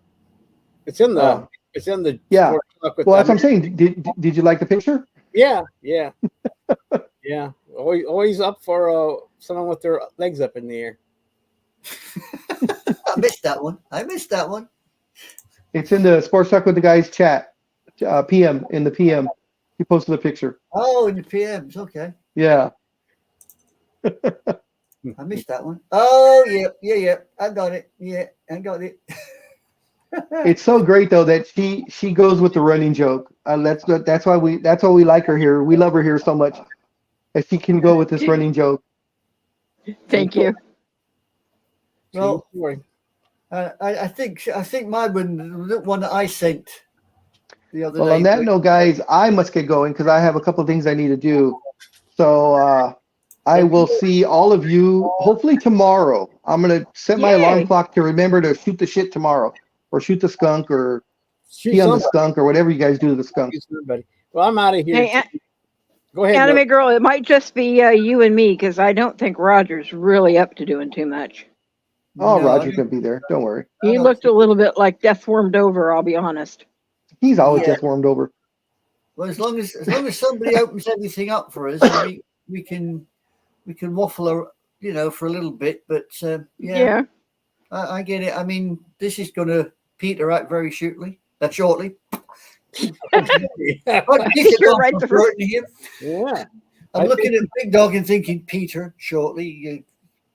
It's in the. Oh. It's in the. Yeah. Sports Talk with Well, that's what I'm saying. Did you like the picture? Yeah. Yeah. Yeah. Always up for someone with their legs up in the air. I missed that one. It's in the Sports Talk with the Guys chat. PM in the PM. He posted the picture. Oh, in the PMs. Okay. Yeah. I missed that one. Oh, yeah. I got it. Yeah, I got it. It's so great though that she goes with the running joke. That's why we like her here. We love her here so much that she can go with this running joke. Thank you. Well, I think my one that I sent the other day. Well, on that note, guys, I must get going because I have a couple of things I need to do. So I will see all of you hopefully tomorrow. I'm gonna set my alarm clock to remember to shoot the shit tomorrow, or shoot the skunk, or pee on the skunk, or whatever you guys do to the skunk. Well, I'm out of here. Hey, go ahead, Anime Girl. It might just be you and me because I don't think Roger's really up to doing too much. Oh, no, Roger's gonna be there. Don't worry. He looked a little bit like death warmed over. I'll be honest. He's always death warmed over. Well, as long as somebody opens everything up for us, we can waffle, for a little bit. But yeah. I get it. I mean, this is going to peter out very shortly. You're right. Yeah. I'm looking at Big Dog and thinking Peter shortly.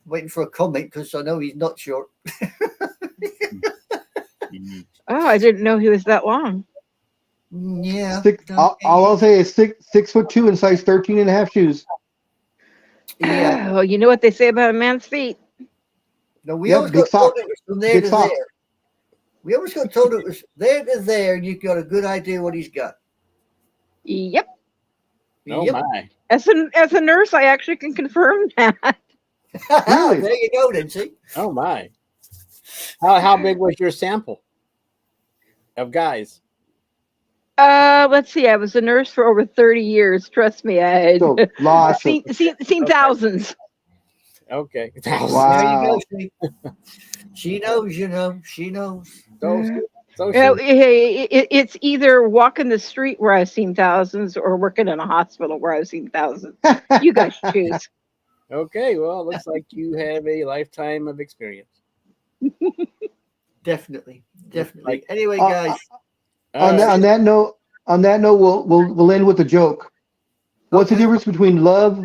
Waiting for a comment because I know he's not short. Oh, I didn't know he was that long. Yeah. All I'll say is 6'2" and size 13.5 shoes. Yeah. Well, you know what they say about a man's feet. No, we always got told it was from there to there. We always got told it was there to there, and you got a good idea what he's got. Yep. Oh my. As a nurse, I actually can confirm that. Really? There you go, then. See. Oh my. How big was your sample of guys? Let's see. I was a nurse for over 30 years. Trust me, I So, lots seen thousands. Okay. Wow. There you go, she knows, she knows. It's either walking the street where I've seen thousands or working in a hospital where I've seen thousands. You guys choose. Okay, well, it looks like you have a lifetime of experience. Definitely. Anyway, guys. On that note, we'll end with a joke. What's the difference between love?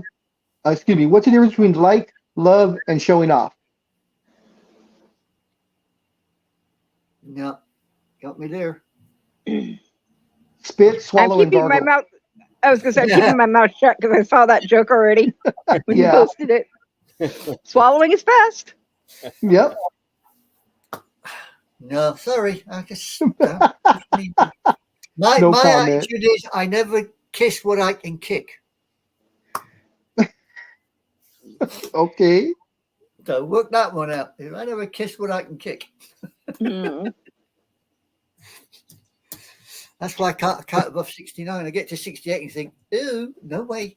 What's the difference between like, love, and showing off? No, got me there. Spit, swallow, and gargle. My mouth. I was gonna say I'm keeping my mouth shut because I saw that joke already when you posted it. Swallowing is fast. Yep. No, sorry. I just my attitude is I never kiss what I can kick. Okay. So work that one out. I never kiss what I can kick. That's why I can't above 69. I get to 68 and think, ooh, no way.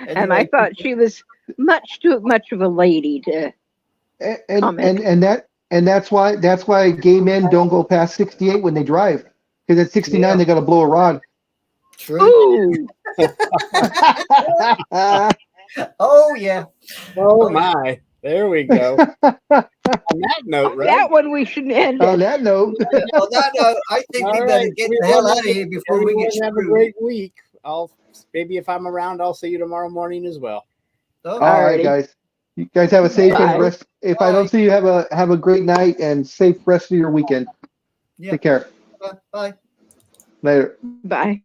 And I thought she was much too much of a lady to comment. And that's why gay men don't go past 68 when they drive, because at 69 they got to blow a rod. True. Ooh. Oh yeah. Oh my. There we go. On that note, right? That one we should end. On that note. On that note, I think we better get the hell out of here before we get screwed. Have a great week. Maybe if I'm around, I'll see you tomorrow morning as well. All right, guys. You guys have a safe and rest. If I don't see you, have a great night and safe rest of your weekend. Take care. Bye. Later. Bye.